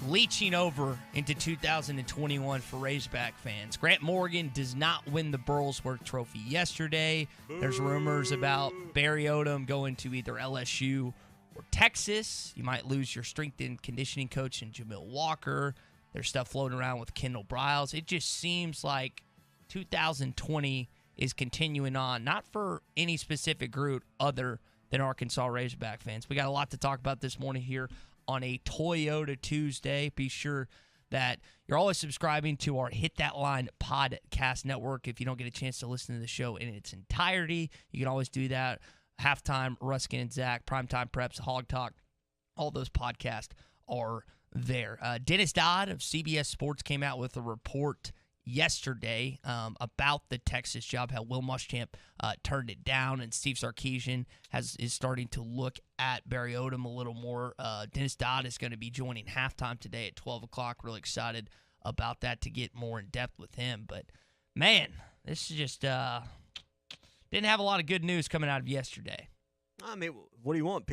leeching over into 2021 for Razorback fans. Grant Morgan does not win the Burlsworth Trophy yesterday. There's rumors about Barry Odom going to either LSU or Texas. You might lose your strength and conditioning coach in Jamil Walker. There's stuff floating around with Kendall Briles. It just seems like 2020 is continuing on, not for any specific group other than Arkansas Razorback fans. We got a lot to talk about this morning here on a Toyota Tuesday. Be sure that you're always subscribing to our Hit That Line podcast network. If you don't get a chance to listen to the show in its entirety, you can always do that. Halftime, Ruskin and Zach, Primetime Preps, Hog Talk, all those podcasts are there. Dennis Dodd of CBS Sports came out with a report yesterday about the Texas job, how Will Muschamp turned it down, and Steve Sarkisian is starting to look at Barry Odom a little more. Dennis Dodd is going to be joining halftime today at 12 o'clock. Really excited about that to get more in depth with him. But, man, this is just didn't have a lot of good news coming out of yesterday. I mean, what do you want?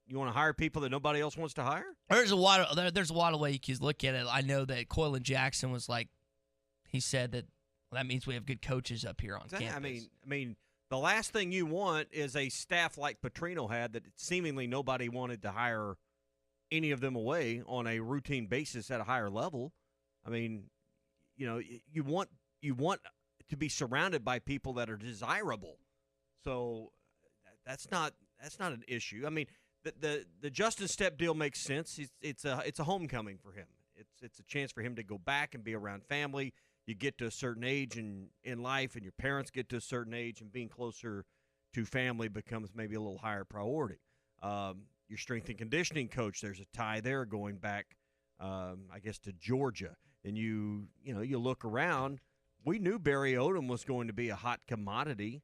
You want to hire people that nobody else wants to hire? There's a lot of ways you can look at it. I know that Coylin Jackson was like, he said that means we have good coaches up here on campus. I mean, the last thing you want is a staff like Petrino had that seemingly nobody wanted to hire any of them away on a routine basis at a higher level. I mean, you want to be surrounded by people that are desirable. So that's not an issue. I mean, the Justin Stepp deal makes sense. It's a homecoming for him. It's a chance for him to go back and be around family. You get to a certain age in life, and your parents get to a certain age, and being closer to family becomes maybe a little higher priority. Your strength and conditioning coach, there's a tie there going back, I guess, to Georgia. And you look around. We knew Barry Odom was going to be a hot commodity.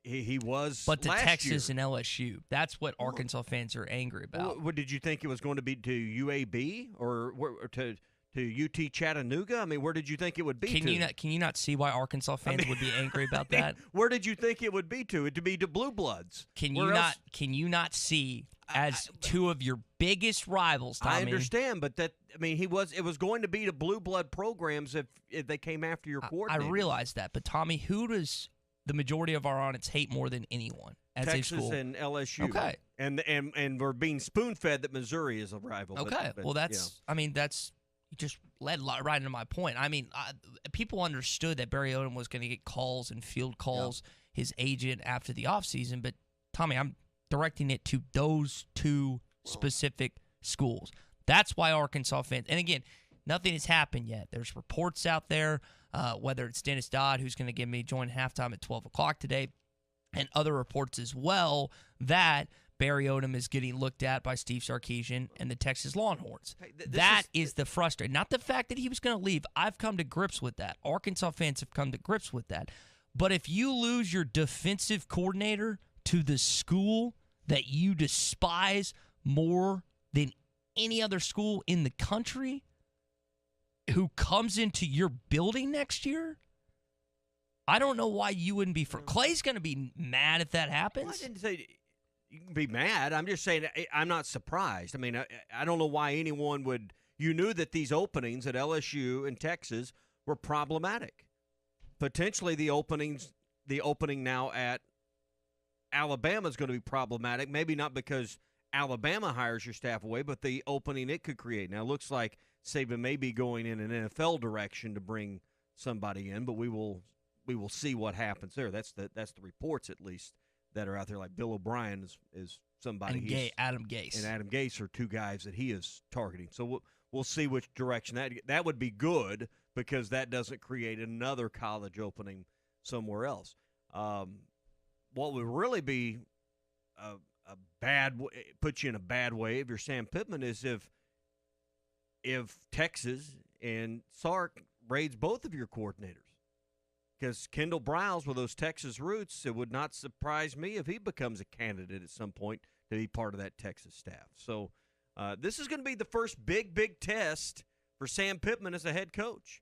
He was, but to last Texas year. And LSU, that's what Arkansas fans are angry about. What did you think it was going to be to UAB or to UT Chattanooga? I mean, where did you think it would be? Can you not see why Arkansas fans would be angry about that? Where did you think it would be to? It to be to Blue Bloods? Can you not see as two of your biggest rivals, Tommy? I understand, but it was going to be to Blue Blood programs if they came after your coordinator. I realize that, but Tommy, who does the majority of our audience hate more than anyone as Texas a school? And LSU. Okay. And we're being spoon-fed that Missouri is a rival. Okay. But, well, that's you just led right into my point. I mean, people understood that Barry Odom was going to get calls and field calls, his agent after the offseason, but Tommy, I'm directing it to those two specific schools. That's why Arkansas fans, and again, nothing has happened yet. There's reports out there, whether it's Dennis Dodd, who's going to give me join halftime at 12 o'clock today, and other reports as well that Barry Odom is getting looked at by Steve Sarkisian and the Texas Longhorns. Hey, that is the frustrating. Not the fact that he was going to leave. I've come to grips with that. Arkansas fans have come to grips with that. But if you lose your defensive coordinator to the school that you despise more than any other school in the country, who comes into your building next year, I don't know why you wouldn't be. Clay's going to be mad if that happens. Well, I didn't say you can be mad. I'm just saying I'm not surprised. I mean, I don't know why anyone would. You knew that these openings at LSU and Texas were problematic. Potentially the opening now at Alabama is going to be problematic. Maybe not because Alabama hires your staff away, but the opening it could create. Now, it looks like Saban may be going in an NFL direction to bring somebody in, but we will see what happens there. That's the reports, at least, that are out there. Like Bill O'Brien is somebody. And Adam Gase. And Adam Gase are two guys that he is targeting. So we'll see which direction that would be good, because that doesn't create another college opening somewhere else. What would really be a bad, put you in a bad way if you're Sam Pittman, is if Texas and Sark raids both of your coordinators. Because Kendall Briles, with those Texas roots, it would not surprise me if he becomes a candidate at some point to be part of that Texas staff. So this is going to be the first big test for Sam Pittman as a head coach.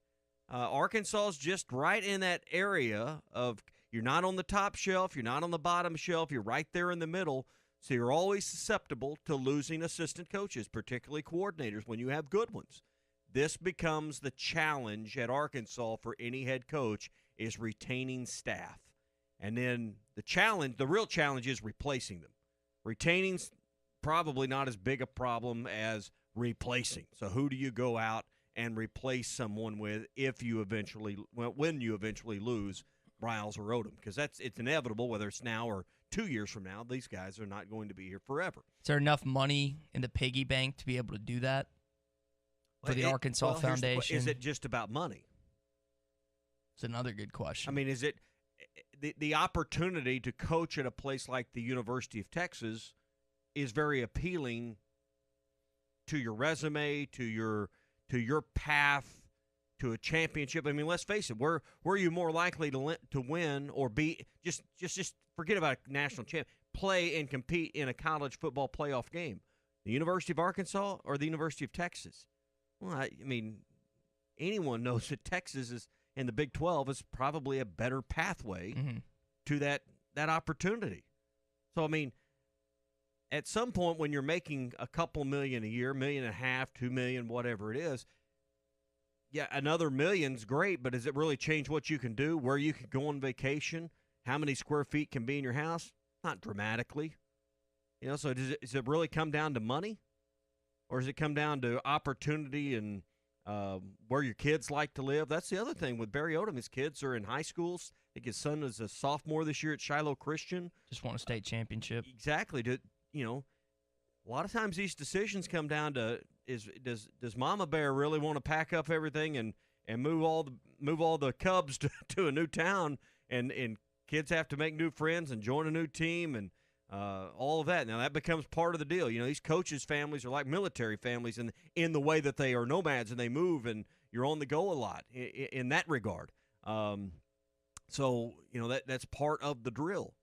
Arkansas is just right in that area of, you're not on the top shelf, you're not on the bottom shelf, you're right there in the middle. So you're always susceptible to losing assistant coaches, particularly coordinators, when you have good ones. This becomes the challenge at Arkansas for any head coach is retaining staff. And then the real challenge is replacing them. Retaining's probably not as big a problem as replacing. So who do you go out and replace someone with when you eventually lose Briles or Odom? Because it's inevitable, whether it's now or 2 years from now, these guys are not going to be here forever. Is there enough money in the piggy bank to be able to do that for the Arkansas Foundation? Is it just about money? It's another good question. I mean, is it the opportunity to coach at a place like the University of Texas is very appealing to your resume, to your path to a championship? I mean, let's face it, where are you more likely to win or be just forget about a national champ, play and compete in a college football playoff game? The University of Arkansas or the University of Texas? Well, I mean, anyone knows that Texas is in the Big 12 is probably a better pathway to that opportunity. So, I mean, at some point when you're making a couple million a year, $1.5 million, $2 million, whatever it is, yeah, another million's great, but does it really change what you can do, where you can go on vacation, how many square feet can be in your house? Not dramatically. You know, so does it really come down to money? Or does it come down to opportunity and where your kids like to live? That's the other thing with Barry Odom. His kids are in high schools. I think his son is a sophomore this year at Shiloh Christian. Just won a state championship. Exactly. A lot of times these decisions come down to does Mama Bear really want to pack up everything and move all the Cubs to a new town and kids have to make new friends and join a new team and all of that. Now that becomes part of the deal. You know, these coaches' families are like military families in the way that they are nomads and they move and you're on the go a lot in that regard. So, you know, that's part of the drill.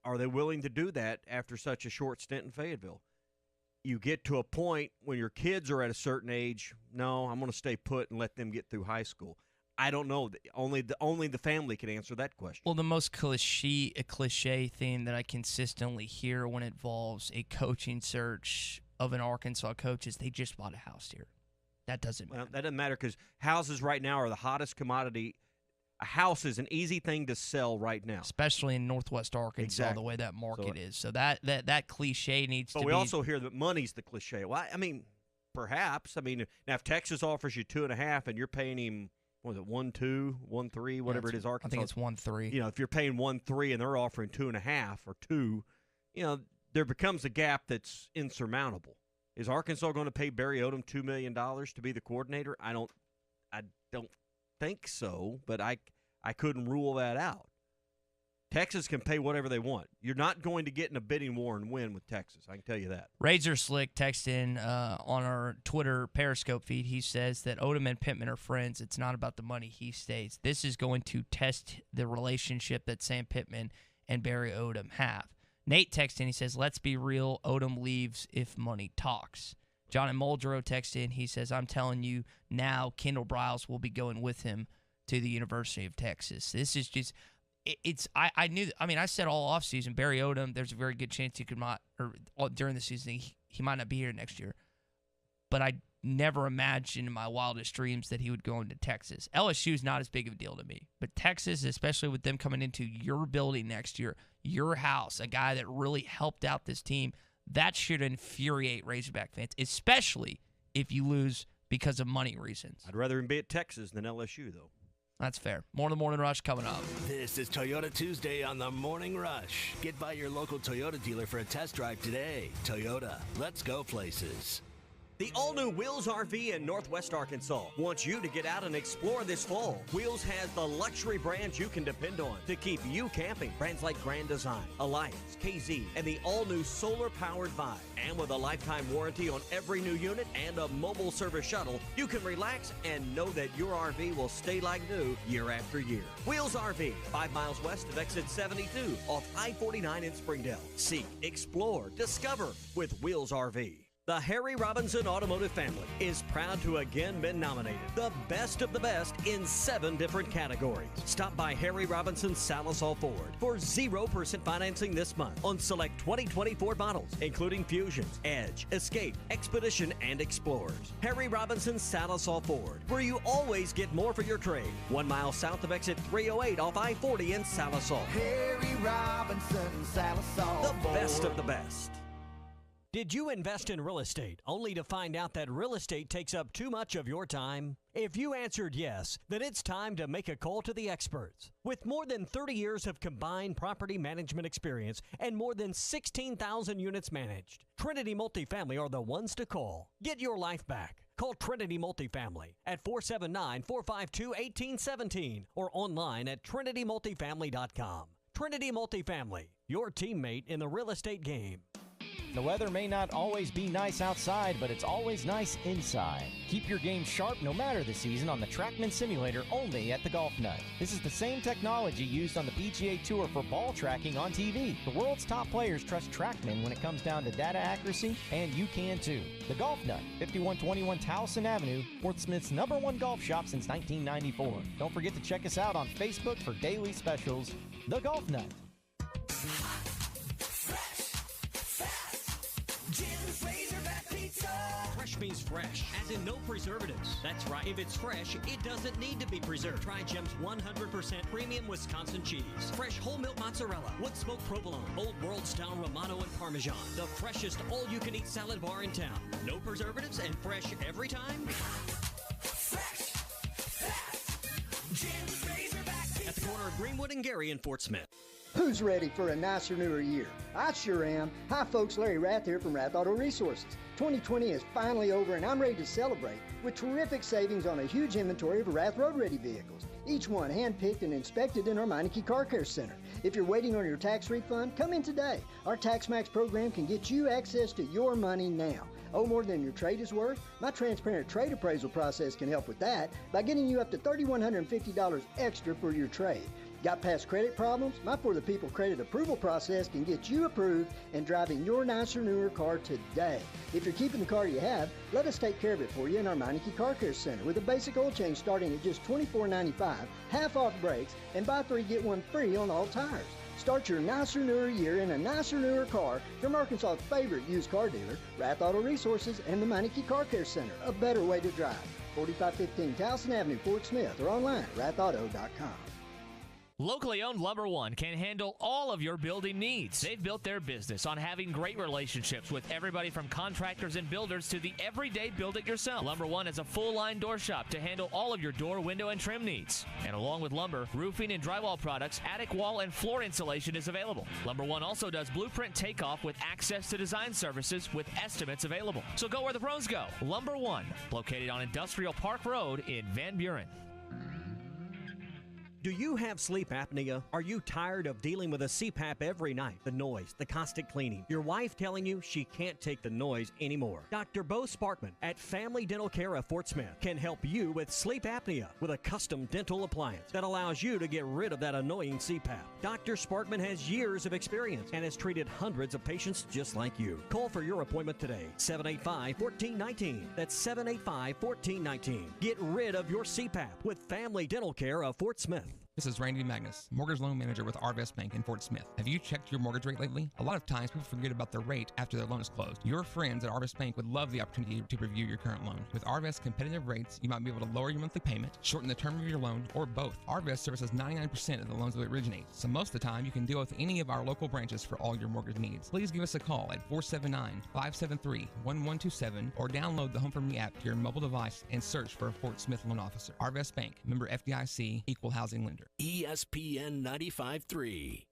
Are they willing to do that after such a short stint in Fayetteville? You get to a point when your kids are at a certain age, no, I'm going to stay put and let them get through high school. I don't know. Only the family can answer that question. Well, the most cliche thing that I consistently hear when it involves a coaching search of an Arkansas coach is they just bought a house here. That doesn't matter. Well, that doesn't matter because houses right now are the hottest commodity. A house is an easy thing to sell right now, especially in Northwest Arkansas, the way that market is. So that cliche needs to be. But we also hear that money's the cliche. Well, I mean, perhaps. I mean, now if Texas offers you 2.5 and you're paying him, what was it, 1.2, 1.3, whatever it is, Arkansas. I think it's 1.3. You know, if you're paying 1.3 and they're offering 2.5 or 2, you know, there becomes a gap that's insurmountable. Is Arkansas going to pay Barry Odom $2 million to be the coordinator? I don't think so, but I couldn't rule that out. Texas can pay whatever they want. You're not going to get in a bidding war and win with Texas. I can tell you that. Razor Slick texted in on our Twitter Periscope feed. He says that Odom and Pittman are friends. It's not about the money, he states. This is going to test the relationship that Sam Pittman and Barry Odom have. Nate texted in. He says, let's be real. Odom leaves if money talks. John and Muldrow texted in. He says, I'm telling you now, Kendall Briles will be going with him to the University of Texas. This is just, I said all offseason, Barry Odom, there's a very good chance he could not, or during the season, he might not be here next year. But I never imagined in my wildest dreams that he would go into Texas. LSU is not as big of a deal to me. But Texas, especially with them coming into your building next year, your house, a guy that really helped out this team, that should infuriate Razorback fans, especially if you lose because of money reasons. I'd rather him be at Texas than LSU, though. That's fair. More of the Morning Rush coming up. This is Toyota Tuesday on the Morning Rush. Get by your local Toyota dealer for a test drive today. Toyota, let's go places. The all-new Wheels RV in Northwest Arkansas wants you to get out and explore this fall. Wheels has the luxury brands you can depend on to keep you camping. Brands like Grand Design, Alliance, KZ, and the all-new solar-powered Vibe. And with a lifetime warranty on every new unit and a mobile service shuttle, you can relax and know that your RV will stay like new year after year. Wheels RV, 5 miles west of exit 72 off I-49 in Springdale. Seek, explore, discover with Wheels RV. The Harry Robinson Automotive family is proud to again been nominated the best of the best in 7 different categories. Stop by Harry Robinson Salisol Ford for 0% financing this month on select 2024 models, including Fusions, Edge, Escape, Expedition, and Explorers. Harry Robinson Salisol Ford, where you always get more for your trade. 1 mile south of exit 308 off I-40 in Salisol. Harry Robinson Salisol The Ford. best of the best. Did you invest in real estate only to find out that real estate takes up too much of your time? If you answered yes, then it's time to make a call to the experts. With more than 30 years of combined property management experience and more than 16,000 units managed, Trinity Multifamily are the ones to call. Get your life back. Call Trinity Multifamily at 479-452-1817 or online at trinitymultifamily.com. Trinity Multifamily, your teammate in the real estate game. The weather may not always be nice outside, but it's always nice inside. Keep your game sharp no matter the season on the TrackMan Simulator only at the Golf Nut. This is the same technology used on the PGA Tour for ball tracking on TV. The world's top players trust TrackMan when it comes down to data accuracy, and you can too. The Golf Nut, 5121 Towson Avenue, Fort Smith's #1 golf shop since 1994. Don't forget to check us out on Facebook for daily specials. The Golf Nut. Fresh means fresh, as in no preservatives. That's right. If it's fresh, it doesn't need to be preserved. Try Jim's 100% premium Wisconsin cheese. Fresh whole milk mozzarella, wood smoked provolone, old world style Romano and Parmesan. The freshest all-you-can-eat salad bar in town. No preservatives and fresh every time. Fresh, fast, Jim's Razorback Pizza. At the corner of Greenwood and Gary in Fort Smith. Who's ready for a nicer, newer year? I sure am. Hi, folks. Larry Rath here from Rath Auto Resources. 2020 is finally over, and I'm ready to celebrate with terrific savings on a huge inventory of Rath road-ready vehicles, each one hand-picked and inspected in our Meineke Car Care Center. If you're waiting on your tax refund, come in today. Our Tax Max program can get you access to your money now. Owe more than your trade is worth? My transparent trade appraisal process can help with that by getting you up to $3,150 extra for your trade. Got past credit problems? My For the People credit approval process can get you approved and driving your nicer, newer car today. If you're keeping the car you have, let us take care of it for you in our Meineke Car Care Center with a basic oil change starting at just $24.95, half off brakes, and buy 3, get 1 free on all tires. Start your nicer, newer year in a nicer, newer car from Arkansas's favorite used car dealer, Rath Auto Resources, and the Meineke Car Care Center. A better way to drive. 4515 Towson Avenue, Fort Smith, or online at rathauto.com. Locally owned Lumber One can handle all of your building needs. They've built their business on having great relationships with everybody from contractors and builders to the everyday build-it-yourself. Lumber One is a full-line door shop to handle all of your door, window, and trim needs. And along with lumber, roofing and drywall products, attic wall and floor insulation is available. Lumber One also does blueprint takeoff with access to design services with estimates available. So go where the pros go. Lumber One, located on Industrial Park Road in Van Buren. Do you have sleep apnea? Are you tired of dealing with a CPAP every night? The noise, the constant cleaning. Your wife telling you she can't take the noise anymore. Dr. Bo Sparkman at Family Dental Care of Fort Smith can help you with sleep apnea with a custom dental appliance that allows you to get rid of that annoying CPAP. Dr. Sparkman has years of experience and has treated hundreds of patients just like you. Call for your appointment today, 785-1419. That's 785-1419. Get rid of your CPAP with Family Dental Care of Fort Smith. This is Randy Magnus, mortgage loan manager with Arvest Bank in Fort Smith. Have you checked your mortgage rate lately? A lot of times people forget about their rate after their loan is closed. Your friends at Arvest Bank would love the opportunity to review your current loan. With Arvest's competitive rates, you might be able to lower your monthly payment, shorten the term of your loan, or both. Arvest services 99% of the loans that originate, so most of the time you can deal with any of our local branches for all your mortgage needs. Please give us a call at 479-573-1127 or download the Home For Me app to your mobile device and search for a Fort Smith loan officer. Arvest Bank, member FDIC, equal housing lender. ESPN 95.3.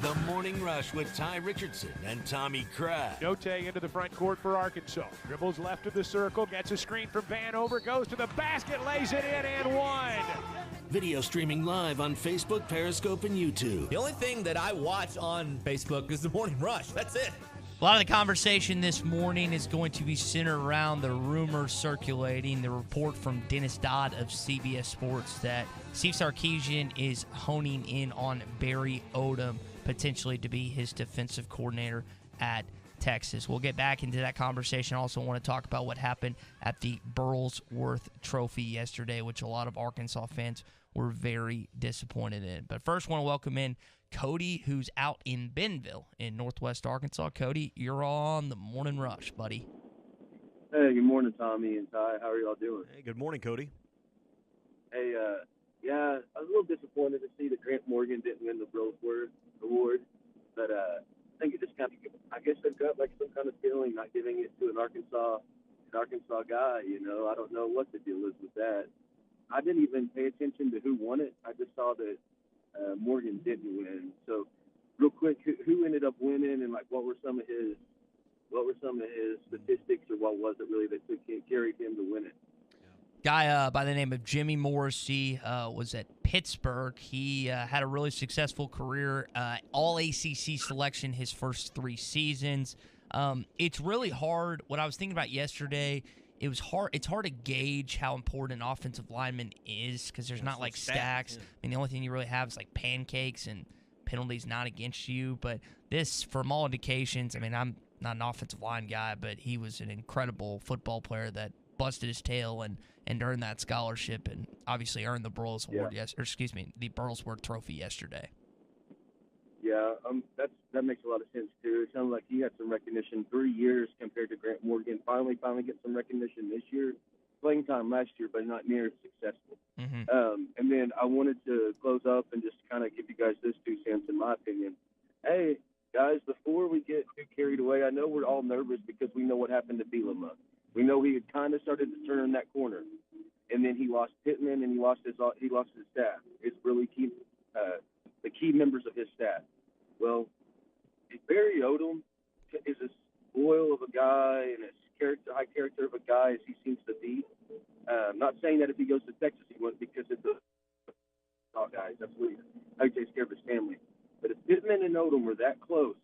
The Morning Rush with Ty Richardson and Tommy Crabb. Note into the front court for Arkansas. Dribbles left of the circle, gets a screen from Vanover, goes to the basket, lays it in, and one. Video streaming live on Facebook, Periscope, and YouTube. The only thing that I watch on Facebook is the Morning Rush. That's it. A lot of the conversation this morning is going to be centered around the rumors circulating, the report from Dennis Dodd of CBS Sports that Steve Sarkisian is honing in on Barry Odom potentially to be his defensive coordinator at Texas. We'll get back into that conversation. I also want to talk about what happened at the Burlsworth Trophy yesterday, which a lot of Arkansas fans were very disappointed in. But first, I want to welcome in Cody, who's out in Bentonville in northwest Arkansas. Cody, you're on the Morning Rush, buddy. Hey, good morning, Tommy and Ty. How are y'all doing? Hey, good morning, Cody. Hey, yeah, I was a little disappointed to see that Grant Morgan didn't win the Burlsworth Award, but I think it just kind of, I guess they've got like some kind of feeling not giving it to an Arkansas guy. You know, I don't know what the deal is with that. I didn't even pay attention to who won it. I just saw that Morgan didn't win. So, real quick, who ended up winning, and like what were some of his statistics, or what was it really that carried him to win it? Guy by the name of Jimmy Morrissey was at Pittsburgh. He had a really successful career, all ACC selection his first 3 seasons. It's really hard. What I was thinking about yesterday, it's hard to gauge how important an offensive lineman is because there's not like stacks. Yeah. I mean, the only thing you really have is like pancakes and penalties not against you. But this, from all indications, I mean, I'm not an offensive line guy, but he was an incredible football player that busted his tail and earned that scholarship and obviously earned the the Burlsworth Trophy yesterday. Yeah, that makes a lot of sense too. It sounds like he had some recognition 3 years compared to Grant Morgan. Finally get some recognition this year. Playing time last year, but not near as successful. Mm-hmm. And then I wanted to close up and just kind of give you guys this 2 cents in my opinion. Hey, guys, before we get too carried away, I know we're all nervous because we know what happened to Bielema. We know he had kind of started to turn that corner, and then he lost Pittman and he lost his staff. It's really key, the key members of his staff. Well, if Barry Odom is as loyal of a guy and as high character of a guy as he seems to be, I'm not saying that if he goes to Texas he wouldn't, because it's guys. That's what how he takes care of his family. But if Pittman and Odom were that close,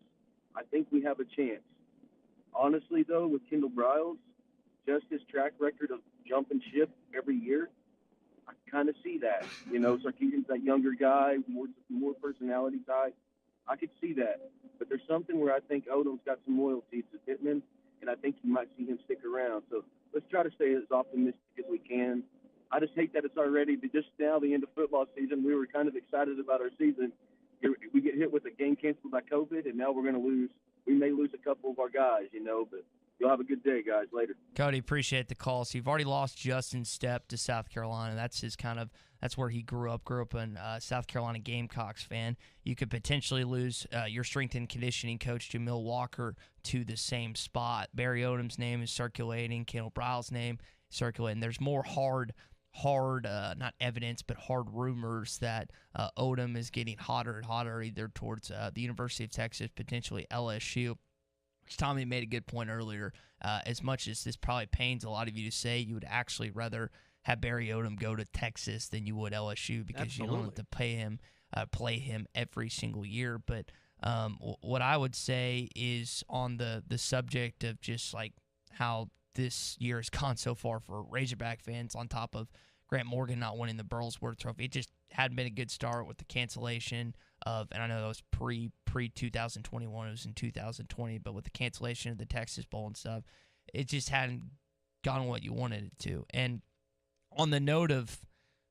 I think we have a chance. Honestly, though, with Kendall Briles, just his track record of jumping ship every year, I kind of see that. You know, Sarkisian's that younger guy, more personality type. I could see that. But there's something where I think Odom's got some loyalty to Pittman, and I think you might see him stick around. So let's try to stay as optimistic as we can. I just hate that it's already just now the end of football season. We were kind of excited about our season. We get hit with a game canceled by COVID, and now we're going to lose. We may lose a couple of our guys, you know, but you'll have a good day, guys. Later. Cody, appreciate the call. So you've already lost Justin Stepp to South Carolina. That's where he grew up. Grew up in South Carolina Gamecocks fan. You could potentially lose your strength and conditioning coach, Jamil Walker, to the same spot. Barry Odom's name is circulating. Kendall Briles' name is circulating. There's more hard, not evidence, but hard rumors that Odom is getting hotter and hotter, either towards the University of Texas, potentially LSU. Tommy made a good point earlier. As much as this probably pains a lot of you to say, you would actually rather have Barry Odom go to Texas than you would LSU because Absolutely. You don't have to play him every single year. But what I would say is on the subject of just like how this year has gone so far for Razorback fans, on top of Grant Morgan not winning the Burlsworth Trophy, it just hadn't been a good start with the cancellation of, and I know that was pre-2021, it was in 2020, but with the cancellation of the Texas Bowl and stuff, it just hadn't gone what you wanted it to. And on the note of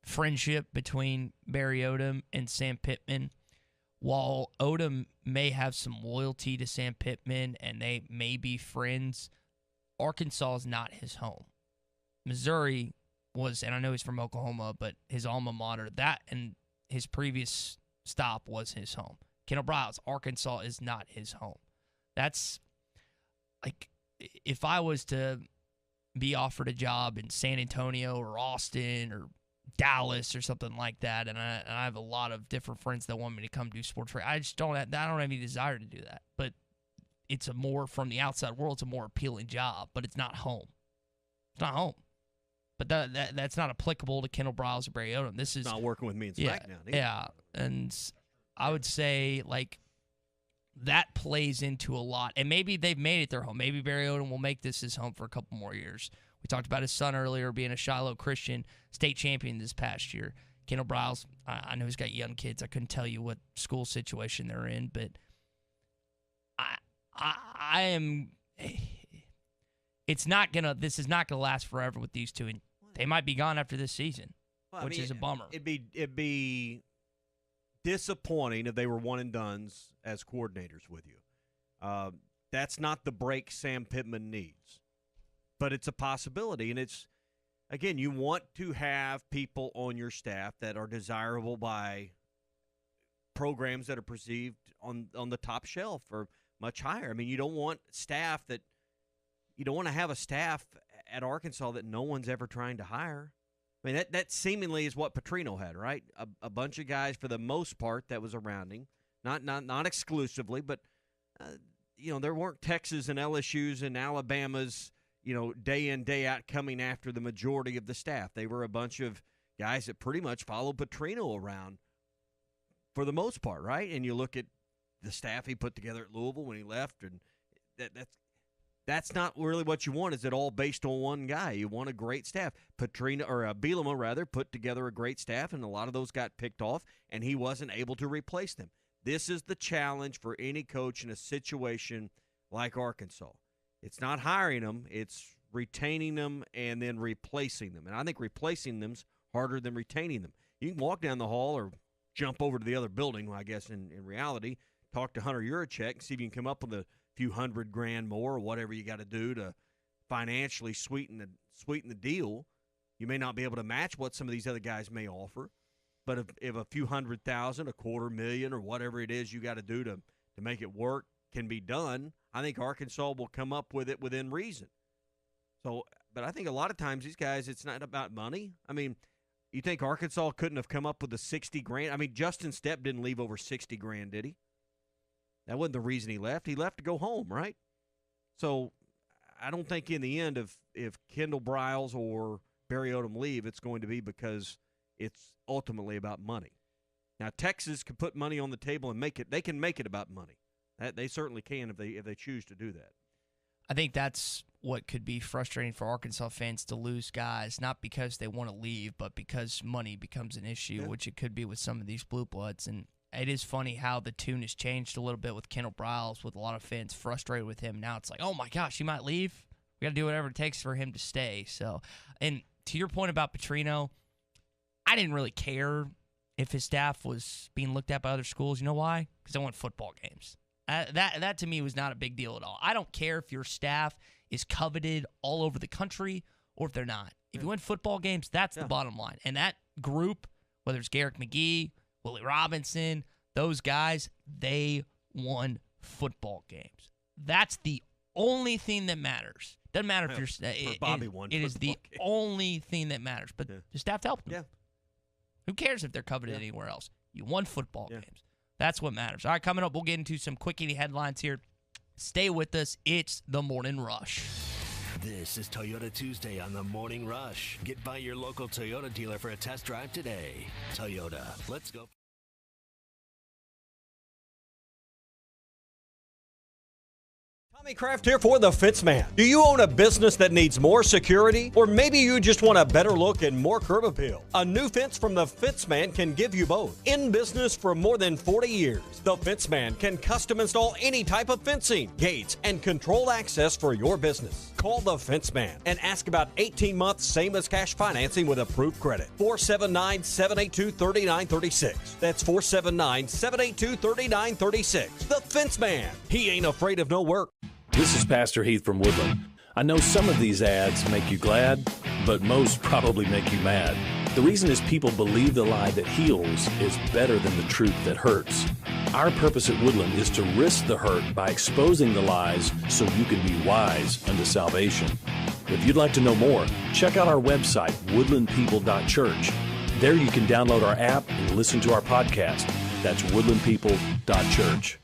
friendship between Barry Odom and Sam Pittman, while Odom may have some loyalty to Sam Pittman and they may be friends, Arkansas is not his home. Missouri was, and I know he's from Oklahoma, but his alma mater, that and his previous stop was his home. Kendall Briles, Arkansas is not his home. That's like, if I was to be offered a job in San Antonio or Austin or Dallas or something like that, and I have a lot of different friends that want me to come do sports trade, I don't have any desire to do that. But it's from the outside world, it's a more appealing job, but it's not home. It's not home. But that's not applicable to Kendall Briles or Barry Odom. This is not working with me in SmackDown. Yeah, and I would say, like, that plays into a lot. And maybe they've made it their home. Maybe Barry Odom will make this his home for a couple more years. We talked about his son earlier being a Shiloh Christian state champion this past year. Kendall Briles, I know he's got young kids. I couldn't tell you what school situation they're in, but I am. This is not gonna last forever with these two, and they might be gone after this season, which is a bummer. It'd be disappointing if they were one and dones as coordinators with you. That's not the break Sam Pittman needs, but it's a possibility, and it's. Again, you want to have people on your staff that are desirable by programs that are perceived on the top shelf or much higher. I mean, you don't want to have a staff at Arkansas that no one's ever trying to hire. I mean, that seemingly is what Petrino had, right? A bunch of guys for the most part that was around him, not exclusively, but there weren't Texas and LSU's and Alabama's. Day in, day out coming after the majority of the staff. They were a bunch of guys that pretty much followed Petrino around for the most part, right? And you look at the staff he put together at Louisville when he left, and that's not really what you want. Is it all based on one guy? You want a great staff. Bielema, rather, put together a great staff, and a lot of those got picked off, and he wasn't able to replace them. This is the challenge for any coach in a situation like Arkansas. It's not hiring them, it's retaining them and then replacing them. And I think replacing them's harder than retaining them. You can walk down the hall or jump over to the other building, I guess, in reality, talk to Hunter Yurachek and see if you can come up with a few $100,000 more or whatever you got to do to financially sweeten the deal. You may not be able to match what some of these other guys may offer, but if a few $100,000, $250,000 or whatever it is you got to do to make it work can be done, I think Arkansas will come up with it within reason. So, but I think a lot of times these guys, it's not about money. I mean, you think Arkansas couldn't have come up with the $60,000? I mean, Justin Stepp didn't leave over $60,000, did he? That wasn't the reason he left. He left to go home, right? So, I don't think in the end, if Kendall Briles or Barry Odom leave, it's going to be because it's ultimately about money. Now, Texas can put money on the table and make it. They can make it about money. They certainly can if they choose to do that. I think that's what could be frustrating for Arkansas fans to lose guys, not because they want to leave, but because money becomes an issue, which it could be with some of these blue bloods. And it is funny how the tune has changed a little bit with Kendall Briles, with a lot of fans frustrated with him. Now it's like, oh my gosh, he might leave. We got to do whatever it takes for him to stay. So, and to your point about Petrino, I didn't really care if his staff was being looked at by other schools. You know why? Because I won football games. That to me was not a big deal at all. I don't care if your staff is coveted all over the country or if they're not. If you win football games, that's the bottom line. And that group, whether it's Garrick McGee, Willie Robinson, those guys, they won football games. That's the only thing that matters. Doesn't matter if you're Bobby won. It is the only thing that matters. But the staff helped them. Yeah. Who cares if they're coveted anywhere else? You won football games. That's what matters. All right, coming up, we'll get into some quickie headlines here. Stay with us. It's the Morning Rush. This is Toyota Tuesday on the Morning Rush. Get by your local Toyota dealer for a test drive today. Toyota, let's go. Tommy Kraft here for The Fitzman. Do you own a business that needs more security? Or maybe you just want a better look and more curb appeal? A new fence from The Fitzman can give you both. In business for more than 40 years, The Fitzman can custom install any type of fencing, gates, and controlled access for your business. Call The Fitzman and ask about 18-month same-as-cash financing with approved credit. 479-782-3936. That's 479-782-3936. The Fitzman. He ain't afraid of no work. This is Pastor Heath from Woodland. I know some of these ads make you glad, but most probably make you mad. The reason is people believe the lie that heals is better than the truth that hurts. Our purpose at Woodland is to risk the hurt by exposing the lies so you can be wise unto salvation. If you'd like to know more, check out our website, woodlandpeople.church. There you can download our app and listen to our podcast. That's woodlandpeople.church.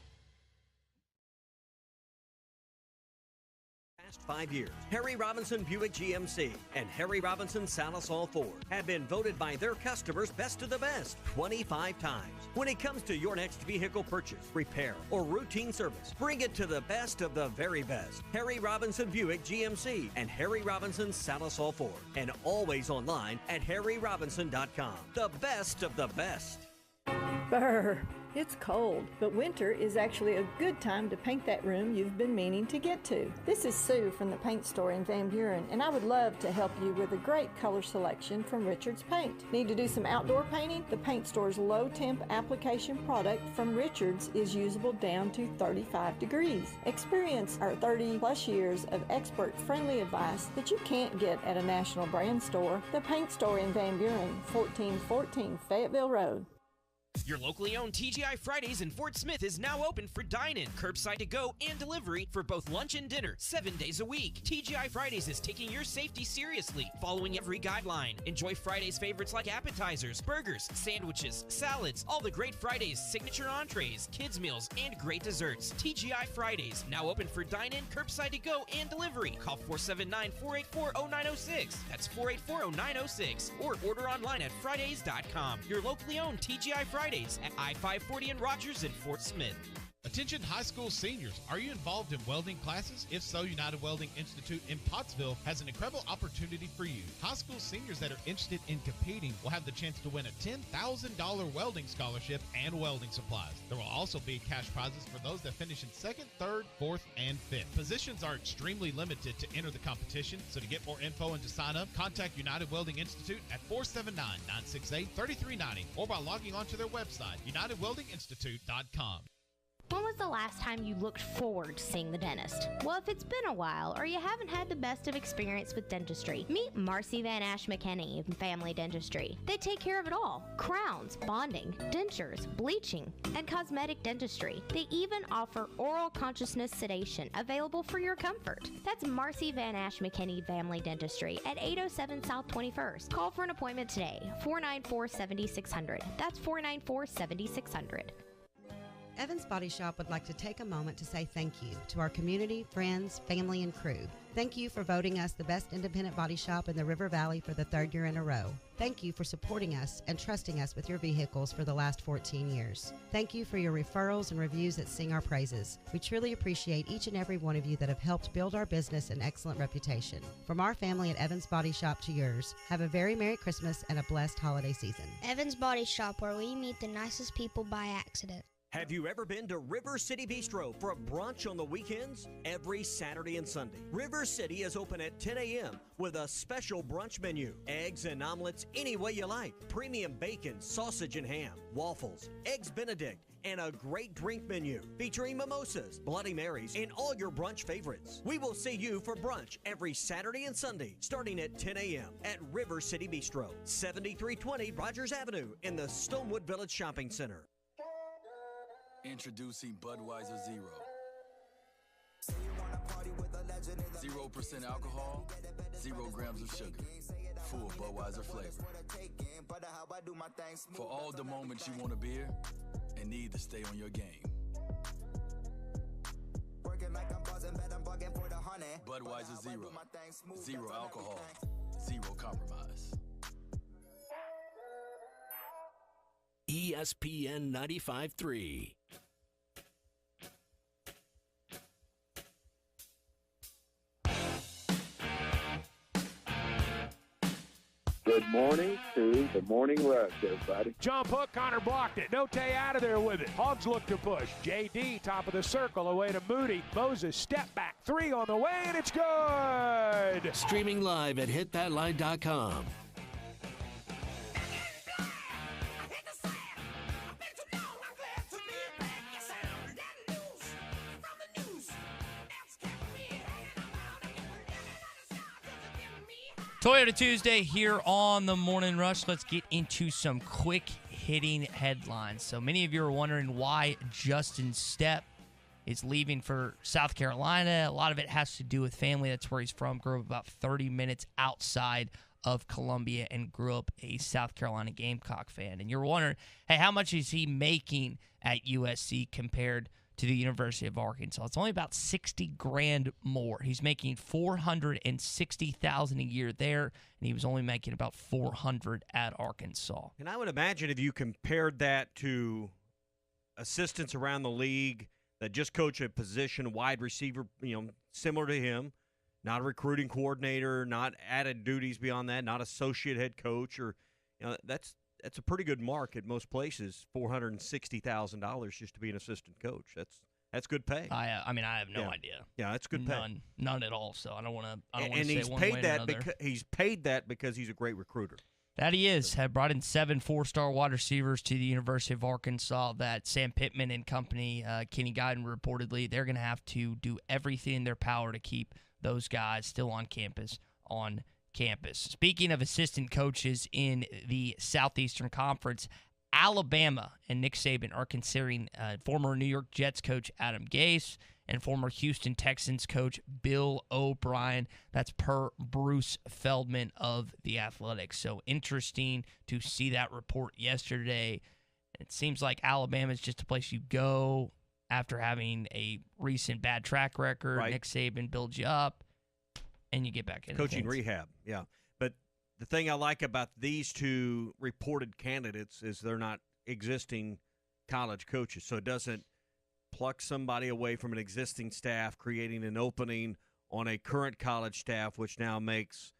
5 years, Harry Robinson Buick GMC and Harry Robinson Salisol Ford have been voted by their customers best of the best 25 times. When it comes to your next vehicle purchase, repair, or routine service, bring it to the best of the very best. Harry Robinson Buick GMC and Harry Robinson Salisol Ford, and always online at harryrobinson.com. The best of the best. Brr, it's cold, but winter is actually a good time to paint that room you've been meaning to get to. This is Sue from the paint store in Van Buren, and I would love to help you with a great color selection from Richards Paint. Need to do some outdoor painting? The paint store's low temp application product from Richards is usable down to 35 degrees. Experience our 30 plus years of expert friendly advice that you can't get at a national brand store. The paint store in Van Buren, 1414 Fayetteville Road. Your locally owned TGI Fridays in Fort Smith is now open for dine-in, curbside to-go, and delivery for both lunch and dinner, 7 days a week. TGI Fridays is taking your safety seriously, following every guideline. Enjoy Fridays favorites like appetizers, burgers, sandwiches, salads, all the great Fridays, signature entrees, kids' meals, and great desserts. TGI Fridays, now open for dine-in, curbside to-go, and delivery. Call 479-484-0906. That's 484-0906. Or order online at Fridays.com. Your locally owned TGI Fridays at I-540 in Rogers and Fort Smith. Attention high school seniors, are you involved in welding classes? If so, United Welding Institute in Pottsville has an incredible opportunity for you. High school seniors that are interested in competing will have the chance to win a $10,000 welding scholarship and welding supplies. There will also be cash prizes for those that finish in 2nd, 3rd, 4th, and 5th. Positions are extremely limited to enter the competition, so to get more info and to sign up, contact United Welding Institute at 479-968-3390 or by logging onto their website, unitedweldinginstitute.com. When was the last time you looked forward to seeing the dentist? Well, if it's been a while or you haven't had the best of experience with dentistry, meet Marcy Van Ash McKinney in Family Dentistry. They take care of it all: crowns, bonding, dentures, bleaching, and cosmetic dentistry. They even offer oral consciousness sedation available for your comfort. That's Marcy Van Ash McKinney Family Dentistry at 807 South 21st. Call for an appointment today, 494-7600. That's 494-7600. Evans Body Shop would like to take a moment to say thank you to our community, friends, family, and crew. Thank you for voting us the best independent body shop in the River Valley for the 3rd year in a row. Thank you for supporting us and trusting us with your vehicles for the last 14 years. Thank you for your referrals and reviews that sing our praises. We truly appreciate each and every one of you that have helped build our business an excellent reputation. From our family at Evans Body Shop to yours, have a very Merry Christmas and a blessed holiday season. Evans Body Shop, where we meet the nicest people by accident. Have you ever been to River City Bistro for a brunch on the weekends? Every Saturday and Sunday, River City is open at 10 a.m. with a special brunch menu. Eggs and omelets any way you like. Premium bacon, sausage and ham, waffles, eggs Benedict, and a great drink menu featuring mimosas, Bloody Marys, and all your brunch favorites. We will see you for brunch every Saturday and Sunday starting at 10 a.m. at River City Bistro, 7320 Rogers Avenue in the Stonewood Village Shopping Center. Introducing Budweiser Zero. 0% alcohol, 0 grams of sugar. Full Budweiser flavor. For all the moments you want a beer and need to stay on your game. Budweiser Zero. 0 alcohol, 0 compromise. ESPN 95.3. Good morning to the Morning Rush, everybody. Jump hook, Connor blocked it. Note out of there with it. Hogs look to push. JD, top of the circle, away to Moody. Moses, step back, 3 on the way, and it's good. Streaming live at hitthatline.com. Toyota Tuesday here on the Morning Rush. Let's get into some quick hitting headlines. So many of you are wondering why Justin Stepp is leaving for South Carolina. A lot of it has to do with family. That's where he's from. Grew up about 30 minutes outside of Columbia and grew up a South Carolina Gamecock fan. And you're wondering, hey, how much is he making at USC compared to the University of Arkansas. It's only about $60,000 more. He's making $460,000 a year there, and he was only making about $400,000 at Arkansas. And I would imagine if you compared that to assistants around the league that just coach a position, wide receiver, similar to him, not a recruiting coordinator, not added duties beyond that, not associate head coach, or that's a pretty good mark at most places. $460,000 just to be an assistant coach. That's good pay. I have no idea. Yeah, that's good pay. None at all. So I don't want to. And he's paid that he's paid that because he's a great recruiter. That he is. Had brought in 7 4-star wide receivers to the University of Arkansas that Sam Pittman and company, Kenny Guyton reportedly, they're going to have to do everything in their power to keep those guys still on campus. Speaking of assistant coaches in the Southeastern Conference, Alabama and Nick Saban are considering former New York Jets coach Adam Gase and former Houston Texans coach Bill O'Brien. That's per Bruce Feldman of The Athletic. So interesting to see that report yesterday. It seems like Alabama is just a place you go after having a recent bad track record. Right. Nick Saban builds you up, and you get back into coaching things. rehab. Yeah. But the thing I like about these two reported candidates is they're not existing college coaches. So it doesn't pluck somebody away from an existing staff, creating an opening on a current college staff, which now makes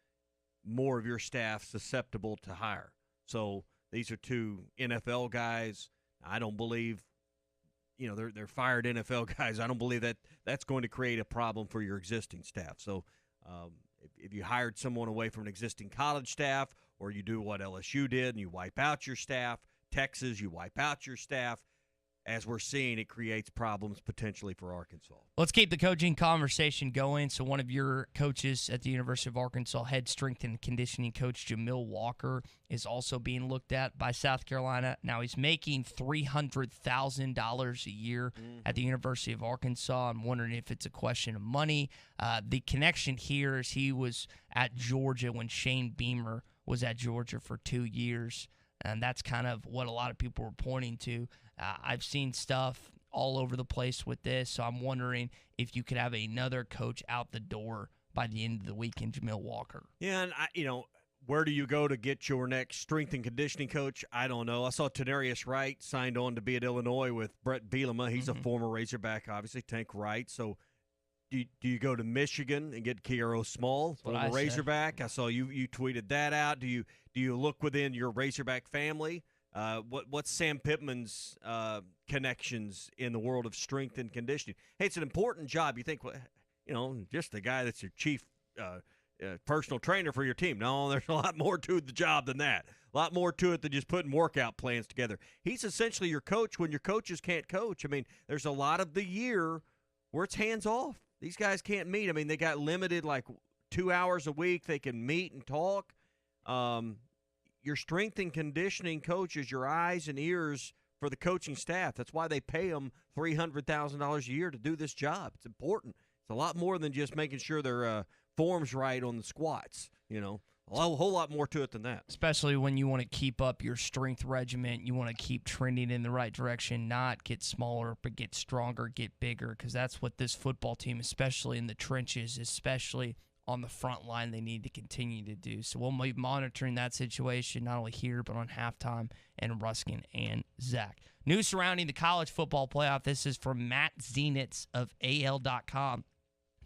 more of your staff susceptible to hire. So these are two NFL guys. I don't believe, they're fired NFL guys. I don't believe that that's going to create a problem for your existing staff. So if you hired someone away from an existing college staff, or you do what LSU did and you wipe out your staff, Texas, you wipe out your staff, as we're seeing, it creates problems potentially for Arkansas. Let's keep the coaching conversation going. So one of your coaches at the University of Arkansas, head strength and conditioning coach Jamil Walker, is also being looked at by South Carolina. Now he's making $300,000 a year at the University of Arkansas. I'm wondering if it's a question of money. The connection here is he was at Georgia when Shane Beamer was at Georgia for 2 years. And that's kind of what a lot of people were pointing to. I've seen stuff all over the place with this, so I'm wondering if you could have another coach out the door by the end of the week in Jamil Walker. Yeah, and where do you go to get your next strength and conditioning coach? I don't know. I saw Tenarius Wright signed on to be at Illinois with Brett Bielema. He's a former Razorback, obviously, Tank Wright. So do you go to Michigan and get Kiero Small, former Razorback? I saw you tweeted that out. Do you look within your Razorback family? What's Sam Pittman's connections in the world of strength and conditioning? Hey, it's an important job. You think, just the guy that's your chief personal trainer for your team. No, there's a lot more to the job than that. A lot more to it than just putting workout plans together. He's essentially your coach when your coaches can't coach. I mean, there's a lot of the year where it's hands off. These guys can't meet. I mean, they got limited 2 hours a week they can meet and talk. Your strength and conditioning coach is your eyes and ears for the coaching staff. That's why they pay them $300,000 a year to do this job. It's important. It's a lot more than just making sure their form's right on the squats. A whole lot more to it than that. Especially when you want to keep up your strength regimen. You want to keep trending in the right direction, not get smaller, but get stronger, get bigger, because that's what this football team, especially in the trenches, especially on the front line, they need to continue to do. So we'll be monitoring that situation, not only here, but on Halftime and Ruskin and Zach. News surrounding the college football playoff. This is from Matt Zenitz of AL.com.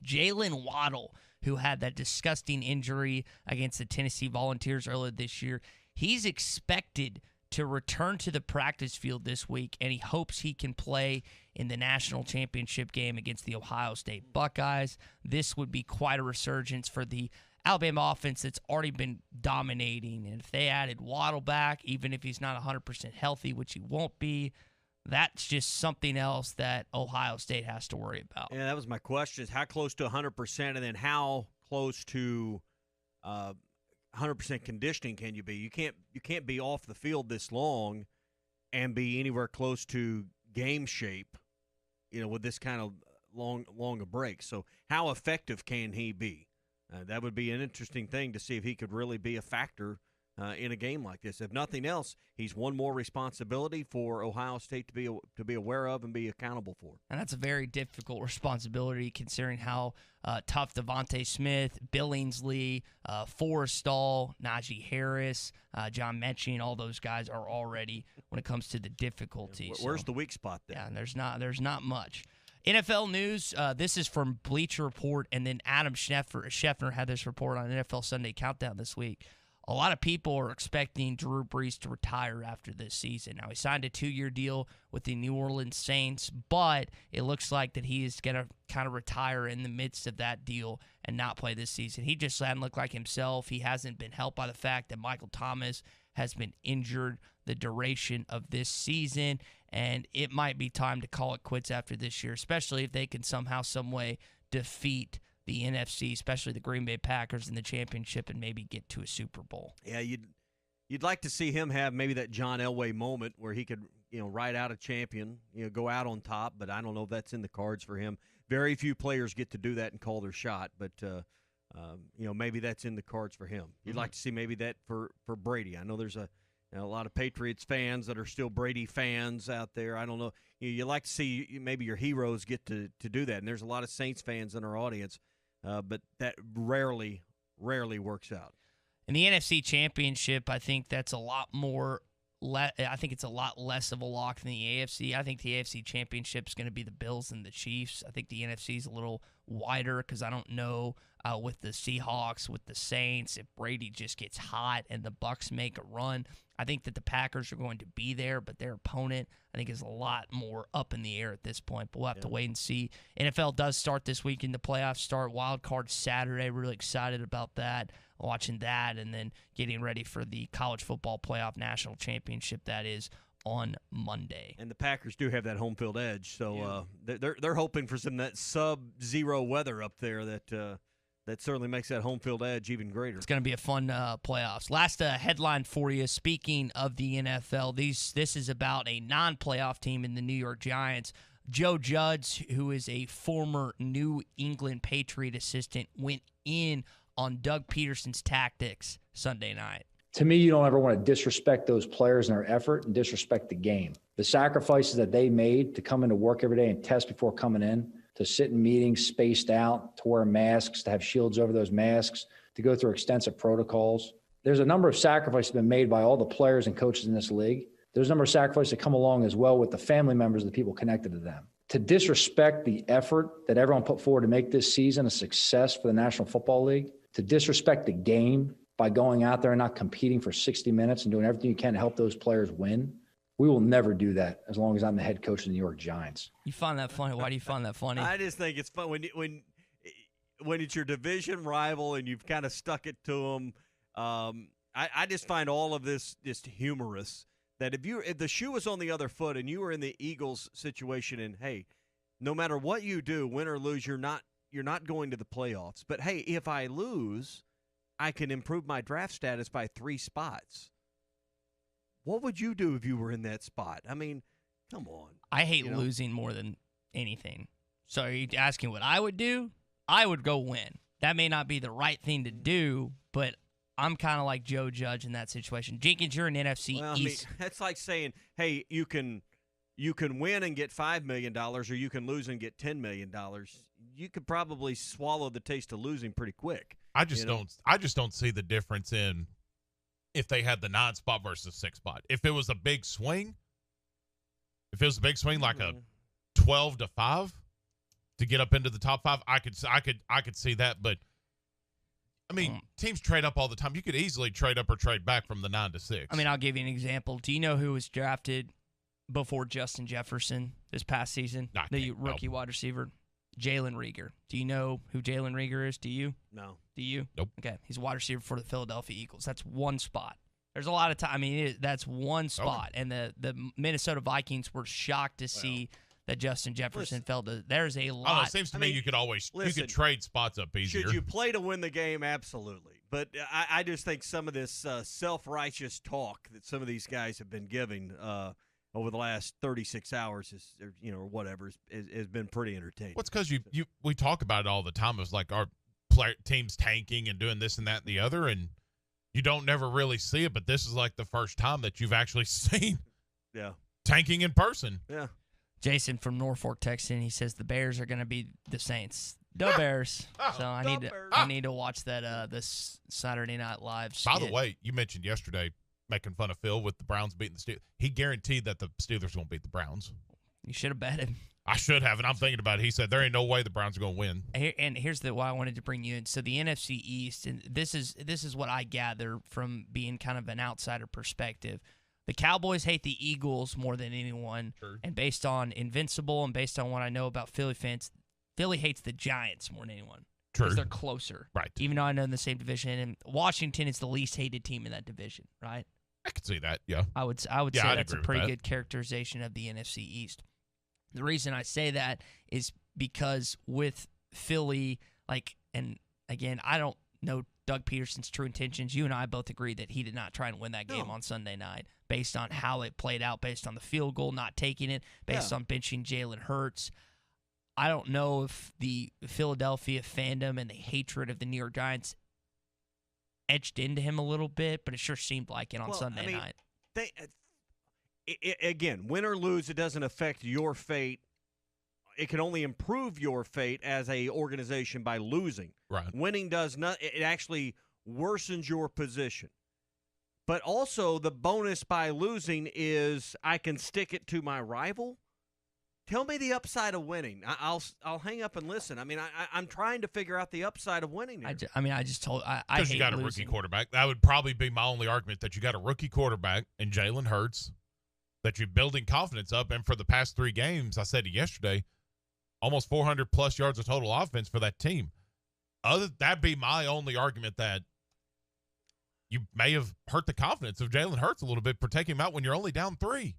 Jalen Waddle, who had that disgusting injury against the Tennessee Volunteers earlier this year, he's expected to return to the practice field this week, and he hopes he can play in the national championship game against the Ohio State Buckeyes. This would be quite a resurgence for the Alabama offense that's already been dominating. And if they added Waddle back, even if he's not 100% healthy, which he won't be, that's just something else that Ohio State has to worry about. Yeah, that was my question, is how close to 100%, and then how close to 100% conditioning can you be? You can't be off the field this long and be anywhere close to game shape, with this kind of long a break. So how effective can he be? That would be an interesting thing to see if he could really be a factor in a game like this. If nothing else, he's one more responsibility for Ohio State to be aware of and be accountable for. And that's a very difficult responsibility considering how tough Devontae Smith, Billingsley, Forrestall, Najee Harris, John Mechie, all those guys are already when it comes to the difficulty. Where's the weak spot there? Yeah, and there's not much. NFL news, this is from Bleacher Report, and then Adam Scheffner had this report on NFL Sunday Countdown this week. A lot of people are expecting Drew Brees to retire after this season. Now, he signed a 2-year deal with the New Orleans Saints, but it looks like that he is going to kind of retire in the midst of that deal and not play this season. He just hasn't looked like himself. He hasn't been helped by the fact that Michael Thomas has been injured the duration of this season, and it might be time to call it quits after this year, especially if they can somehow, some way defeat the NFC, especially the Green Bay Packers in the championship, and maybe get to a Super Bowl. Yeah, you'd like to see him have maybe that John Elway moment where he could, ride out a champion, go out on top, but I don't know if that's in the cards for him. Very few players get to do that and call their shot, but maybe that's in the cards for him. You'd like to see maybe that for Brady. I know there's a lot of Patriots fans that are still Brady fans out there. I don't know. You like to see maybe your heroes get to do that, and there's a lot of Saints fans in our audience. But that rarely works out. In the NFC Championship, I think that's a lot more. I think it's a lot less of a lock than the AFC. I think the AFC Championship is going to be the Bills and the Chiefs. I think the NFC is a little wider because I don't know with the Seahawks, with the Saints, if Brady just gets hot and the Bucs make a run. I think that the Packers are going to be there, but their opponent, I think, is a lot more up in the air at this point. But we'll have to wait and see. NFL does start this weekend. The playoffs start wild card Saturday. Really excited about that, watching that, and then getting ready for the college football playoff national championship that is on Monday. And the Packers do have that home field edge, so they're hoping for some of that sub-zero weather up there that certainly makes that home field edge even greater. It's going to be a fun playoffs. Last headline for you, speaking of the NFL, this is about a non-playoff team in the New York Giants. Joe Judge, who is a former New England Patriot assistant, went in on Doug Peterson's tactics Sunday night. To me, you don't ever want to disrespect those players and their effort and disrespect the game. The sacrifices that they made to come into work every day and test before coming in, to sit in meetings spaced out, to wear masks, to have shields over those masks, to go through extensive protocols. There's a number of sacrifices that have been made by all the players and coaches in this league. There's a number of sacrifices that come along as well with the family members of the people connected to them. To disrespect the effort that everyone put forward to make this season a success for the National Football League, to disrespect the game by going out there and not competing for 60 minutes and doing everything you can to help those players win, we will never do that as long as I'm the head coach of the New York Giants. You find that funny? Why do you find that funny? I just think it's fun when it's your division rival and you've kind of stuck it to them. I just find all of this just humorous. That if the shoe was on the other foot and you were in the Eagles situation, and hey, no matter what you do, win or lose, you're not going to the playoffs. But hey, if I lose, I can improve my draft status by 3 spots. What would you do if you were in that spot? I mean, come on. I hate losing more than anything. So are you asking what I would do? I would go win. That may not be the right thing to do, but I'm kind of like Joe Judge in that situation. Jenkins, you're an NFC East. I mean, that's like saying, hey, you can win and get $5 million, or you can lose and get $10 million. You could probably swallow the taste of losing pretty quick. I just don't see the difference in if they had the 9 spot versus 6 spot. If it was a big swing, like a 12-5 to get up into the top 5, I could see that. But I mean, teams trade up all the time. You could easily trade up or trade back from the 9 to 6. I mean, I'll give you an example. Do you know who was drafted before Justin Jefferson this past season? The rookie wide receiver, Jalen Reagor. Do you know who Jalen Reagor is? Do you? No. Do you? Nope. Okay, he's a wide receiver for the Philadelphia Eagles. That's one spot. There's a lot of time. I mean, that's one spot. Okay. And the Minnesota Vikings were shocked to see that Justin Jefferson fell to. There's a lot. It seems to me you could always you could trade spots up easier. Should you play to win the game? Absolutely. But I just think some of this self-righteous talk that some of these guys have been giving over the last 36 hours or whatever has been pretty entertaining. Well, it's because we talk about it all the time. It's like our team's tanking and doing this and that and the other, and you don't never really see it, but this is like the first time that you've actually seen tanking in person. Yeah. Jason from Norfolk texted in. He says the Bears are going to be the Saints. The Bears. So I need to watch that this Saturday Night Live skit. By the way, you mentioned yesterday making fun of Phil with the Browns beating the Steelers. He guaranteed that the Steelers won't beat the Browns. You should have bet him. I should have, and I'm thinking about it. He said there ain't no way the Browns are going to win. And here's why I wanted to bring you in. So the NFC East, and this is what I gather from being kind of an outsider perspective. The Cowboys hate the Eagles more than anyone, and based on Invincible and based on what I know about Philly fans, Philly hates the Giants more than anyone because they're closer. Right. Even though I know in the same division, and Washington is the least hated team in that division, right? I could see that, yeah. I would say that's a pretty good characterization of the NFC East. The reason I say that is because with Philly, and again, I don't know Doug Peterson's true intentions. You and I both agree that he did not try and win that game on Sunday night based on how it played out, based on the field goal, not taking it, based on benching Jalen Hurts. I don't know if the Philadelphia fandom and the hatred of the New York Giants etched into him a little bit, but it sure seemed like it on Sunday night. Again, win or lose, it doesn't affect your fate. It can only improve your fate as a organization by losing. Right. Winning does not. It actually worsens your position. But also the bonus by losing is I can stick it to my rival. Tell me the upside of winning. I'll hang up and listen. I mean, I'm trying to figure out the upside of winning here. I just told I Because hate you got losing. a rookie quarterback. That would probably be my only argument, that you got a rookie quarterback in Jalen Hurts, that you're building confidence up. And for the past 3 games, I said it yesterday, almost 400-plus yards of total offense for that team. That'd be my only argument, that you may have hurt the confidence of Jalen Hurts a little bit for taking him out when you're only down 3.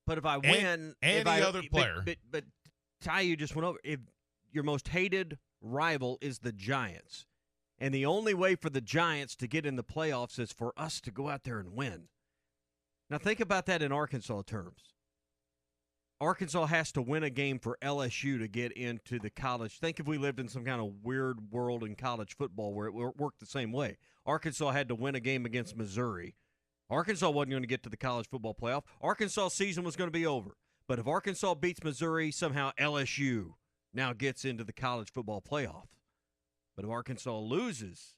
But if I win, other player. But Ty, you just went over. If your most hated rival is the Giants, and the only way for the Giants to get in the playoffs is for us to go out there and win. Now think about that in Arkansas terms. Arkansas has to win a game for LSU to get into the college. Think if we lived in some kind of weird world in college football where it worked the same way. Arkansas had to win a game against Missouri. Arkansas wasn't going to get to the college football playoff. Arkansas' season was going to be over. But if Arkansas beats Missouri, somehow LSU now gets into the college football playoff. But if Arkansas loses,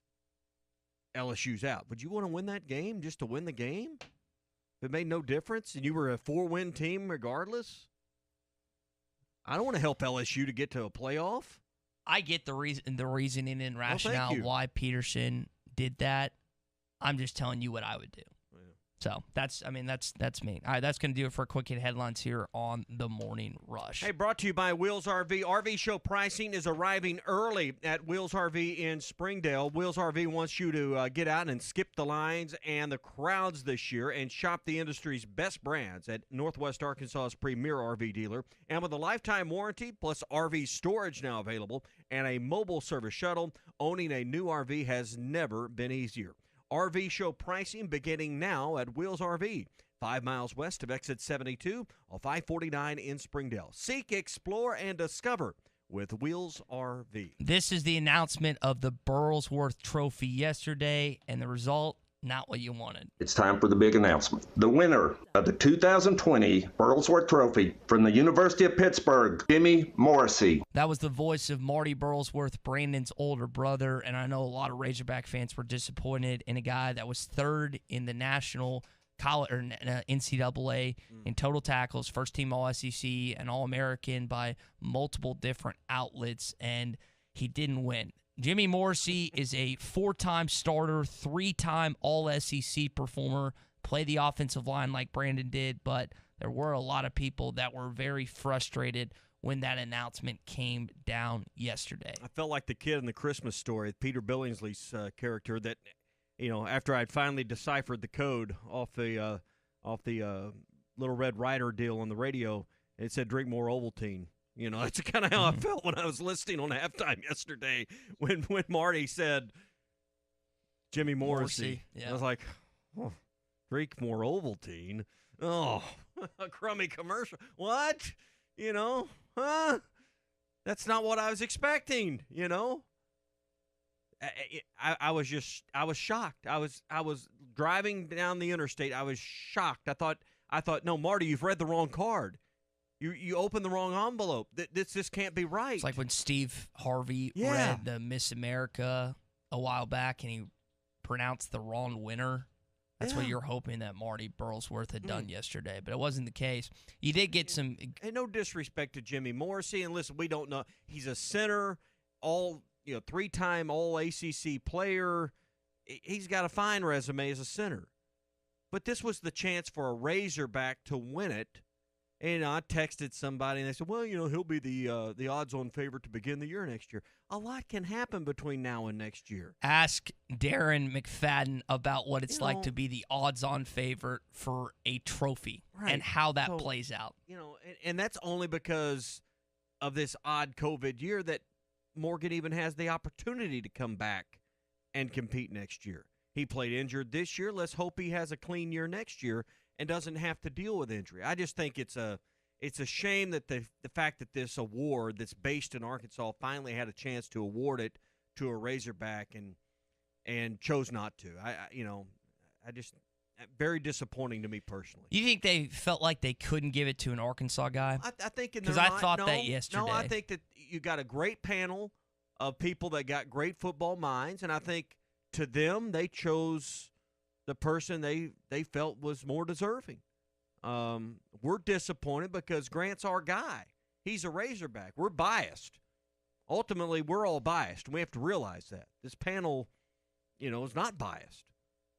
LSU's out. Would you want to win that game just to win the game? If it made no difference and you were a 4-win team regardless? I don't want to help LSU to get to a playoff. I get the reasoning and rationale why Peterson did that. I'm just telling you what I would do. So that's me. All right, that's going to do it for a quick hit headlines here on the Morning Rush. Hey, brought to you by Wheels RV. RV show pricing is arriving early at Wheels RV in Springdale. Wheels RV wants you to get out and skip the lines and the crowds this year and shop the industry's best brands at Northwest Arkansas's premier RV dealer. And with a lifetime warranty plus RV storage now available and a mobile service shuttle, owning a new RV has never been easier. RV show pricing beginning now at Wheels RV, 5 miles west of exit 72 on 549 in Springdale. Seek, explore, and discover with Wheels RV. This is the announcement of the Burlsworth Trophy yesterday, and the result, not what you wanted. It's time for the big announcement. The winner of the 2020 Burlsworth Trophy from the University of Pittsburgh, Jimmy Morrissey. That was the voice of Marty Burlsworth, Brandon's older brother, and I know a lot of Razorback fans were disappointed in a guy that was third in the national college or NCAA in total tackles, first team All-SEC and All-American by multiple different outlets, and he didn't win. Jimmy Morrissey is a 4-time starter, 3-time All-SEC performer, played the offensive line like Brandon did, but there were a lot of people that were very frustrated when that announcement came down yesterday. I felt like the kid in the Christmas Story, Peter Billingsley's character, that, after I'd finally deciphered the code off the Little Red Rider deal on the radio, it said, "Drink more Ovaltine." That's kind of how I felt when I was listening on halftime yesterday when Marty said Jimmy Morrissey. Yeah. I was like, drink more Ovaltine. Oh, a crummy commercial. What? That's not what I was expecting, I was shocked. I was driving down the interstate. I was shocked. I thought, no, Marty, you've read the wrong card. You opened the wrong envelope. This can't be right. It's like when Steve Harvey read the Miss America a while back and he pronounced the wrong winner. That's what you're hoping that Marty Burlsworth had done yesterday, but it wasn't the case. You did get some. And no disrespect to Jimmy Morrissey, and listen, we don't know. He's a center, three-time All-ACC player. He's got a fine resume as a center. But this was the chance for a Razorback to win it. And I texted somebody, and they said, well, he'll be the odds-on favorite to begin the year next year. A lot can happen between now and next year. Ask Darren McFadden about what it's like to be the odds-on favorite for a trophy and how that plays out. And that's only because of this odd COVID year that Morgan even has the opportunity to come back and compete next year. He played injured this year. Let's hope he has a clean year next year and doesn't have to deal with injury. I just think it's a shame that the fact that this award that's based in Arkansas finally had a chance to award it to a Razorback and chose not to. I just very disappointing to me personally. You think they felt like they couldn't give it to an Arkansas guy? I think because I thought that yesterday. No, I think that you got a great panel of people that got great football minds, and I think to them they chose the person they felt was more deserving. We're disappointed because Grant's our guy. He's a Razorback. We're biased. Ultimately, we're all biased. We have to realize that. This panel, is not biased.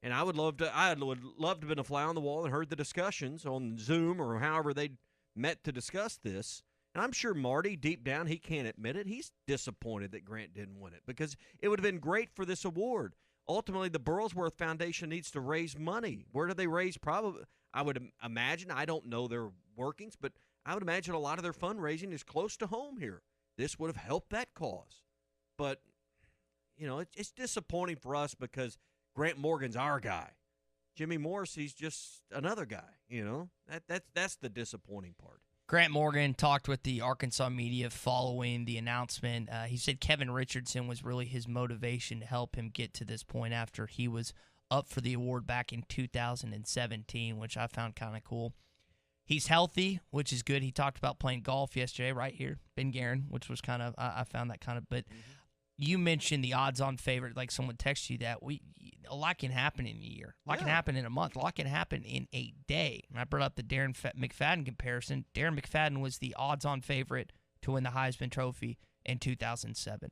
And I would love to have been a fly on the wall and heard the discussions on Zoom or however they met to discuss this. And I'm sure Marty, deep down, he can't admit it. He's disappointed that Grant didn't win it because it would have been great for this award. Ultimately, the Burlsworth Foundation needs to raise money. Where do they raise? Probably, I would imagine, I don't know their workings, but I would imagine a lot of their fundraising is close to home here. This would have helped that cause. But, it's disappointing for us because Grant Morgan's our guy. Jimmy Morrissey's just another guy, That's the disappointing part. Grant Morgan talked with the Arkansas media following the announcement. He said Kevin Richardson was really his motivation to help him get to this point after he was up for the award back in 2017, which I found kind of cool. He's healthy, which is good. He talked about playing golf yesterday right here, Ben Guerin, which was kind of, I found that kind of, but you mentioned the odds-on favorite, like someone texted you that. A lot can happen in a year. A lot can happen in a month. A lot can happen in a day. And I brought up the Darren McFadden comparison. Darren McFadden was the odds-on favorite to win the Heisman Trophy in 2007.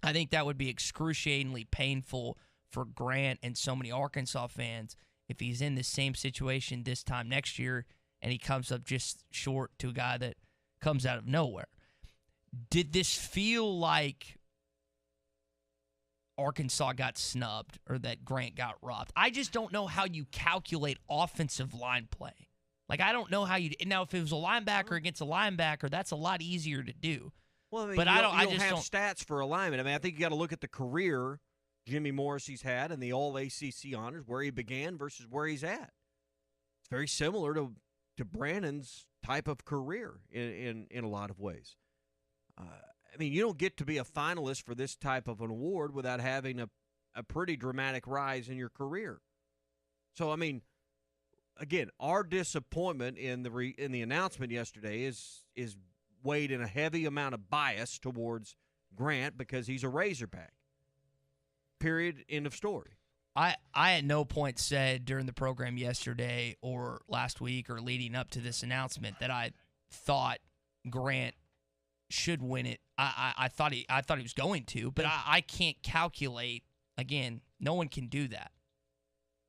I think that would be excruciatingly painful for Grant and so many Arkansas fans if he's in the same situation this time next year and he comes up just short to a guy that comes out of nowhere. Did this feel like Arkansas got snubbed or that Grant got robbed? I just don't know how you calculate offensive line play. Like, I don't know how you – now, if it was a linebacker against a linebacker, that's a lot easier to do. Well, I mean, but you I don't just have don't stats for alignment. I mean, I think you got to look at the career Jimmy Morrissey's had and the All-ACC honors, where he began versus where he's at. It's very similar to Brandon's type of career in a lot of ways. I mean, you don't get to be a finalist for this type of an award without having a pretty dramatic rise in your career. So, I mean, again, our disappointment in the announcement yesterday is weighed in a heavy amount of bias towards Grant because he's a Razorback. Period. End of story. I at no point said during the program yesterday or last week or leading up to this announcement that I thought Grant should win it. I thought he was going to, but I can't calculate. Again, no one can do that.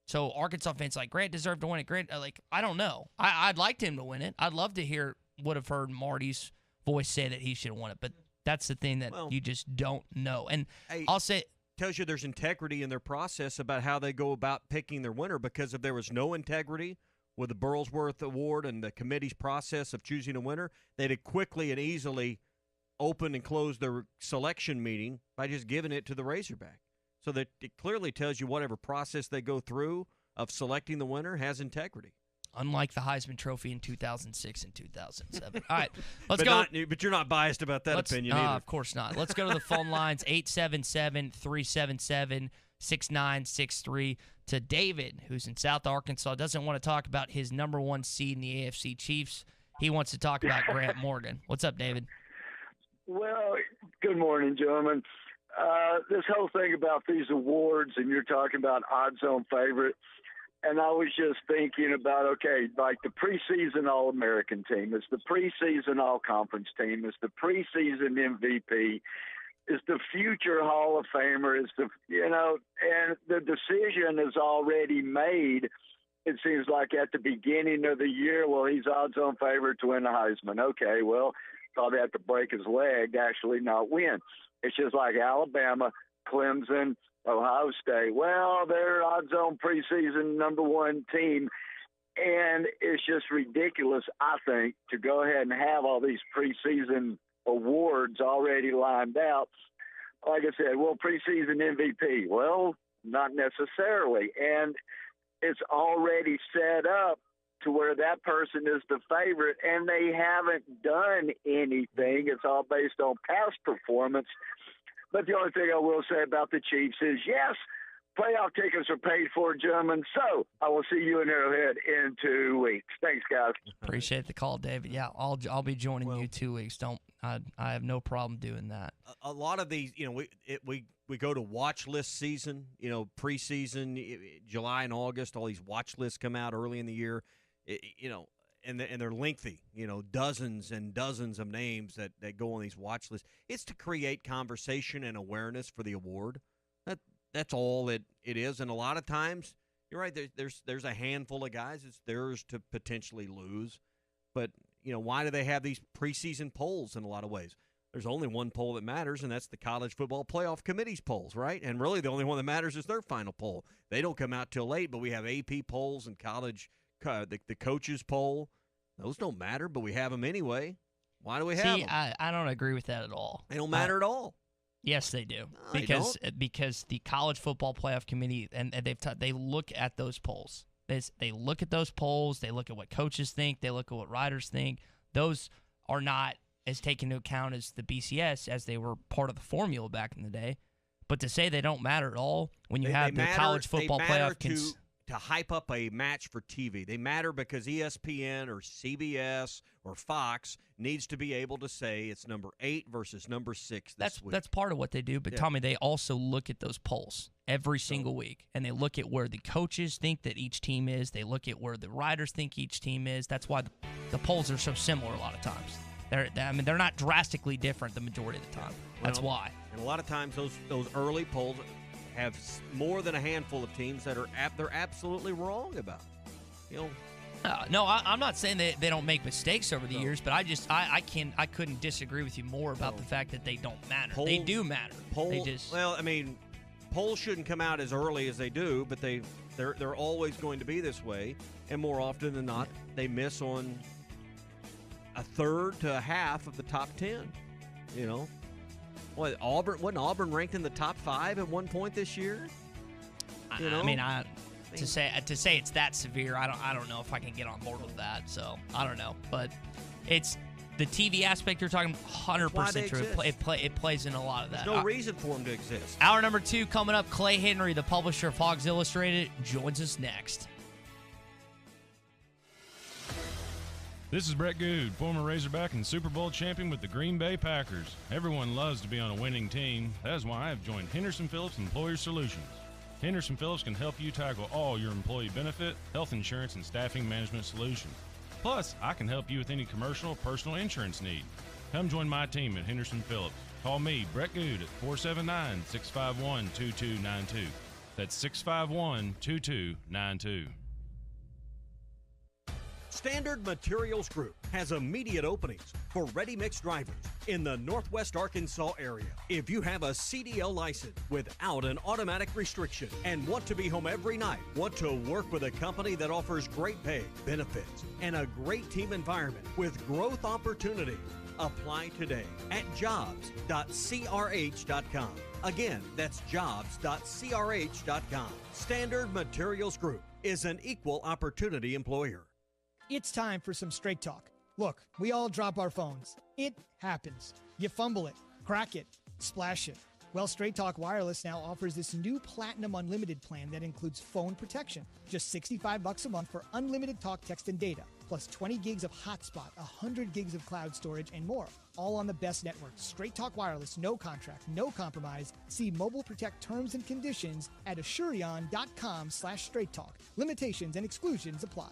So Arkansas fans like Grant deserved to win it. Grant, I don't know. I'd liked him to win it. I'd love to would have heard Marty's voice say that he should have won it, but that's the thing that you just don't know. And I'll say, tells you there's integrity in their process about how they go about picking their winner, because if there was no integrity with the Burlsworth Award and the committee's process of choosing a winner, they'd have quickly and easily opened and closed their selection meeting by just giving it to the Razorback. So that it clearly tells you whatever process they go through of selecting the winner has integrity. Unlike the Heisman Trophy in 2006 and 2007. All right, let's but go. But you're not biased about that opinion either. Of course not. Let's go to the phone lines, 877-377-6963, to David, who's in South Arkansas, doesn't want to talk about his number 1 seed in the AFC Chiefs. He wants to talk about Grant Morgan. What's up, David? Well, good morning, gentlemen. This whole thing about these awards, and you're talking about odds-on favorite, and I was just thinking about, okay, like the preseason All-American team, is the preseason All-Conference team, is the preseason MVP, is the future Hall of Famer, is the, and the decision is already made. It seems like at the beginning of the year, well, he's odds-on favorite to win the Heisman. Okay, well, probably have to break his leg to actually not win. It's just like Alabama, Clemson, Ohio State. Well, they're odds-on preseason number 1 team, and it's just ridiculous, I think, to go ahead and have all these preseason awards already lined out. Like I said, well, preseason MVP. Well, not necessarily, and it's already set up to where that person is the favorite, and they haven't done anything. It's all based on past performance. But the only thing I will say about the Chiefs is, yes, playoff tickets are paid for, gentlemen. So I will see you in Arrowhead in 2 weeks. Thanks, guys. Appreciate the call, David. Yeah, I'll be joining you 2 weeks. I have no problem doing that. A lot of these, we go to watch list season, preseason, July and August. All these watch lists come out early in the year, and they're lengthy, dozens and dozens of names that go on these watch lists. It's to create conversation and awareness for the award. That's all it is. And a lot of times, you're right, there's a handful of guys it's theirs to potentially lose. But, why do they have these preseason polls in a lot of ways? There's only one poll that matters, and that's the College Football Playoff Committee's polls, right? And really the only one that matters is their final poll. They don't come out till late, but we have AP polls and college the coaches poll. Those don't matter, but we have them anyway. Why do we have them? I don't agree with that at all. They don't matter at all. Yes, they do. No, because the College Football Playoff Committee and they look at those polls. They look at those polls. They look at what coaches think. They look at what writers think. Those are not as taken into account as the BCS, as they were part of the formula back in the day. But to say they don't matter at all when you have the College Football Playoff to hype up a match for TV. They matter because ESPN or CBS or Fox needs to be able to say it's number 8 versus number 6 this week. That's part of what they do. But, Tommy, they also look at those polls every single week, and they look at where the coaches think that each team is. They look at where the writers think each team is. That's why the polls are so similar a lot of times. They're not drastically different the majority of the time. That's why. And a lot of times those early polls have more than a handful of teams that they're absolutely wrong about. No, I'm not saying they don't make mistakes over the years, but I couldn't disagree with you more about the fact that they don't matter. They do matter. Polls shouldn't come out as early as they do, but they're always going to be this way, and more often than not, they miss on a third to a half of the top 10. Wasn't Auburn ranked in the top 5 at one point this year? To say it's that severe, I don't know if I can get on board with that. So I don't know, but it's the TV aspect you're talking 100% true. It plays in a lot of that. There's no reason for them to exist. Hour number 2 coming up. Clay Henry, the publisher of Hogs Illustrated, joins us next. This is Brett Good, former Razorback and Super Bowl champion with the Green Bay Packers. Everyone loves to be on a winning team. That is why I have joined Henderson Phillips Employer Solutions. Henderson Phillips can help you tackle all your employee benefit, health insurance, and staffing management solutions. Plus, I can help you with any commercial or personal insurance need. Come join my team at Henderson Phillips. Call me, Brett Good, at 479-651-2292. That's 651-2292. Standard Materials Group has immediate openings for ready-mix drivers in the Northwest Arkansas area. If you have a CDL license without an automatic restriction and want to be home every night, want to work with a company that offers great pay, benefits, and a great team environment with growth opportunities, apply today at jobs.crh.com. Again, that's jobs.crh.com. Standard Materials Group is an equal opportunity employer. It's time for some straight talk. Look, we all drop our phones. It happens. You fumble it, crack it, splash it. Well, Straight Talk Wireless now offers this new Platinum Unlimited plan that includes phone protection. Just $65 a month for unlimited talk, text, and data, plus 20 gigs of hotspot, 100 gigs of cloud storage, and more. All on the best network. Straight Talk Wireless, no contract, no compromise. See Mobile Protect terms and conditions at Asurion.com/Straight Talk. Limitations and exclusions apply.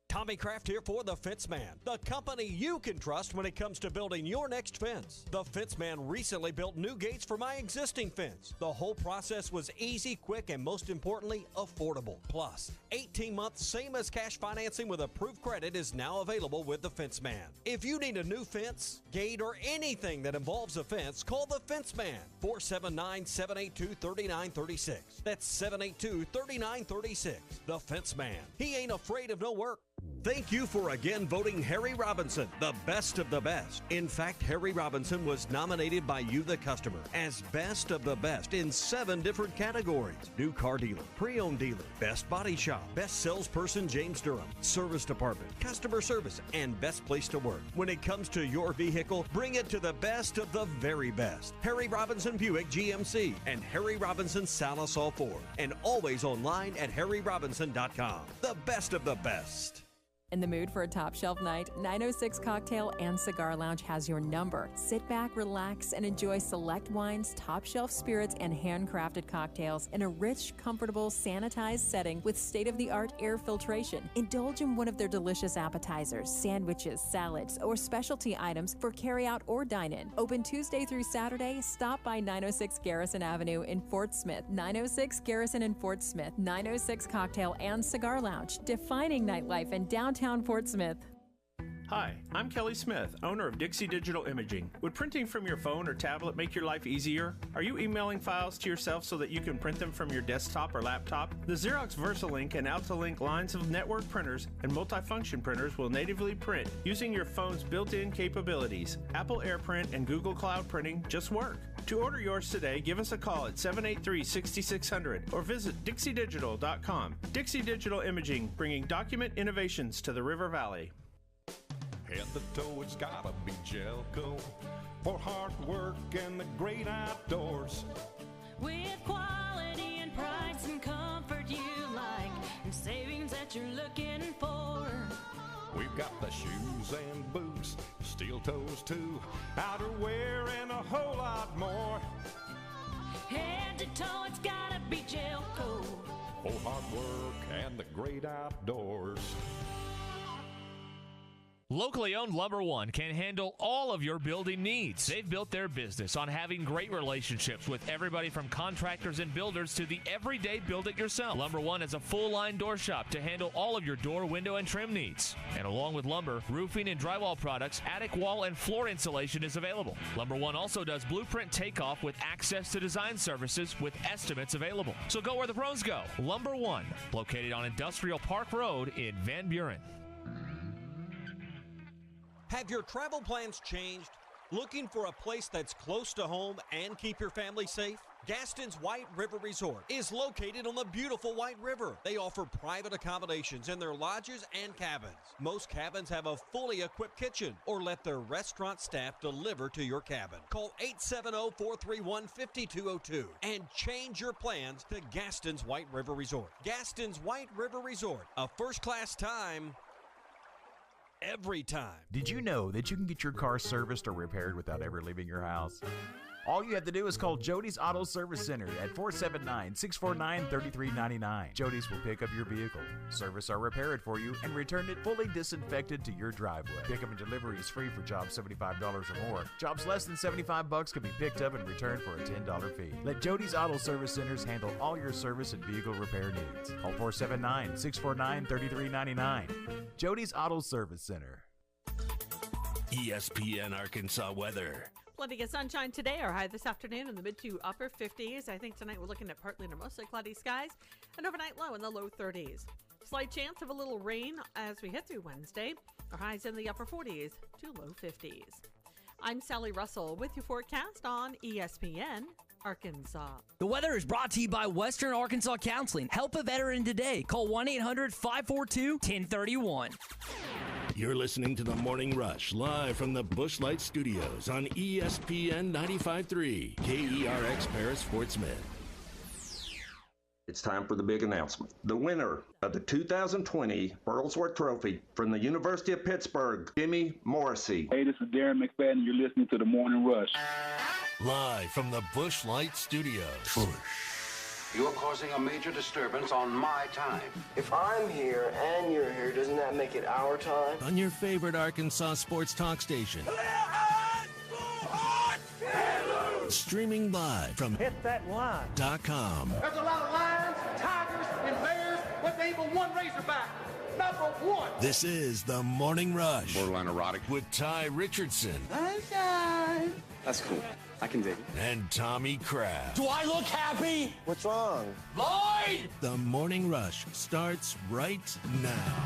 Tommy Kraft here for The Fence Man, the company you can trust when it comes to building your next fence. The Fence Man recently built new gates for my existing fence. The whole process was easy, quick, and most importantly, affordable. Plus, 18 months, same as cash financing with approved credit is now available with The Fence Man. If you need a new fence, gate, or anything that involves a fence, call The Fence Man, 479-782-3936. That's 782-3936. The Fence Man. He ain't afraid of no work. Thank you for again voting Harry Robinson the best of the best. In fact, Harry Robinson was nominated by you, the customer, as best of the best in 7 different categories. New car dealer, pre-owned dealer, best body shop, best salesperson James Durham, service department, customer service, and best place to work. When it comes to your vehicle, bring it to the best of the very best. Harry Robinson Buick GMC and Harry Robinson Salasol Ford, and always online at harryrobinson.com. The best of the best. In the mood for a top-shelf night, 906 Cocktail and Cigar Lounge has your number. Sit back, relax, and enjoy select wines, top-shelf spirits, and handcrafted cocktails in a rich, comfortable, sanitized setting with state-of-the-art air filtration. Indulge in one of their delicious appetizers, sandwiches, salads, or specialty items for carry-out or dine-in. Open Tuesday through Saturday. Stop by 906 Garrison Avenue in Fort Smith. 906 Garrison in Fort Smith. 906 Cocktail and Cigar Lounge, defining nightlife in downtown Fort Smith. Hi, I'm Kelly Smith, owner of Dixie Digital Imaging. Would printing from your phone or tablet make your life easier? Are you emailing files to yourself so that you can print them from your desktop or laptop? The Xerox VersaLink and AltaLink lines of network printers and multifunction printers will natively print using your phone's built-in capabilities. Apple AirPrint and Google Cloud Printing just work. To order yours today, give us a call at 783-6600 or visit dixiedigital.com. Dixie Digital Imaging, bringing document innovations to the River Valley. Head to toe, it's gotta be Gelco for hard work and the great outdoors. With quality and price and comfort you like, and savings that you're looking for. We've got the shoes and boots, steel toes too, outerwear and a whole lot more. Head to toe, it's gotta be Gelco for hard work and the great outdoors. Locally owned Lumber One can handle all of your building needs. They've built their business on having great relationships with everybody from contractors and builders to the everyday build-it-yourself. Lumber One is a full-line door shop to handle all of your door, window, and trim needs. And along with lumber, roofing and drywall products, attic wall and floor insulation is available. Lumber One also does blueprint takeoff with access to design services with estimates available. So go where the pros go. Lumber One, located on Industrial Park Road in Van Buren. Have your travel plans changed? Looking for a place that's close to home and keep your family safe? Gaston's White River Resort is located on the beautiful White River. They offer private accommodations in their lodges and cabins. Most cabins have a fully equipped kitchen or let their restaurant staff deliver to your cabin. Call 870-431-5202 and change your plans to Gaston's White River Resort. Gaston's White River Resort, a first-class time every time. Did you know that you can get your car serviced or repaired without ever leaving your house? All you have to do is call Jody's Auto Service Center at 479-649-3399. Jody's will pick up your vehicle, service or repair it for you, and return it fully disinfected to your driveway. Pickup and delivery is free for jobs $75 or more. Jobs less than $75 can be picked up and returned for a $10 fee. Let Jody's Auto Service Centers handle all your service and vehicle repair needs. Call 479-649-3399. Jody's Auto Service Center. ESPN Arkansas weather. Plenty of sunshine today. Our high this afternoon in the mid to upper 50s. I think tonight we're looking at partly to mostly cloudy skies. An overnight low in the low 30s. Slight chance of a little rain as we head through Wednesday. Our highs in the upper 40s to low 50s. I'm Sally Russell with your forecast on ESPN Arkansas. The weather is brought to you by Western Arkansas Counseling. Help a veteran today. Call 1-800-542-1031. You're listening to The Morning Rush, live from the Busch Light Studios on ESPN 95.3, KERX Paris Fort Smith. It's time for the big announcement. The winner of the 2020 Burlsworth Trophy from the University of Pittsburgh, Jimmy Morrissey. Hey, this is Darren McFadden. You're listening to The Morning Rush. Live from the Busch Light Studios. You're causing a major disturbance on my time. If I'm here and you're here, doesn't that make it our time? On your favorite Arkansas sports talk station. Streaming live from HitThatLine.com. .com. There's a lot of lions, tigers, and bears, but there ain't but one Razorback. Number one. This is The Morning Rush. Borderline erotic. With Ty Richardson. Sunshine. That's cool. I can dig it. And Tommy Kraft. Do I look happy? What's wrong? Lloyd! The Morning Rush starts right now.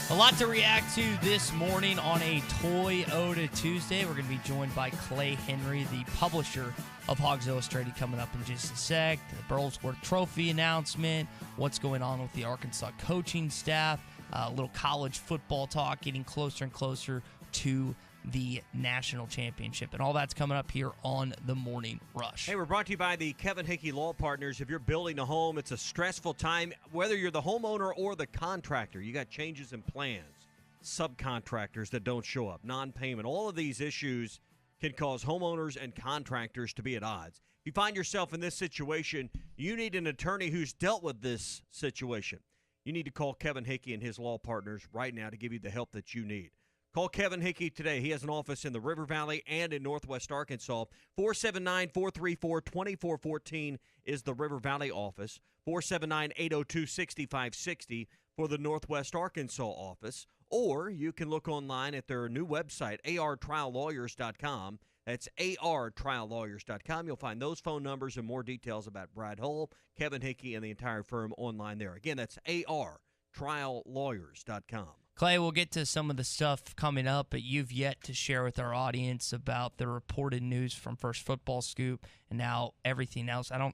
A lot to react to this morning on a Toyota Tuesday. We're going to be joined by Clay Henry, the publisher of Hogs Illustrated, coming up in just a sec. The Burlsworth Trophy announcement, what's going on with the Arkansas coaching staff, a little college football talk, getting closer and closer to the national championship. And all that's coming up here on the Morning Rush. Hey, we're brought to you by the Kevin Hickey Law Partners. If you're building a home, it's a stressful time, whether you're the homeowner or the contractor. You got changes in plans, subcontractors that don't show up, non-payment. All of these issues can cause homeowners and contractors to be at odds. If you find yourself in this situation, you need an attorney who's dealt with this situation. You need to call Kevin Hickey and his law partners right now to give you the help that you need. Call Kevin Hickey today. He has an office in the River Valley and in Northwest Arkansas. 479-434-2414 is the River Valley office. 479-802-6560 for the Northwest Arkansas office. Or you can look online at their new website, artriallawyers.com. That's artriallawyers.com. You'll find those phone numbers and more details about Brad Hull, Kevin Hickey, and the entire firm online there. Again, that's artriallawyers.com. Clay, we'll get to some of the stuff coming up, but you've yet to share with our audience about the reported news from First Football Scoop and now everything else. I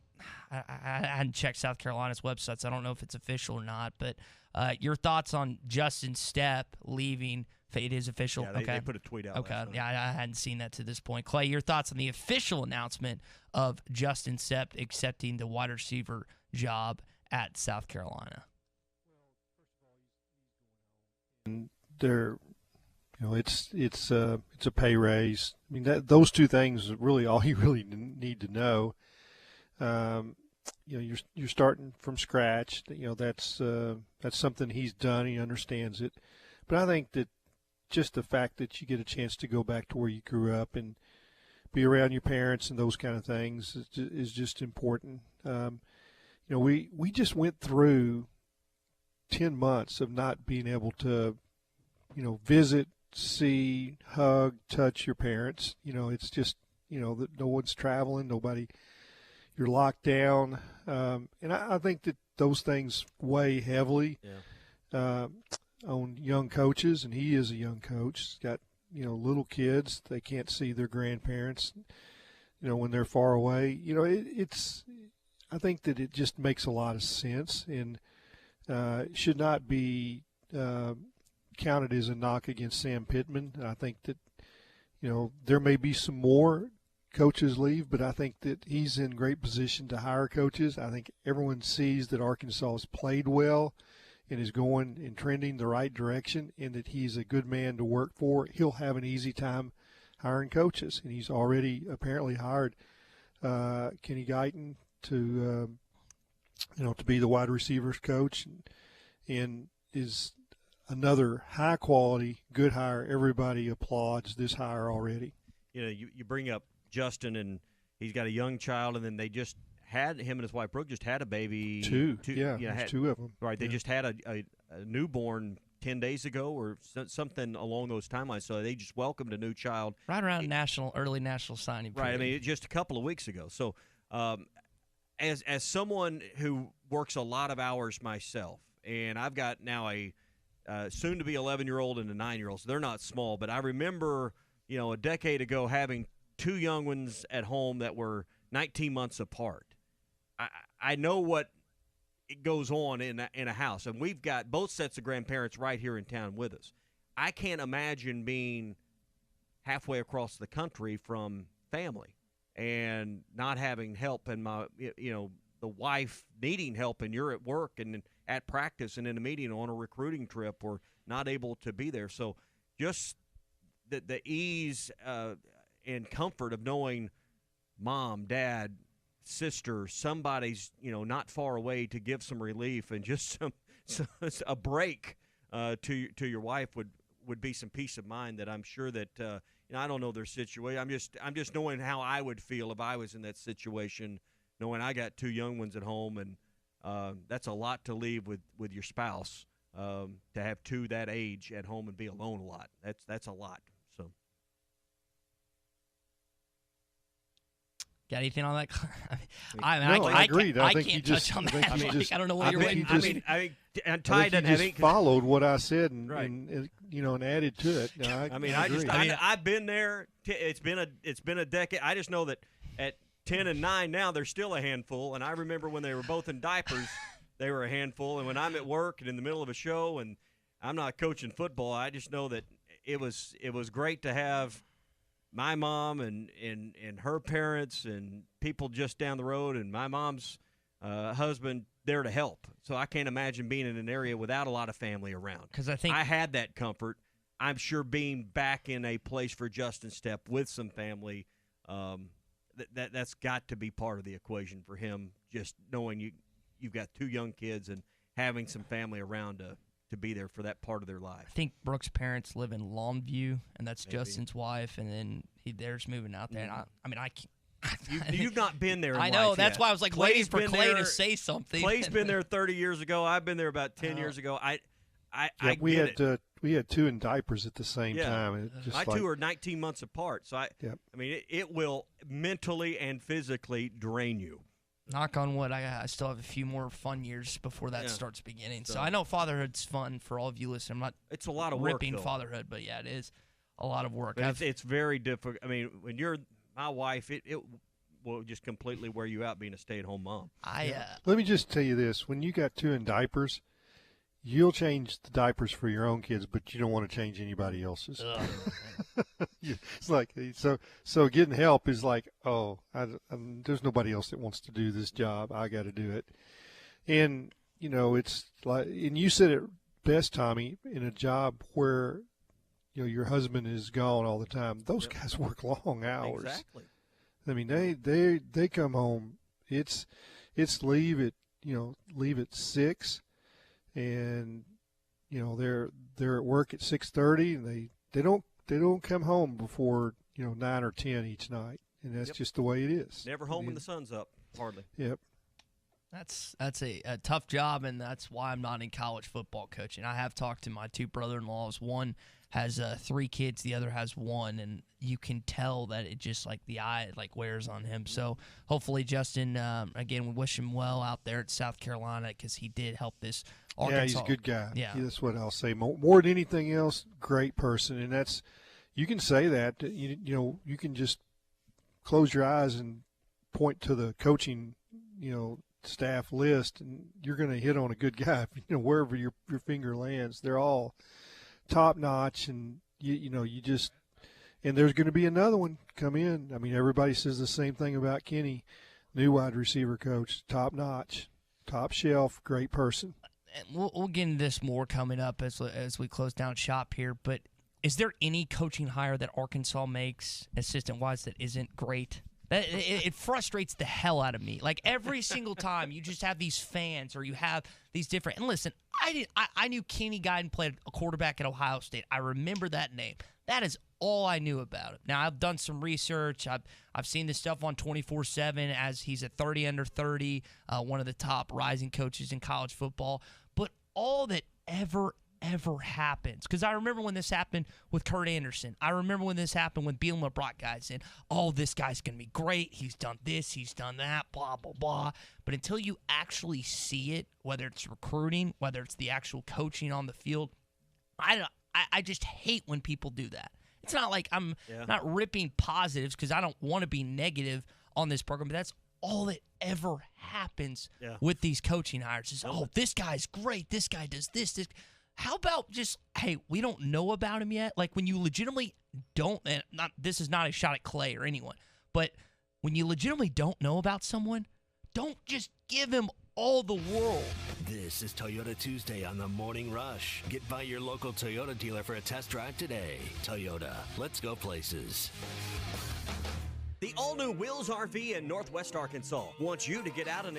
hadn't checked South Carolina's website, so I don't know if it's official or not, but your thoughts on Justin Stepp leaving. It is official? Yeah, they put a tweet out. Okay, yeah, I hadn't seen that to this point. Clay, your thoughts on the official announcement of Justin Stepp accepting the wide receiver job at South Carolina? They're, it's a pay raise. I mean, those two things are really all you really need to know. You're starting from scratch. That's something he's done. He understands it. But I think that just the fact that you get a chance to go back to where you grew up and be around your parents and those kind of things is just important. We just went through 10 months of not being able to, visit, see, hug, touch your parents. It's just, that no one's traveling, nobody, you're locked down. And I think that those things weigh heavily on young coaches, and he is a young coach. He's got, little kids. They can't see their grandparents, when they're far away. I think that it just makes a lot of sense, and it should not be counted as a knock against Sam Pittman. I think that, there may be some more coaches leave, but I think that he's in great position to hire coaches. I think everyone sees that Arkansas has played well and is going and trending the right direction, and that he's a good man to work for. He'll have an easy time hiring coaches, and he's already apparently hired Kenny Guyton to be the wide receivers coach, and is another high quality, good hire. Everybody applauds this hire already. You bring up Justin, and he's got a young child, and then they just had him and his wife Brooke just had a baby. Two of them. Right, they just had a newborn 10 days ago or something along those timelines. So they just welcomed a new child right around early national signing period. Right, I mean just a couple of weeks ago. So as someone who works a lot of hours myself, and I've got now a soon to be 11-year-old and a 9-year-old, so they're not small. But I remember a decade ago having two young ones at home that were 19 months apart. I know what it goes on in a house, and we've got both sets of grandparents right here in town with us. I can't imagine being halfway across the country from family and not having help, and the wife needing help, and you're at work and at practice and in a meeting on a recruiting trip, or not able to be there. So just the ease and comfort of knowing mom, dad, sister, somebody's not far away to give some relief, and just a break to your wife would be some peace of mind that I'm sure that I don't know their situation. I'm just knowing how I would feel if I was in that situation, knowing I got 2 young ones at home, and that's a lot to leave with your spouse, to have 2 that age at home and be alone a lot. That's a lot. So, got anything on that? I agreed. I think can't you touch just, on I think that. you just, I don't know what you're waiting for. And Ty doesn't have any. Followed what I said and, right. and added to it. I agree. I've been there. It's been a decade. I just know that at 10 and 9 now they're still a handful. And I remember when they were both in diapers, they were a handful. And when I'm at work and in the middle of a show and I'm not coaching football, I just know that it was great to have my mom and her parents and people just down the road, and my mom's husband there to help. So I can't imagine being in an area without a lot of family around. Because I think I had that comfort. I'm sure being back in a place for Justin Stepp with some family, that's got to be part of the equation for him. Just knowing you've got 2 young kids and having some family around to be there for that part of their life. I think Brooke's parents live in Longview, and that's Maybe. Justin's wife, and then there's moving out there. And I can't. You've not been there. I know. That's yet. why I was like waiting for Clay to say something. Clay's been there 30 years ago. I've been there about 10 years ago. We had 2 in diapers at the same time. My 2 are 19 months apart. So I mean, it will mentally and physically drain you. Knock on wood, I still have a few more fun years before that starts beginning. So I know fatherhood's fun for all of you listening. I'm not it's a lot of work, ripping though. fatherhood, but yeah, it is a lot of work. But it's very difficult. I mean, when you're my wife, it will just completely wear you out being a stay-at-home mom. Let me just tell you this. When you got 2 in diapers, you'll change the diapers for your own kids, but you don't want to change anybody else's. It's like so getting help is like, there's nobody else that wants to do this job. I got to do it. And it's like, and you said it best, Tommy, in a job where your husband is gone all the time. Those guys work long hours. Exactly. I mean, they come home. It's leave at 6, and they're at work at 6:30, and they don't come home before 9 or 10 each night, and that's just the way it is. Never home when the sun's up, hardly. Yep. That's a tough job, and that's why I'm not in college football coaching. I have talked to my 2 brother-in-laws. One has 3 kids, the other has 1, and you can tell that it just the eye wears on him. So hopefully Justin, again, we wish him well out there at South Carolina, because he did help this Arkansas. Yeah, he's a good guy. Yeah, that's what I'll say. More than anything else, great person, and that's you can say that. You can just close your eyes and point to the coaching staff list, and you're going to hit on a good guy. Wherever your finger lands, they're all top notch, and you just, and there's going to be another one come in. I mean, everybody says the same thing about Kenny, new wide receiver coach, top notch, top shelf, great person. And we'll get into this more coming up as we close down shop here. But is there any coaching hire that Arkansas makes assistant wise that isn't great? It frustrates the hell out of me. Every single time you just have these fans, or you have these different. And listen, I knew Kenny Guiden played a quarterback at Ohio State. I remember that name. That is all I knew about him. Now I've done some research. I've seen this stuff on 24/7 as he's a 30 under 30, one of the top rising coaches in college football. But all that ever happens, because I remember when this happened with Kurt Anderson. I remember when this happened when Bielema brought guys in. Oh, this guy's going to be great. He's done this. He's done that, blah, blah, blah. But until you actually see it, whether it's recruiting, whether it's the actual coaching on the field, I just hate when people do that. It's not like I'm not ripping positives, because I don't want to be negative on this program, but that's all that ever happens Yeah. with these coaching hires is, oh, this guy's great. This guy does this. How about just, hey, we don't know about him yet? Like when you legitimately don't, and this is not a shot at Clay or anyone, but when you legitimately don't know about someone, don't just give him all the world. This is Toyota Tuesday on the Morning Rush. Get by your local Toyota dealer for a test drive today. Toyota, let's go places. The all-new Wheels RV in Northwest Arkansas wants you to get out and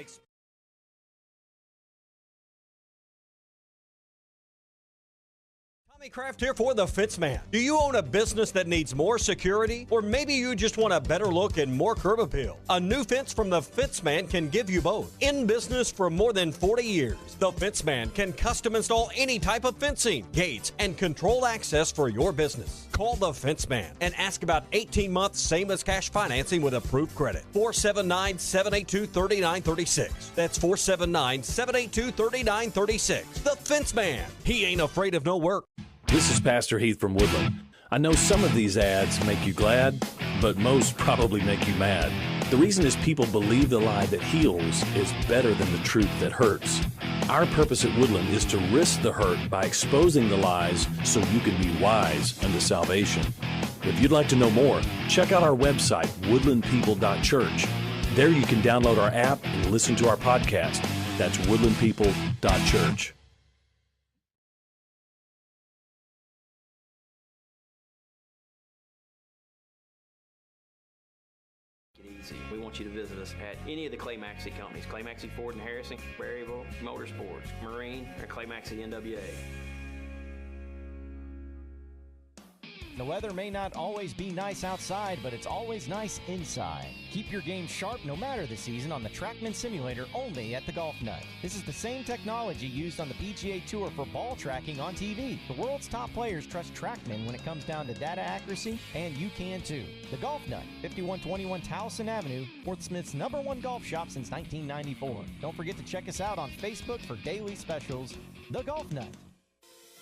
Tommy Kraft here for the Fence Man. Do you own a business that needs more security? Or maybe you just want a better look and more curb appeal? A new fence from the Fence Man can give you both. In business for more than 40 years, the Fence Man can custom install any type of fencing, gates, and control access for your business. Call the Fence Man and ask about 18 months same as cash financing with approved credit. 479-782-3936. That's 479-782-3936. The Fence Man. He ain't afraid of no work. This is Pastor Heath from Woodland. I know some of these ads make you glad, but most probably make you mad. The reason is people believe the lie that heals is better than the truth that hurts. Our purpose at Woodland is to risk the hurt by exposing the lies so you can be wise unto salvation. If you'd like to know more, check out our website, woodlandpeople.church. There you can download our app and listen to our podcast. That's woodlandpeople.church. We want you to visit us at any of the Clay Maxey companies, Clay Maxey Ford and Harrison, Berryville, Motorsports, Marine, or Clay Maxey NWA. The weather may not always be nice outside, but it's always nice inside. Keep your game sharp no matter the season on the TrackMan Simulator only at the Golf Nut. This is the same technology used on the PGA Tour for ball tracking on TV. The world's top players trust TrackMan when it comes down to data accuracy, and you can too. The Golf Nut, 5121 Towson Avenue, Fort Smith's #1 golf shop since 1994. Don't forget to check us out on Facebook for daily specials. The Golf Nut.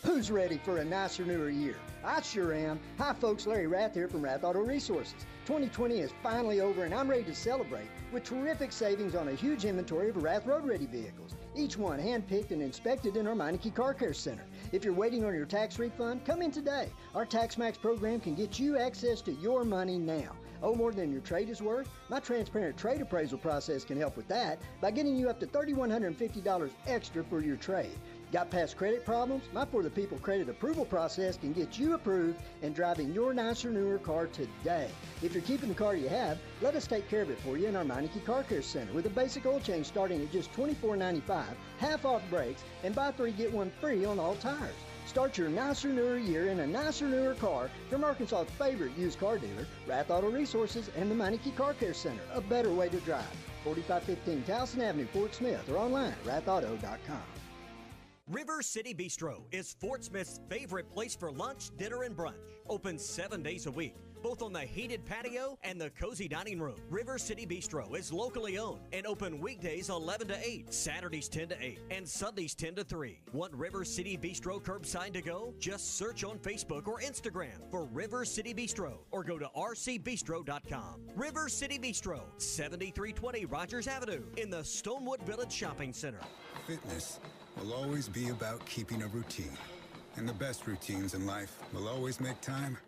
Who's ready for a nicer, newer year? I sure am. Hi, folks. Larry Rath here from Rath Auto Resources. 2020 is finally over, and I'm ready to celebrate with terrific savings on a huge inventory of Rath road-ready vehicles, each one hand-picked and inspected in our Meineke Car Care Center. If you're waiting on your tax refund, come in today. Our Tax Max program can get you access to your money now. Owe more than your trade is worth? My transparent trade appraisal process can help with that by getting you up to $3,150 extra for your trade. Got past credit problems? My For the People credit approval process can get you approved and driving your nicer, newer car today. If you're keeping the car you have, let us take care of it for you in our Meineke Car Care Center with a basic oil change starting at just $24.95, half off brakes, and buy 3 get 1 free on all tires. Start your nicer, newer year in a nicer, newer car from Arkansas's favorite used car dealer, Rath Auto Resources and the Meineke Car Care Center. A better way to drive. 4515 Towson Avenue, Fort Smith, or online at rathauto.com. River City Bistro is Fort Smith's favorite place for lunch, dinner, and brunch. Open 7 days a week, both on the heated patio and the cozy dining room. River City Bistro is locally owned and open weekdays 11 to 8, Saturdays 10 to 8, and Sundays 10 to 3. Want River City Bistro curbside to go? Just search on Facebook or Instagram for River City Bistro or go to rcbistro.com. River City Bistro, 7320 Rogers Avenue in the Stonewood Village Shopping Center. Fitness will always be about keeping a routine. And the best routines in life will always make time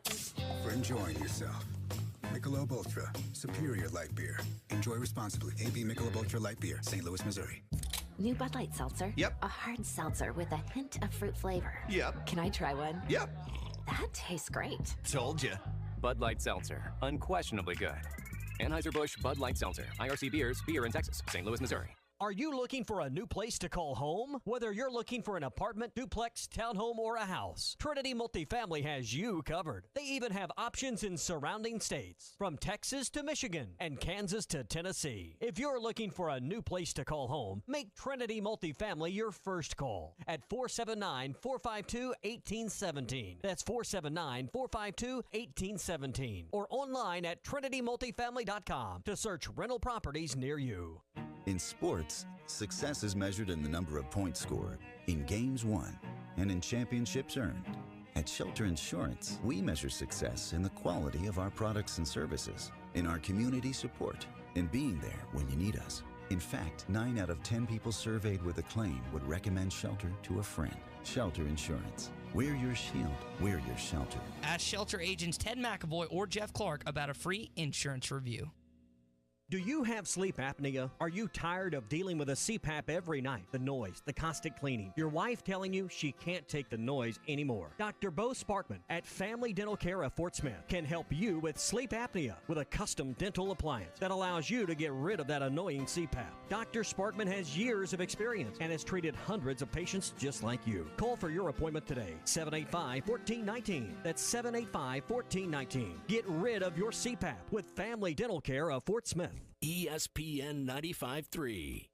for enjoying yourself. Michelob Ultra, superior light beer. Enjoy responsibly. AB Michelob Ultra Light Beer, St. Louis, Missouri. New Bud Light Seltzer? Yep. A hard seltzer with a hint of fruit flavor. Yep. Can I try one? Yep. That tastes great. Told ya. Bud Light Seltzer, unquestionably good. Anheuser-Busch Bud Light Seltzer, IRC Beers, beer in Texas, St. Louis, Missouri. Are you looking for a new place to call home? Whether you're looking for an apartment, duplex, townhome, or a house, Trinity Multifamily has you covered. They even have options in surrounding states, from Texas to Michigan and Kansas to Tennessee. If you're looking for a new place to call home, make Trinity Multifamily your first call at 479-452-1817. That's 479-452-1817. Or online at trinitymultifamily.com to search rental properties near you. In sports, success is measured in the number of points scored, in games won, and in championships earned. At Shelter Insurance, we measure success in the quality of our products and services, in our community support, in being there when you need us. In fact, 9 out of 10 people surveyed with a claim would recommend Shelter to a friend. Shelter Insurance. We're your shield. We're your shelter. Ask Shelter agents Ted McAvoy or Jeff Clark about a free insurance review. Do you have sleep apnea? Are you tired of dealing with a CPAP every night? The noise, the constant cleaning, your wife telling you she can't take the noise anymore. Dr. Bo Sparkman at Family Dental Care of Fort Smith can help you with sleep apnea with a custom dental appliance that allows you to get rid of that annoying CPAP. Dr. Sparkman has years of experience and has treated hundreds of patients just like you. Call for your appointment today, 785-1419. That's 785-1419. Get rid of your CPAP with Family Dental Care of Fort Smith. ESPN 95.3.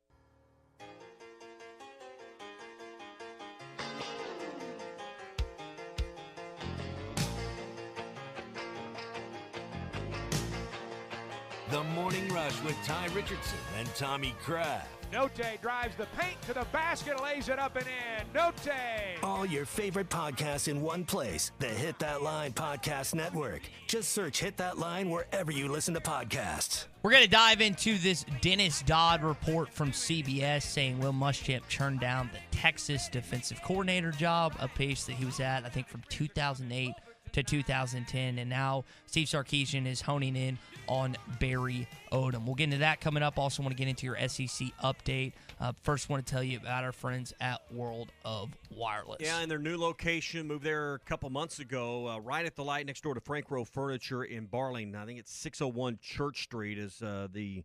The Morning Rush with Ty Richardson and Tommy Kraft. Note drives the paint to the basket, lays it up and in. Note. All your favorite podcasts in one place. The Hit That Line Podcast Network. Just search Hit That Line wherever you listen to podcasts. We're going to dive into this Dennis Dodd report from CBS saying Will Muschamp turned down the Texas defensive coordinator job, a pace that he was at, I think, from 2008 to 2010, and now Steve Sarkisian is honing in on Barry Odom. We'll get into that coming up. Also want to get into your SEC update. First, want to tell you about our friends at World of Wireless. Yeah, and their new location, moved there a couple months ago, right at the light next door to Frank Rowe Furniture in Barling. I think it's 601 Church Street is the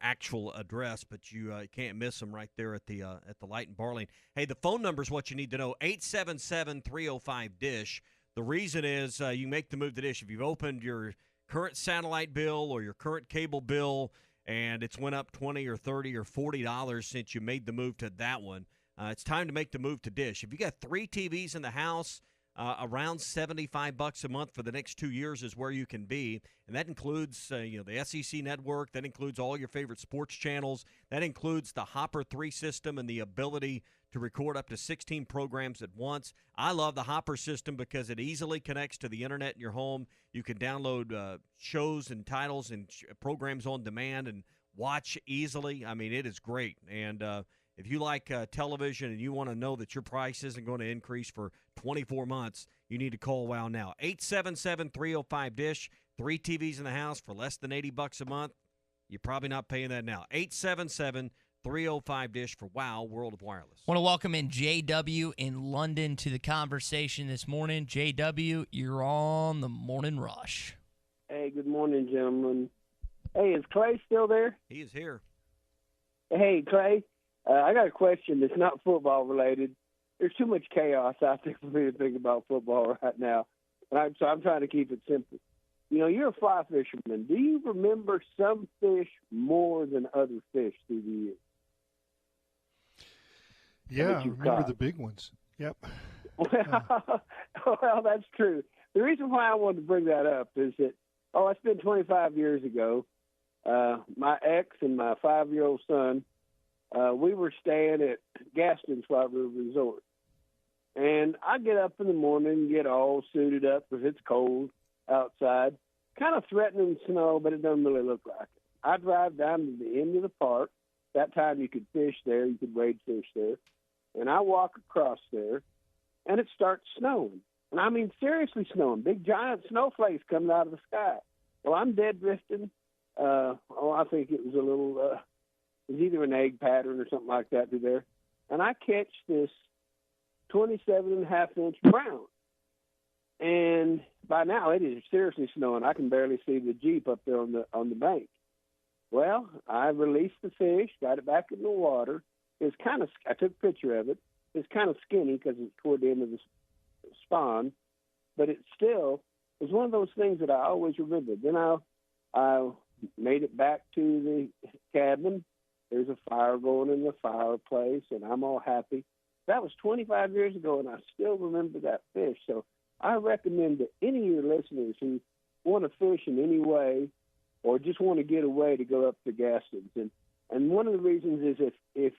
actual address, but you can't miss them right there at the light in Barling. Hey, the phone number is what you need to know, 877-305-DISH. The reason is you make the move to DISH. If you've opened your current satellite bill or your current cable bill and it's went up $20 or $30 or $40 since you made the move to that one, it's time to make the move to DISH. If you got 3 TVs in the house, around $75 a month for the next 2 years is where you can be, and that includes the SEC network. That includes all your favorite sports channels. That includes the Hopper 3 system and the ability to record up to 16 programs at once. I love the Hopper system because it easily connects to the internet in your home. You can download shows and titles and programs on demand and watch easily. I mean, it is great. And if you like television and you want to know that your price isn't going to increase for 24 months, you need to call WOW now. 877-305-DISH. 3 TVs in the house for less than $80 a month. You're probably not paying that now. 877-305-DISH for WOW World of Wireless. Want to welcome in JW in London to the conversation this morning. JW, you're on the Morning Rush. Hey, good morning, gentlemen. Hey, is Clay still there? He is here. Hey, Clay, I got a question that's not football related. There's too much chaos out there for me to think about football right now, and so I'm trying to keep it simple. You know, you're a fly fisherman. Do you remember some fish more than other fish through the years? Yeah, I remember the big ones. Yep. Well, that's true. The reason why I wanted to bring that up is that, it's been 25 years ago. My ex and my 5-year-old son, we were staying at Gaston's White River Resort. And I get up in the morning, get all suited up because it's cold outside, kind of threatening snow, but it doesn't really look like it. I drive down to the end of the park. That time you could fish there, you could wade fish there. And I walk across there, and it starts snowing. And I mean, seriously snowing, big giant snowflakes coming out of the sky. Well, I'm dead drifting. I think it was a little, it was either an egg pattern or something like that through there. And I catch this 27.5-inch brown. And by now it is seriously snowing. I can barely see the Jeep up there on the bank. Well, I released the fish, got it back in the water. It's kind of, I took a picture of it. It's kind of skinny because it's toward the end of the spawn, but it still was one of those things that I always remember. Then I made it back to the cabin. There's a fire going in the fireplace, and I'm all happy. That was 25 years ago, and I still remember that fish. So I recommend that any of your listeners who want to fish in any way or just want to get away to go up to Gaston's. And one of the reasons is if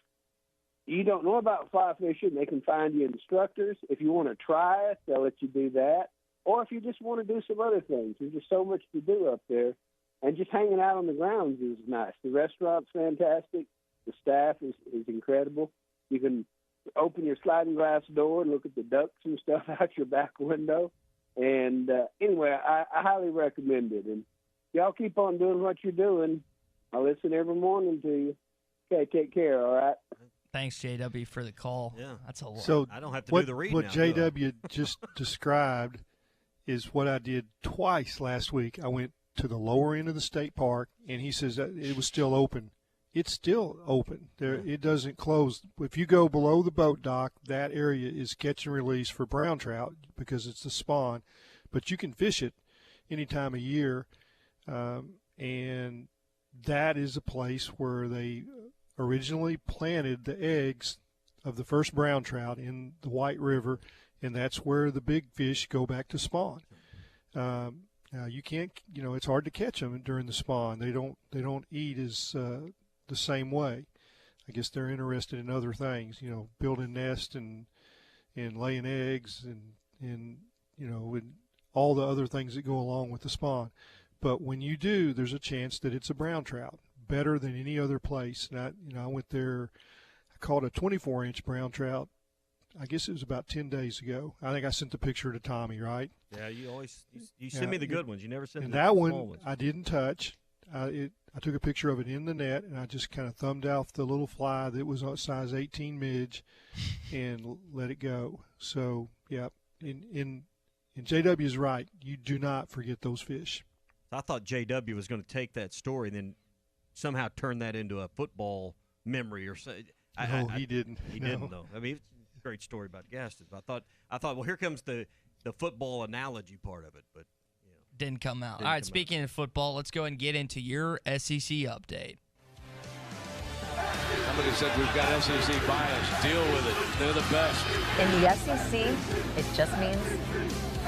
you don't know about fly fishing, they can find you instructors. If you want to try it, they'll let you do that. Or if you just want to do some other things, there's just so much to do up there. And just hanging out on the grounds is nice. The restaurant's fantastic. The staff is incredible. You can open your sliding glass door and look at the ducks and stuff out your back window. And anyway, I highly recommend it. And y'all keep on doing what you're doing. I listen every morning to you. Okay, take care, all right? Thanks, JW, for the call. Yeah. That's a lot. So I don't have to what, do the reading What now, do I? JW just described is what I did twice last week. I went to the lower end of the state park, and he says that it was still open. It's still open. It doesn't close. If you go below the boat dock, that area is catch and release for brown trout because it's the spawn. But you can fish it any time of year, and that is a place where they originally planted the eggs of the first brown trout in the White River, and that's where the big fish go back to spawn. Now you can't, it's hard to catch them during the spawn. They don't eat as the same way. I guess they're interested in other things, building nests and laying eggs and all the other things that go along with the spawn. But when you do, there's a chance that it's a brown trout, better than any other place. And I went there, I caught a 24-inch brown trout. I guess it was about 10 days ago. I think I sent the picture to Tommy, right? Yeah, you send me the good ones. You never send me the that small one ones. I didn't touch. I took a picture of it in the net, and I just kind of thumbed out the little fly that was on size 18 midge and let it go. So, yeah, and JW is right. You do not forget those fish. I thought JW was going to take that story and then somehow turn that into a football memory or something. No, he didn't. He No. didn't, though. I mean, it's a great story about Gaston. I thought, well, here comes the football analogy part of it, but Didn't come out. Didn't All right, come speaking of football, let's go ahead and get into your SEC update. Somebody said we've got SEC bias. Deal with it. They're the best. In the SEC, it just means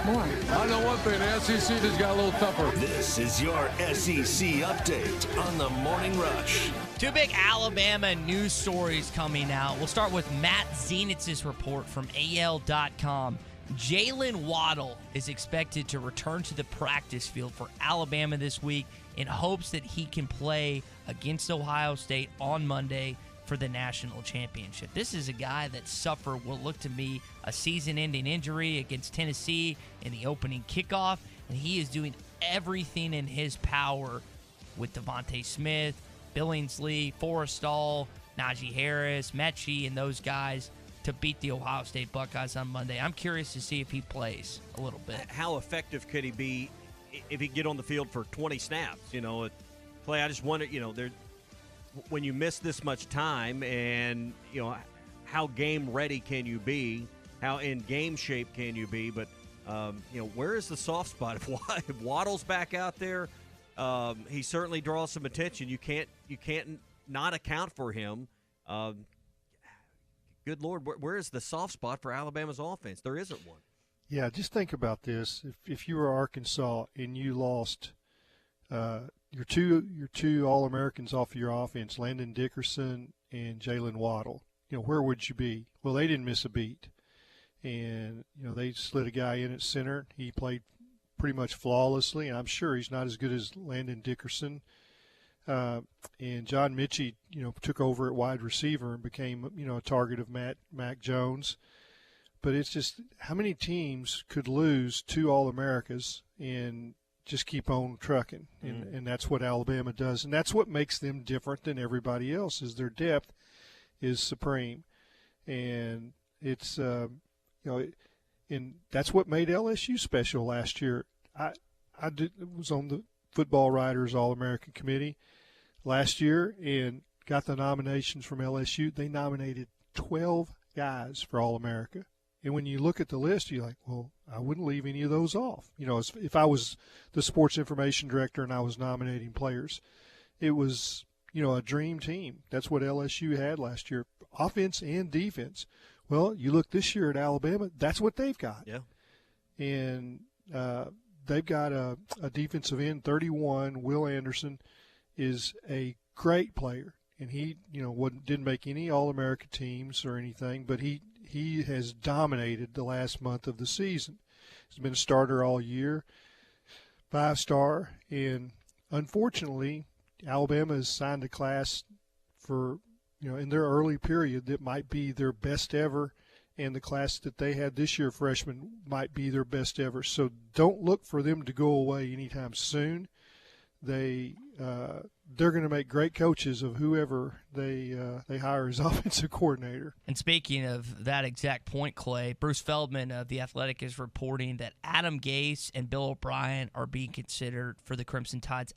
more. I know one thing. The SEC just got a little tougher. This is your SEC update on the Morning Rush. Two big Alabama news stories coming out. We'll start with Matt Zenitz's report from AL.com. Jalen Waddle is expected to return to the practice field for Alabama this week in hopes that he can play against Ohio State on Monday for the national championship. This is a guy that suffered what looked to me a season-ending injury against Tennessee in the opening kickoff, and he is doing everything in his power with Devontae Smith, Billingsley, Forrestall, Najee Harris, Mechie, and those guys to beat the Ohio State Buckeyes on Monday. I'm curious to see if he plays a little bit. how effective could he be if he get on the field for 20 snaps? Clay, I just wonder, when you miss this much time and, how game ready can you be? How in game shape can you be? But, where is the soft spot? If Waddle's back out there, he certainly draws some attention. You can't not account for him. Good Lord, where is the soft spot for Alabama's offense? There isn't one. Yeah, just think about this. If you were Arkansas and you lost your two All-Americans off your offense, Landon Dickerson and Jalen Waddle, where would you be? Well, they didn't miss a beat. And, they slid a guy in at center. He played pretty much flawlessly, and I'm sure he's not as good as Landon Dickerson. And John Mechie, took over at wide receiver and became, a target of Mac Jones. But it's just how many teams could lose two All-Americas and just keep on trucking. And that's what Alabama does. And that's what makes them different than everybody else is their depth is supreme. And it's, and that's what made LSU special last year. I was on the Football Writers All-American Committee last year and got the nominations from LSU. They nominated 12 guys for All-America. And when you look at the list, you're like, well, I wouldn't leave any of those off. If I was the sports information director and I was nominating players, it was, a dream team. That's what LSU had last year, offense and defense. Well, you look this year at Alabama, that's what they've got. Yeah. And they've got a defensive end, 31, Will Anderson, is a great player. and he didn't make any All-America teams or anything, but he has dominated the last month of the season. He's been a starter all year, 5-star, and unfortunately, Alabama has signed a class for in their early period that might be their best ever, and the class that they had this year, freshmen, might be their best ever. So don't look for them to go away anytime soon. They're going to make great coaches of whoever they hire as offensive coordinator. And speaking of that exact point, Clay, Bruce Feldman of The Athletic is reporting that Adam Gase and Bill O'Brien are being considered for the Crimson Tide's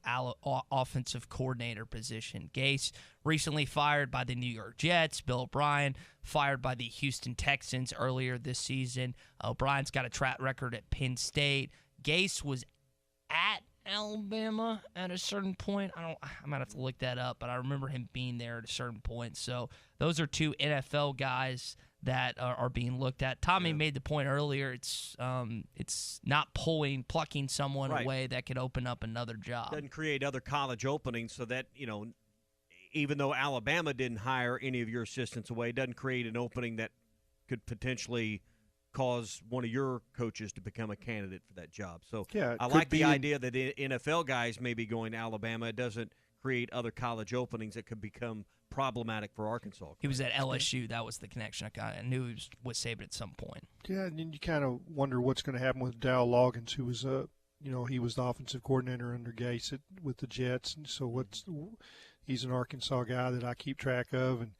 offensive coordinator position. Gase recently fired by the New York Jets. Bill O'Brien fired by the Houston Texans earlier this season. O'Brien's got a track record at Penn State. Gase was at Alabama at a certain point. I might have to look that up, but I remember him being there at a certain point. So those are two NFL guys that are being looked at. Tommy made the point earlier. It's not plucking someone away that could open up another job. Doesn't create other college openings, so that even though Alabama didn't hire any of your assistants away, it doesn't create an opening that could potentially cause one of your coaches to become a candidate for that job. So I like the idea that NFL guys may be going to Alabama. It doesn't create other college openings that could become problematic for Arkansas. He was at LSU. That was the connection. I knew he was with Saban at some point. Yeah, and then you kind of wonder what's going to happen with Dow Loggins, who was he was the offensive coordinator under Gase with the Jets, and so he's an Arkansas guy that I keep track of, and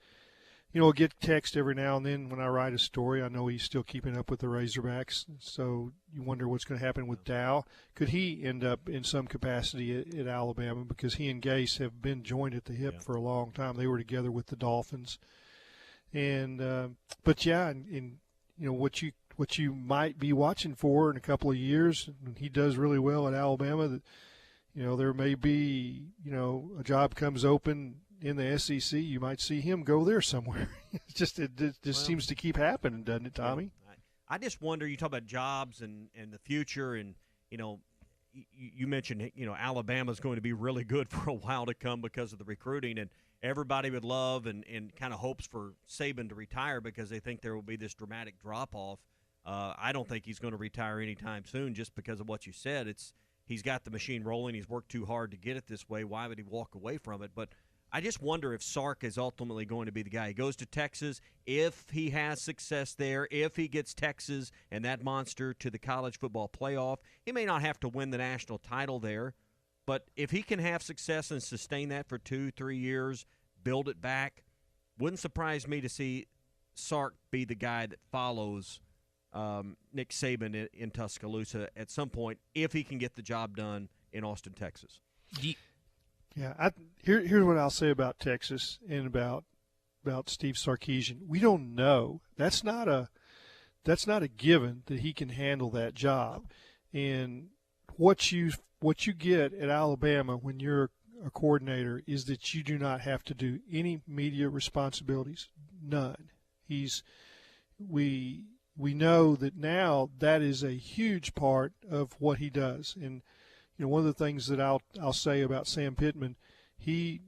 I get text every now and then when I write a story. I know he's still keeping up with the Razorbacks, so you wonder what's going to happen with Dow. Could he end up in some capacity at Alabama, because he and Gase have been joined at the hip for a long time. They were together with the Dolphins, and what you might be watching for in a couple of years, when he does really well at Alabama, that there may be a job comes open in the SEC, you might see him go there somewhere. It just seems to keep happening, doesn't it, Tommy? I just wonder, you talk about jobs and the future, and, you mentioned, Alabama's going to be really good for a while to come because of the recruiting, and everybody would love and kind of hopes for Saban to retire because they think there will be this dramatic drop-off. I don't think he's going to retire anytime soon just because of what you said. He's got the machine rolling. He's worked too hard to get it this way. Why would he walk away from it? But I just wonder if Sark is ultimately going to be the guy. He goes to Texas. If he has success there, if he gets Texas and that monster to the college football playoff, he may not have to win the national title there, but if he can have success and sustain that for 2-3 years, build it back, wouldn't surprise me to see Sark be the guy that follows Nick Saban in Tuscaloosa at some point if he can get the job done in Austin, Texas. Yeah, here's what I'll say about Texas and about Steve Sarkisian. We don't know. That's not a given that he can handle that job. And what you get at Alabama when you're a coordinator is that you do not have to do any media responsibilities, none. We know that now that is a huge part of what he does. And one of the things that I'll say about Sam Pittman, he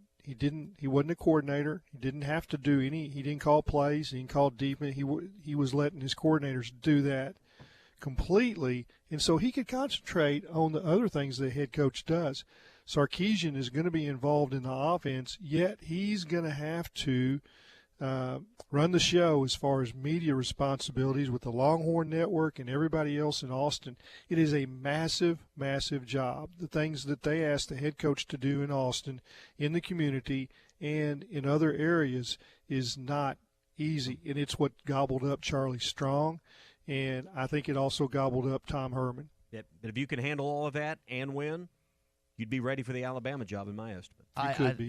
wasn't a coordinator. He didn't have to do any. He didn't call plays. He didn't call defense. He was letting his coordinators do that completely, and so he could concentrate on the other things the head coach does. Sarkisian is going to be involved in the offense, yet he's going to have to run the show as far as media responsibilities with the Longhorn Network and everybody else in Austin. It is a massive, massive job. The things that they ask the head coach to do in Austin, in the community, and in other areas is not easy. And it's what gobbled up Charlie Strong, and I think it also gobbled up Tom Herman. But if you can handle all of that and win, you'd be ready for the Alabama job, in my estimate.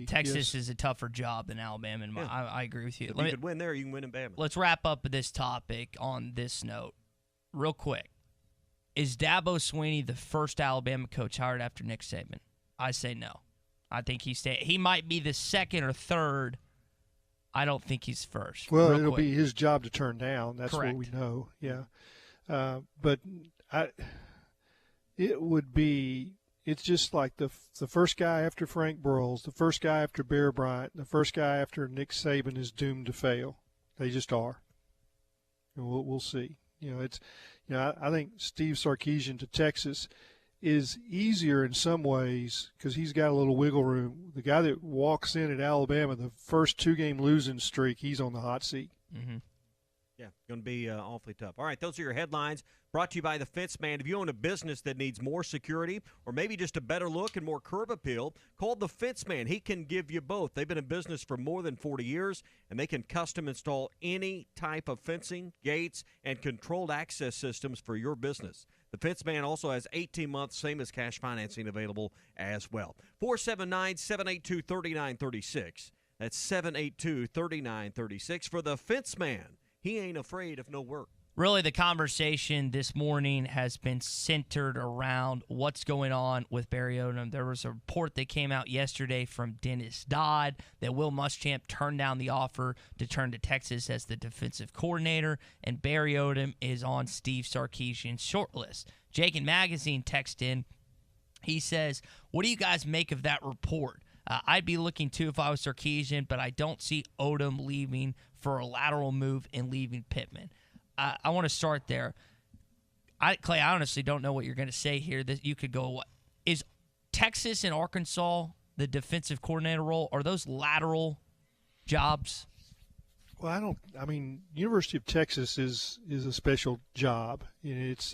Texas is a tougher job than Alabama. I agree with you. If you could win there, you can win in Bama. Let's wrap up this topic on this note real quick. Is Dabo Swinney the first Alabama coach hired after Nick Saban? I say no. I think he might be the second or third. I don't think he's first. Well, it'll be his job to turn down. That's Correct. what we know. Yeah. But it would be it's just like the first guy after Frank Broyles, the first guy after Bear Bryant, the first guy after Nick Saban is doomed to fail. They just are. And we'll see. I think Steve Sarkisian to Texas is easier in some ways because he's got a little wiggle room. The guy that walks in at Alabama, the first 2-game losing streak, he's on the hot seat. Mm-hmm. Yeah, going to be awfully tough. All right, those are your headlines brought to you by the Fence Man. If you own a business that needs more security or maybe just a better look and more curb appeal, call the Fence Man. He can give you both. They've been in business for more than 40 years, and they can custom install any type of fencing, gates, and controlled access systems for your business. The Fence Man also has 18 months, same as cash financing available as well. 479-782-3936. That's 782-3936 for the Fence Man. He ain't afraid of no work. Really, the conversation this morning has been centered around what's going on with Barry Odom. There was a report that came out yesterday from Dennis Dodd that Will Muschamp turned down the offer to turn to Texas as the defensive coordinator, and Barry Odom is on Steve Sarkisian's short list. Jake in Magazine texted in. He says, what do you guys make of that report? I'd be looking, too, if I was Sarkisian, but I don't see Odom leaving for a lateral move and leaving Pittman. I want to start there. Clay, I honestly don't know what you're going to say here. That you could go, what is Texas and Arkansas, the defensive coordinator role, are those lateral jobs? Well, University of Texas is a special job. It's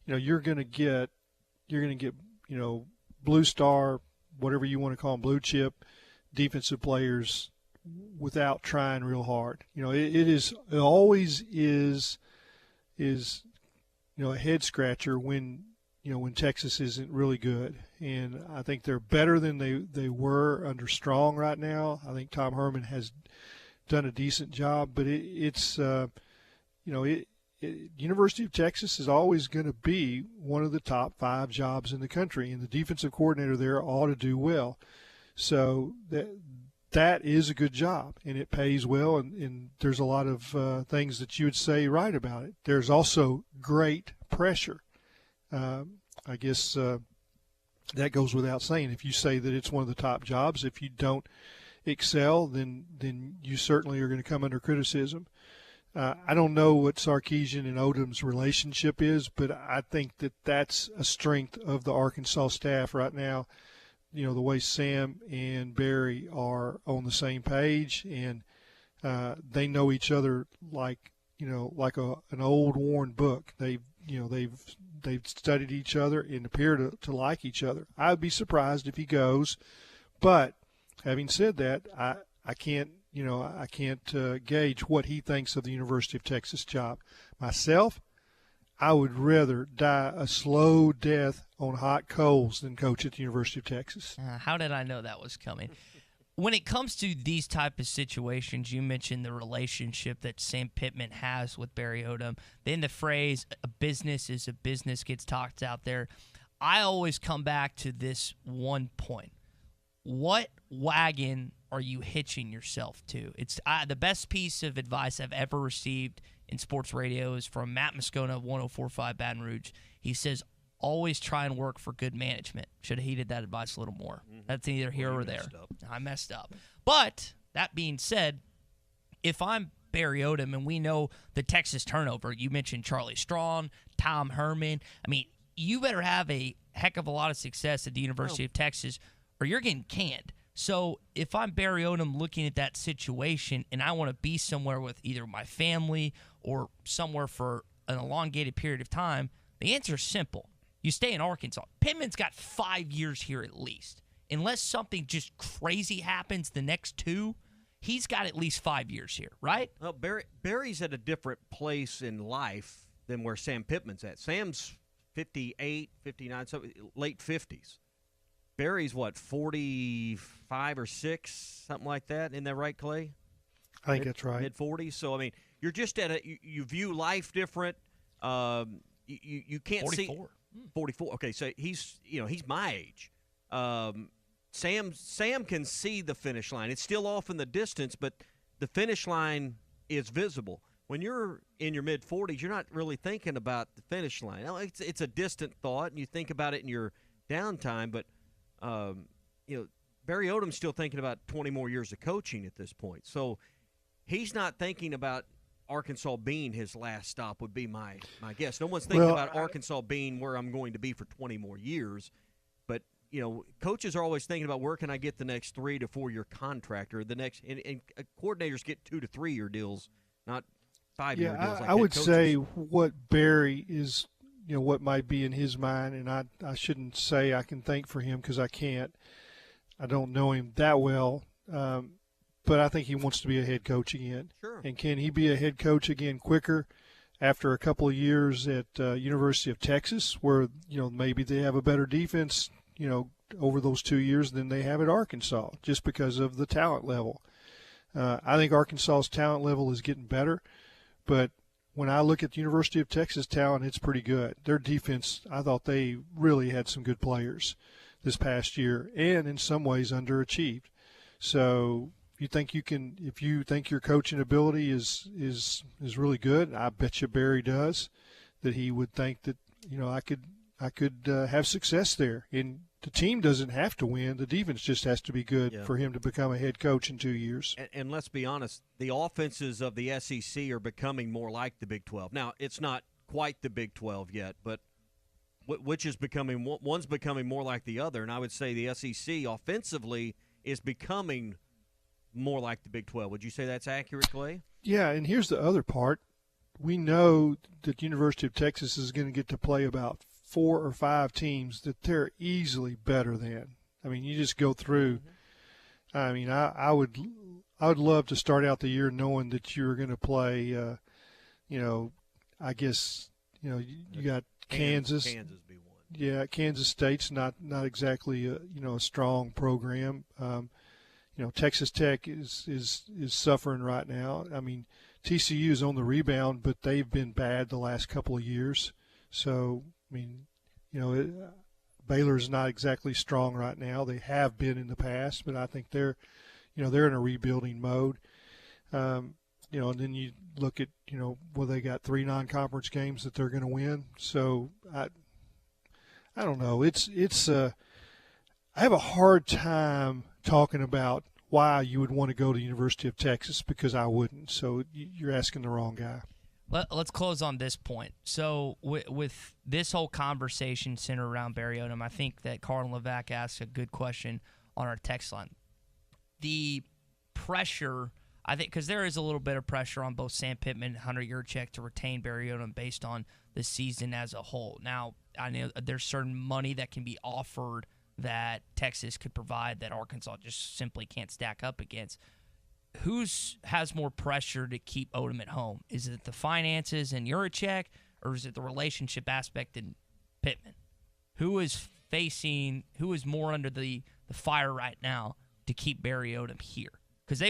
you're going to get Blue Star, whatever you want to call them, blue chip defensive players without trying real hard. It always is a head scratcher when Texas isn't really good. And I think they're better than they were under Strong right now. I think Tom Herman has done a decent job, but University of Texas is always going to be one of the top 5 jobs in the country, and the defensive coordinator there ought to do well. So that is a good job, and it pays well, and there's a lot of things that you would say right about it. There's also great pressure. I guess that goes without saying. If you say that it's one of the top jobs, if you don't excel, then you certainly are going to come under criticism. I don't know what Sarkisian and Odom's relationship is, but I think that that's a strength of the Arkansas staff right now. The way Sam and Barry are on the same page, and they know each other like an old worn book. They've studied each other and appear to like each other. I'd be surprised if he goes, but having said that, I can't gauge what he thinks of the University of Texas job. Myself, I would rather die a slow death on hot coals than coach at the University of Texas. How did I know that was coming? When it comes to these type of situations, you mentioned the relationship that Sam Pittman has with Barry Odom. Then the phrase, a business is a business, gets talked out there. I always come back to this one point. What wagon are you hitching yourself to? It's the best piece of advice I've ever received in sports radio is from Matt Moscona of 104.5 Baton Rouge. He says, always try and work for good management. Should have heeded that advice a little more. Mm-hmm. That's either here or there. I messed up. But that being said, if I'm Barry Odom and we know the Texas turnover, you mentioned Charlie Strong, Tom Herman. You better have a heck of a lot of success at the University of Texas or you're getting canned. So if I'm Barry Odom looking at that situation and I want to be somewhere with either my family or somewhere for an elongated period of time, the answer is simple. You stay in Arkansas. Pittman's got 5 years here at least. Unless something just crazy happens the next 2, he's got at least 5 years here, right? Well, Barry's at a different place in life than where Sam Pittman's at. Sam's 58, 59, so late 50s. Barry's, 45 or 6, something like that? Isn't that right, Clay? I think that's right. Mid-40s. So, you're just at you view life different. You can't 44. see 44. Okay, so he's my age. Sam can see the finish line. It's still off in the distance, but the finish line is visible. When you're in your mid-40s, you're not really thinking about the finish line. It's a distant thought, and you think about it in your downtime. But Barry Odom's still thinking about 20 more years of coaching at this point. So he's not thinking about Arkansas being his last stop, would be my guess. No one's thinking about Arkansas being where I'm going to be for 20 more years. But, coaches are always thinking about where can I get the next 3 to 4 year contract, or the next – and coordinators get 2 to 3 year deals, not 5-year deals. I would say what Barry is – what might be in his mind, and I shouldn't say I can think for him because I can't. I don't know him that well, but I think he wants to be a head coach again. Sure. And can he be a head coach again quicker after a couple of years at University of Texas, where maybe they have a better defense, over those 2 years than they have at Arkansas, just because of the talent level. I think Arkansas's talent level is getting better, but when I look at the University of Texas talent, it's pretty good. Their defense, I thought they really had some good players this past year, and in some ways underachieved. So if you think your coaching ability is really good, I bet you Barry does, that he would think that I could have success there. And the team doesn't have to win; the defense just has to be good for him to become a head coach in 2 years. And let's be honest, the offenses of the SEC are becoming more like the Big 12. Now, it's not quite the Big 12 yet, but which is becoming – one's becoming more like the other. And I would say the SEC offensively is becoming more like the Big 12. Would you say that's accurate, Clay? Yeah, and here's the other part. We know that the University of Texas is going to get to play about 4 or 5 teams that they're easily better than. I mean, you just go through. I mean, I would love to start out the year knowing that you're going to play. I guess you got Kansas. Kansas be one. Yeah, Kansas State's not exactly a strong program. Texas Tech is suffering right now. I mean, TCU is on the rebound, but they've been bad the last couple of years. So, I mean, Baylor's not exactly strong right now. They have been in the past, but I think they're in a rebuilding mode. And then you look at, they got 3 non-conference games that they're going to win. So I don't know. I have a hard time talking about why you would want to go to the University of Texas, because I wouldn't. So you're asking the wrong guy. Let's close on this point. So with this whole conversation centered around Barry Odom, I think that Carl Levac asked a good question on our text line. The pressure, I think, because there is a little bit of pressure on both Sam Pittman and Hunter Yurchek to retain Barry Odom based on the season as a whole. Now, I know there's certain money that can be offered that Texas could provide that Arkansas just simply can't stack up against. Who has more pressure to keep Odom at home? Is it the finances and Yurchek, or is it the relationship aspect in Pittman? Who is more under the fire right now to keep Barry Odom here? Because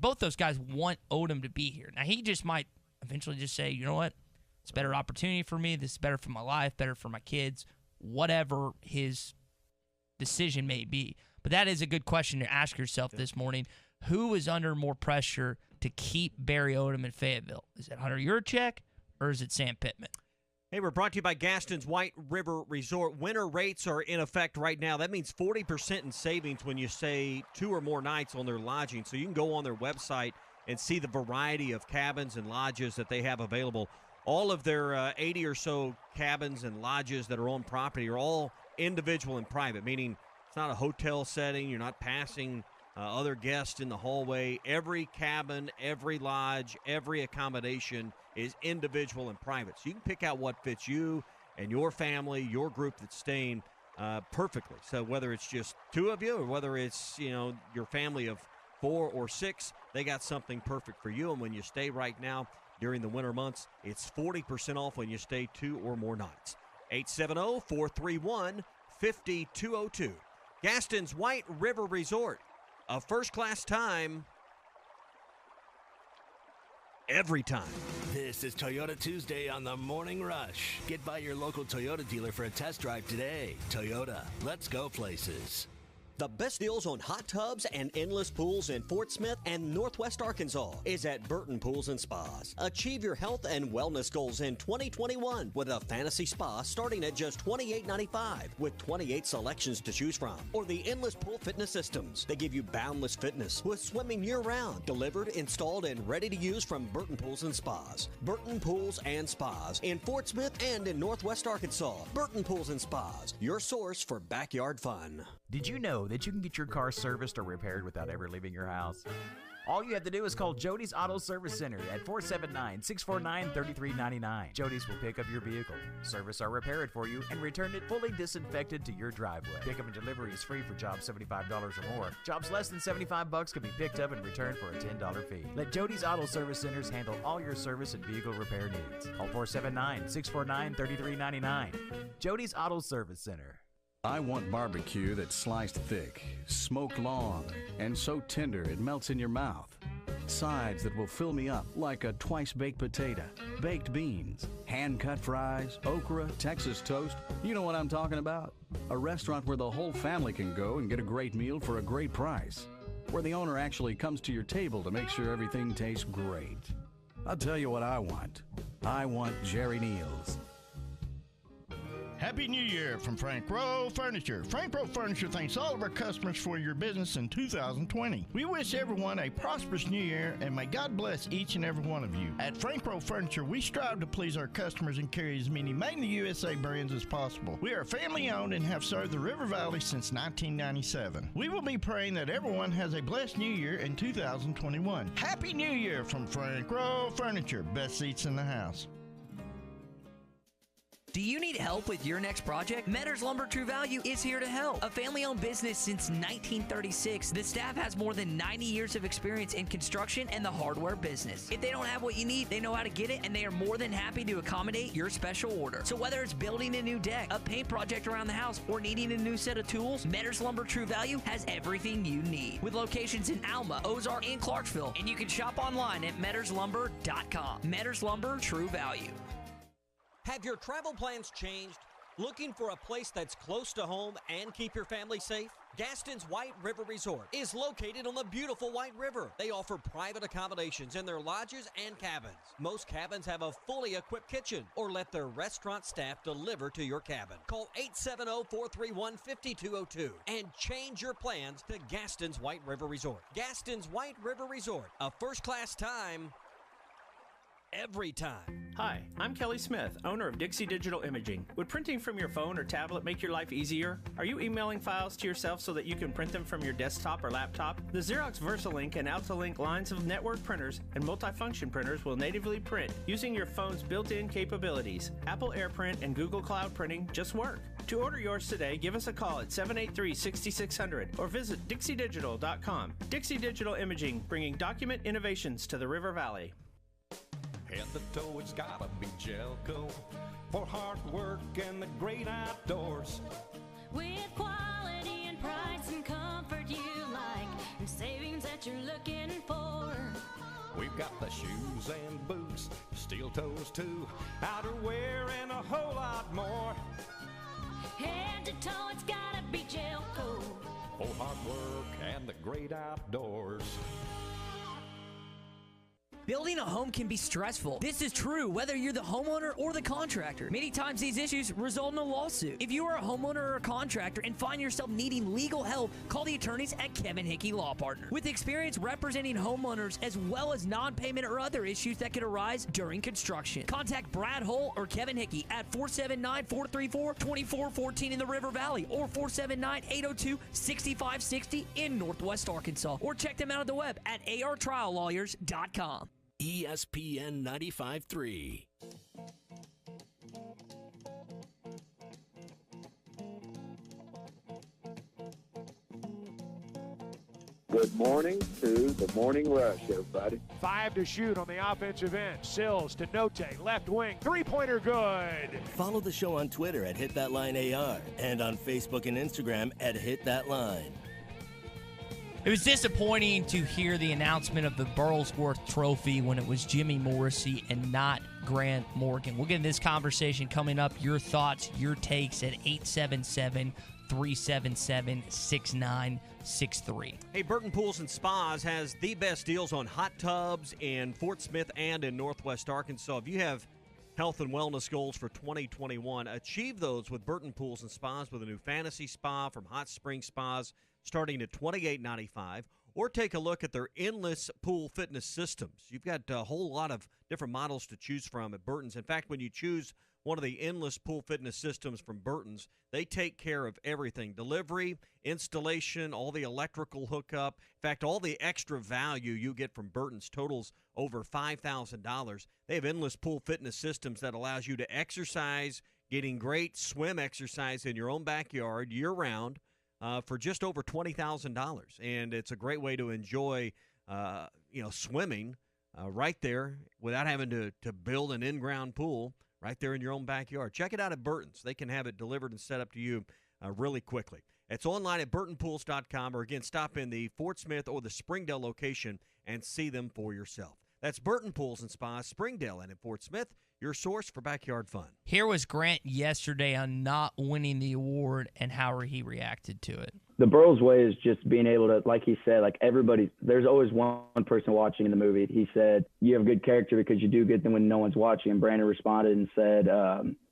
both those guys want Odom to be here. Now, he just might eventually just say, you know what, it's a better opportunity for me, this is better for my life, better for my kids, whatever his decision may be. But that is a good question to ask yourself this morning. Who is under more pressure to keep Barry Odom in Fayetteville? Is it Hunter Yurchek or is it Sam Pittman? Hey, we're brought to you by Gaston's White River Resort. Winter rates are in effect right now. That means 40% in savings when you stay 2 or more nights on their lodging. So you can go on their website and see the variety of cabins and lodges that they have available. All of their 80 or so cabins and lodges that are on property are all individual and private, meaning it's not a hotel setting. You're not passing other guests in the hallway. Every cabin, every lodge, every accommodation is individual and private. So you can pick out what fits you and your family, your group that's staying perfectly. So whether it's just 2 of you or whether it's, your family of 4 or 6, they got something perfect for you. And when you stay right now during the winter months, it's 40% off when you stay 2 or more nights. 870-431-5202. Gaston's White River Resort. A first-class time every time. This is Toyota Tuesday on the Morning Rush. Get by your local Toyota dealer for a test drive today. Toyota, let's go places. The best deals on hot tubs and endless pools in Fort Smith and Northwest Arkansas is at Burton Pools and Spas. Achieve your health and wellness goals in 2021 with a fantasy spa starting at just $28.95 with 28 selections to choose from. Or the endless pool fitness systems. They give you boundless fitness with swimming year-round. Delivered, installed, and ready to use from Burton Pools and Spas. Burton Pools and Spas in Fort Smith and in Northwest Arkansas. Burton Pools and Spas, your source for backyard fun. Did you know that you can get your car serviced or repaired without ever leaving your house? All you have to do is call Jody's Auto Service Center at 479-649-3399. Jody's will pick up your vehicle, service or repair it for you, and return it fully disinfected to your driveway. Pickup and delivery is free for jobs $75 or more. Jobs less than $75 can be picked up and returned for a $10 fee. Let Jody's Auto Service Centers handle all your service and vehicle repair needs. Call 479-649-3399. Jody's Auto Service Center. I want barbecue that's sliced thick, smoked long, and so tender it melts in your mouth. Sides that will fill me up like a twice-baked potato, baked beans, hand-cut fries, okra, Texas toast. You know what I'm talking about? A restaurant where the whole family can go and get a great meal for a great price. Where the owner actually comes to your table to make sure everything tastes great. I'll tell you what I want. I want Jerry Neal's. Happy New Year from Frank Rowe Furniture. Frank Rowe Furniture thanks all of our customers for your business in 2020. We wish everyone a prosperous new year and may God bless each and every one of you. At Frank Rowe Furniture, we strive to please our customers and carry as many made in the USA brands as possible. We are family owned and have served the River Valley since 1997. We will be praying that everyone has a blessed new year in 2021. Happy New Year from Frank Rowe Furniture. Best seats in the house. Do you need help with your next project? Metters Lumber True Value is here to help. A family-owned business since 1936, the staff has more than 90 years of experience in construction and the hardware business. If they don't have what you need, they know how to get it, and they are more than happy to accommodate your special order. So whether it's building a new deck, a paint project around the house, or needing a new set of tools, Metters Lumber True Value has everything you need. With locations in Alma, Ozark, and Clarksville, and you can shop online at metterslumber.com. Metters Lumber True Value. Have your travel plans changed? Looking for a place that's close to home and keep your family safe? Gaston's White River Resort is located on the beautiful White River. They offer private accommodations in their lodges and cabins. Most cabins have a fully equipped kitchen, or let their restaurant staff deliver to your cabin. Call 870-431-5202 and change your plans to Gaston's White River Resort. Gaston's White River Resort, a first-class time every time. Hi, I'm Kelly Smith, owner of Dixie Digital Imaging. Would printing from your phone or tablet make your life easier? Are you emailing files to yourself so that you can print them from your desktop or laptop? The Xerox VersaLink and AltaLink lines of network printers and multifunction printers will natively print using your phone's built-in capabilities. Apple AirPrint and Google Cloud Printing just work. To order yours today, give us a call at 783-6600 or visit dixiedigital.com. Dixie Digital Imaging, bringing document innovations to the River Valley. Head to toe, it's gotta be Gelco for hard work and the great outdoors. With quality and price and comfort you like, and savings that you're looking for. We've got the shoes and boots, steel toes too, outerwear and a whole lot more. Head to toe, it's gotta be Gelco for hard work and the great outdoors. Building a home can be stressful. This is true whether you're the homeowner or the contractor. Many times these issues result in a lawsuit. If you are a homeowner or a contractor and find yourself needing legal help, call the attorneys at Kevin Hickey Law Partner. With experience representing homeowners as well as non-payment or other issues that could arise during construction. Contact Brad Hull or Kevin Hickey at 479-434-2414 in the River Valley or 479-802-6560 in Northwest Arkansas. Or check them out on the web at artriallawyers.com. ESPN 95.3. Good morning to the Morning Rush, everybody. 5 to shoot on the offensive end. Sills to Note, left wing, three-pointer good. Follow the show on Twitter at HitThatLineAR and on Facebook and Instagram at HitThatLine. It was disappointing to hear the announcement of the Burlsworth Trophy when it was Jimmy Morrissey and not Grant Morgan. We'll get in this conversation coming up. Your thoughts, your takes at 877-334-2414. 888-377-6963. Hey, Burton Pools and Spas has the best deals on hot tubs in Fort Smith and in Northwest Arkansas. If you have health and wellness goals for 2021, achieve those with Burton Pools and Spas with a new fantasy spa from Hot Spring Spas starting at $28.95. Or take a look at their endless pool fitness systems. You've got a whole lot of different models to choose from at Burton's. In fact, when you choose one of the endless pool fitness systems from Burton's, they take care of everything. Delivery, installation, all the electrical hookup. In fact, all the extra value you get from Burton's totals over $5,000. They have endless pool fitness systems that allows you to exercise, getting great swim exercise in your own backyard year-round, for just over $20,000, and it's a great way to enjoy, swimming right there without having to build an in-ground pool right there in your own backyard. Check it out at Burton's. They can have it delivered and set up to you really quickly. It's online at burtonpools.com, or again, stop in the Fort Smith or the Springdale location and see them for yourself. That's Burton Pools and Spas, Springdale, and in Fort Smith, your source for backyard fun. Here was Grant yesterday on not winning the award and how he reacted to it. The Burls way is just being able to, like he said, like there's always one person watching in the movie. He said, you have good character because you do good when no one's watching. And Brandon responded and said,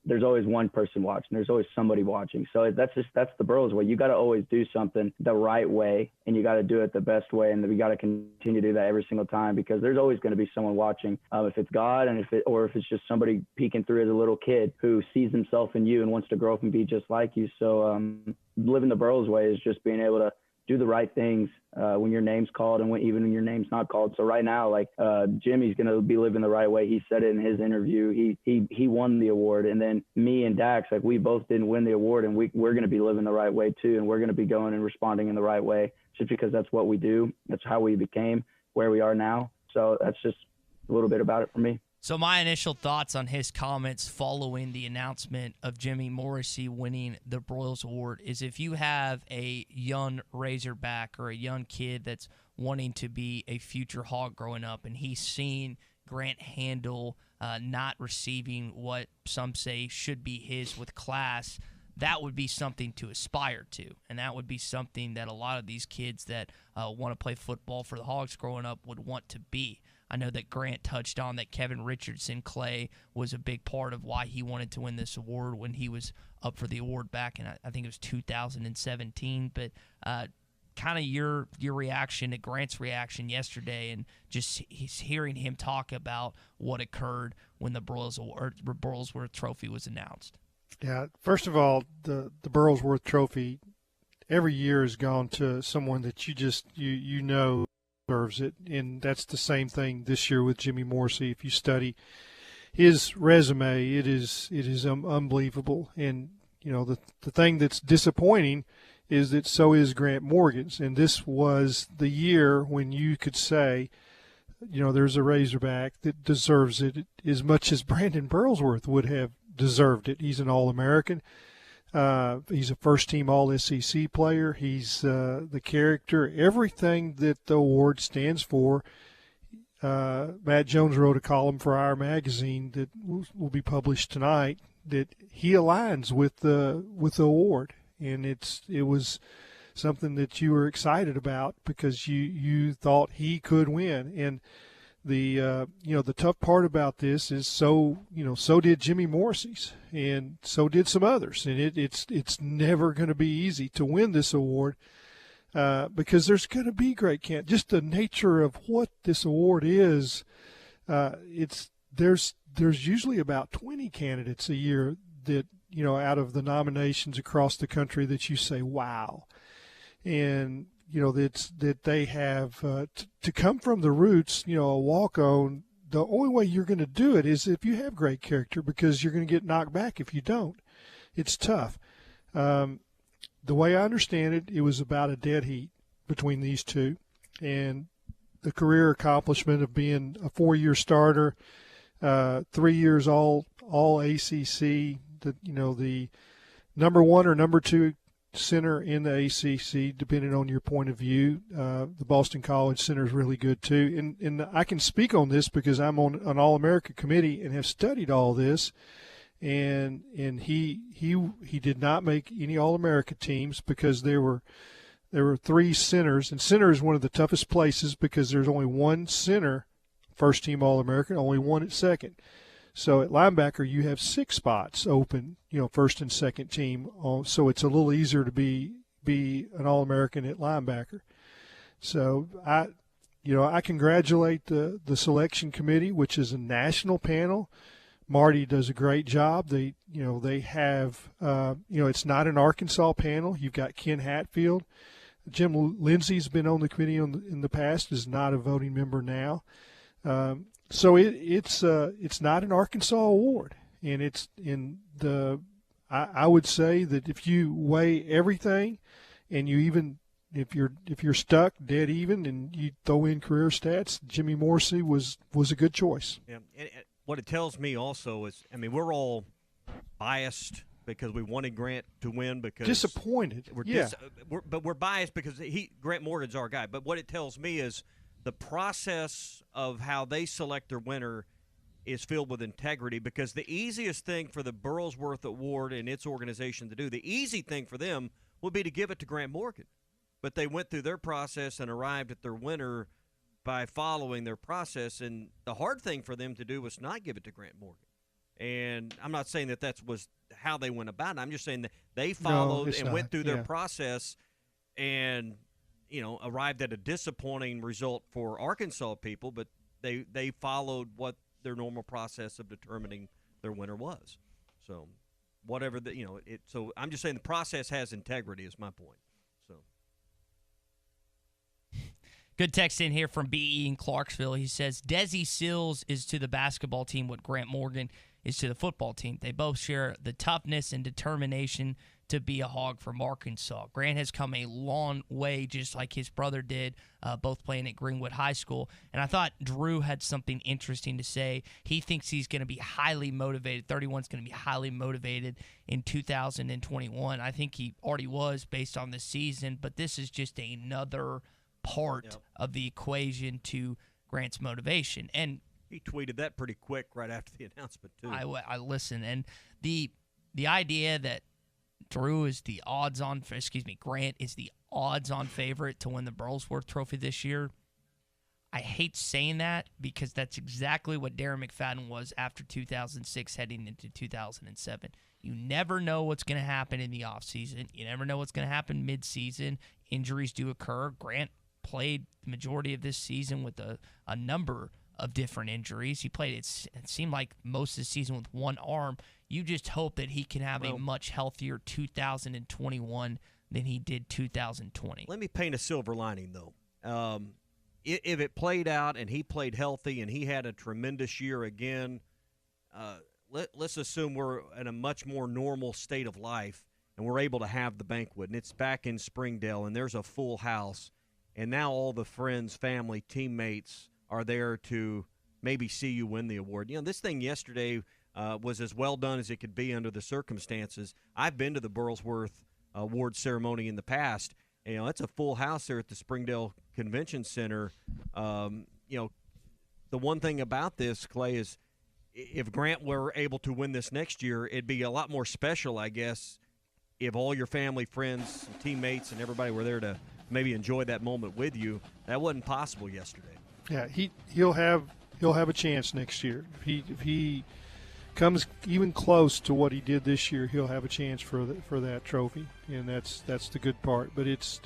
there's always one person watching. There's always somebody watching. So that's the Burls way. You got to always do something the right way, and you got to do it the best way. And we got to continue to do that every single time, because there's always going to be someone watching. If it's God, and if it's just somebody peeking through as a little kid who sees himself in you and wants to grow up and be just like you. So living the Burls way is just being able to do the right things when your name's called and even when your name's not called. So right now, like Jimmy's going to be living the right way. He said it in his interview. He won the award, and then me and Dax, like we both didn't win the award, and we're going to be living the right way too, and we're going to be going and responding in the right way just because that's what we do. That's how we became where we are now. So that's just a little bit about it for me. So my initial thoughts on his comments following the announcement of Jimmy Morrissey winning the Broyles Award is, if you have a young Razorback or a young kid that's wanting to be a future Hog growing up, and he's seen Grant handle not receiving what some say should be his with class, that would be something to aspire to, and that would be something that a lot of these kids that want to play football for the Hogs growing up would want to be. I know that Grant touched on that Kevin Richardson Clay was a big part of why he wanted to win this award when he was up for the award back in, I think it was 2017. But kind of your reaction to Grant's reaction yesterday, and just hearing him talk about what occurred when the Burlsworth Trophy was announced. Yeah, first of all, the Burlsworth Trophy every year has gone to someone that you know deserves it, and that's the same thing this year with Jimmy Morrissey. If you study his resume, it is unbelievable. And the thing that's disappointing is that so is Grant Morgan's, and this was the year when you could say, there's a Razorback that deserves it as much as Brandon Burlsworth would have deserved it. He's an All-American. He's a first-team All-SEC player. He's the character, everything that the award stands for. Matt Jones wrote a column for our magazine that will be published tonight that he aligns with the award, and it was something that you were excited about because you thought he could win. And the tough part about this is so did Jimmy Morrissey's, and so did some others, and it's never going to be easy to win this award because there's going to be great candidates. Just the nature of what this award is, there's usually about 20 candidates a year that out of the nominations across the country that you say wow, and that they have to come from the roots, a walk-on. The only way you're going to do it is if you have great character, because you're going to get knocked back if you don't. It's tough. The way I understand it, it was about a dead heat between these two, and the career accomplishment of being a 4-year starter, 3 years all ACC, the number 1 or number 2 center in the ACC, depending on your point of view. The Boston College Center is really good too, and I can speak on this because I'm on an All-America committee and have studied all this. and he did not make any All-America teams because there were 3 centers, and center is one of the toughest places because there's only one center, first team All-American, only one at second. So at linebacker, you have 6 spots open, first and second team. So it's a little easier to be an All-American at linebacker. So I congratulate the selection committee, which is a national panel. Marty does a great job. They have, it's not an Arkansas panel. You've got Ken Hatfield. Jim Lindsay's been on the committee in the past, is not a voting member now. So it's not an Arkansas award, and it's in the. I would say that if you weigh everything, and you even if you're stuck dead even, and you throw in career stats, Jimmy Morrissey was a good choice. Yeah, and what it tells me also is, we're all biased because we wanted Grant to win because disappointed. But we're biased because Grant Morgan's our guy. But what it tells me is the process of how they select their winner is filled with integrity, because the easiest thing for the Burlsworth Award and its organization to do, the easy thing for them would be to give it to Grant Morgan. But they went through their process and arrived at their winner by following their process, and the hard thing for them to do was not give it to Grant Morgan. And I'm not saying that was how they went about it. I'm just saying that they followed went through their process and arrived at a disappointing result for Arkansas people, but they followed what their normal process of determining their winner was. So whatever so I'm just saying the process has integrity is my point. So good text in here from B.E. in Clarksville. He says Desi Sills is to the basketball team what Grant Morgan is to the football team. They both share the toughness and determination to be a Hog from Arkansas. Grant has come a long way, just like his brother did, both playing at Greenwood High School. And I thought Drew had something interesting to say. He thinks he's going to be highly motivated. 31's going to be highly motivated in 2021. I think he already was based on the season, but this is just another part of the equation to Grant's motivation. And he tweeted that pretty quick right after the announcement, too. I listened. And the idea that Grant is the odds-on favorite to win the Burlsworth Trophy this year, I hate saying that because that's exactly what Darren McFadden was after 2006 heading into 2007. You never know what's going to happen in the offseason. You never know what's going to happen mid-season. Injuries do occur. Grant played the majority of this season with a number of different injuries. He played, it seemed like most of the season with one arm. You just hope that he can have a much healthier 2021 than he did 2020. Let me paint a silver lining, though. If it played out and he played healthy and he had a tremendous year again, let's assume we're in a much more normal state of life and we're able to have the banquet, and it's back in Springdale and there's a full house, and now all the friends, family, teammates are there to maybe see you win the award. This thing yesterday was as well done as it could be under the circumstances. I've been to the Burlsworth Award ceremony in the past. It's a full house there at the Springdale Convention Center. The one thing about this, Clay, is if Grant were able to win this next year, it'd be a lot more special, I guess, if all your family, friends, and teammates, and everybody were there to maybe enjoy that moment with you. That wasn't possible yesterday. Yeah, he'll have a chance next year. If he comes even close to what he did this year, he'll have a chance for that trophy, and that's the good part. But it's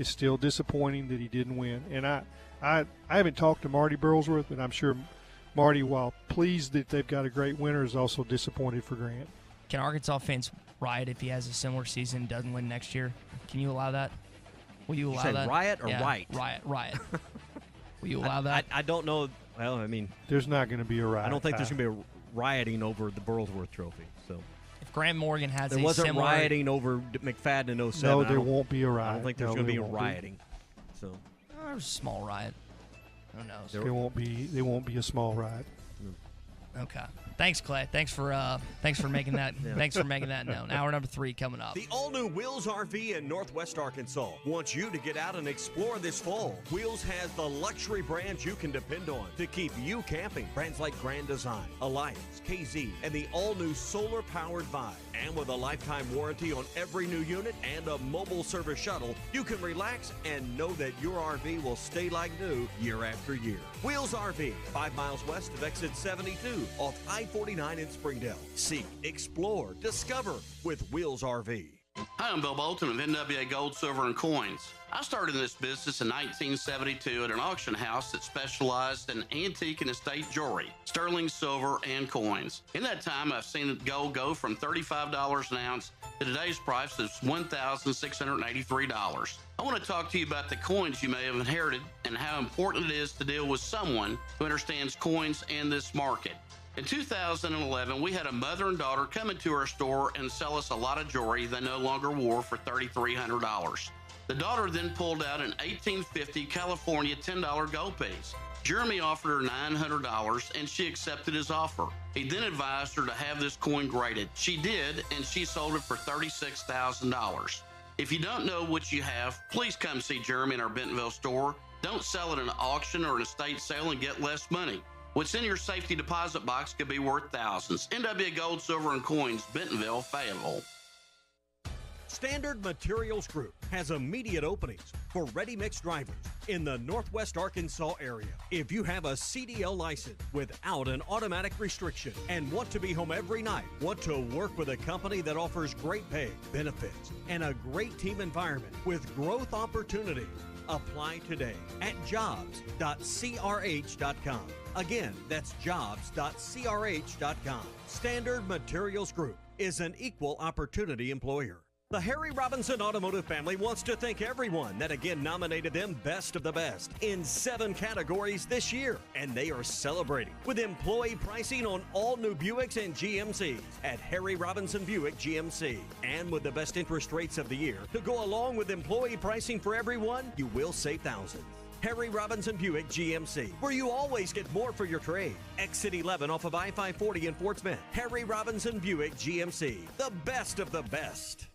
still disappointing that he didn't win. And I haven't talked to Marty Burlsworth, but I'm sure Marty, while pleased that they've got a great winner, is also disappointed for Grant. Can Arkansas fans riot if he has a similar season and doesn't win next year? Can you allow that? Will you allow that? Riot or right? Riot. Will you allow that? I don't know. Well, there's not going to be a riot. I don't think there's going to be a rioting over the Burlsworth Trophy. So if Grant Morgan has there wasn't rioting over McFadden in 07. No, there won't be a riot. I don't think there's going to be a rioting. So there's a small riot. Who knows? There won't be a small riot. Okay. Thanks, Clay. Thanks for making that. Thanks for making that known. Hour number 3 coming up. The all-new Wheels RV in Northwest Arkansas wants you to get out and explore this fall. Wheels has the luxury brands you can depend on to keep you camping. Brands like Grand Design, Alliance, KZ, and the all-new solar-powered Vibe. And with a lifetime warranty on every new unit and a mobile service shuttle, you can relax and know that your RV will stay like new year after year. Wheels RV, 5 miles west of exit 72 off I-49 in Springdale. See, explore, discover with Wheels RV. Hi, I'm Bill Bolton of NWA Gold, Silver, and Coins. I started this business in 1972 at an auction house that specialized in antique and estate jewelry, sterling silver, and coins. In that time, I've seen gold go from $35 an ounce to today's price of $1,683. I want to talk to you about the coins you may have inherited and how important it is to deal with someone who understands coins and this market. In 2011, we had a mother and daughter come into our store and sell us a lot of jewelry they no longer wore for $3,300. The daughter then pulled out an 1850 California $10 gold piece. Jeremy offered her $900 and she accepted his offer. He then advised her to have this coin graded. She did, and she sold it for $36,000. If you don't know what you have, please come see Jeremy in our Bentonville store. Don't sell it in an auction or an estate sale and get less money. What's in your safety deposit box could be worth thousands. NWA Gold, Silver, and Coins, Bentonville, Fayetteville. Standard Materials Group has immediate openings for ready-mix drivers in the Northwest Arkansas area. If you have a CDL license without an automatic restriction and want to be home every night, want to work with a company that offers great pay, benefits, and a great team environment with growth opportunities, apply today at jobs.crh.com. Again, that's jobs.crh.com. Standard Materials Group is an equal opportunity employer. The Harry Robinson Automotive family wants to thank everyone that again nominated them Best of the Best in 7 categories this year. And they are celebrating with employee pricing on all new Buicks and GMCs at Harry Robinson Buick GMC. And with the best interest rates of the year to go along with employee pricing for everyone, you will save thousands. Harry Robinson Buick GMC, where you always get more for your trade. Exit 11 off of I-540 in Fort Smith. Harry Robinson Buick GMC, the best of the best.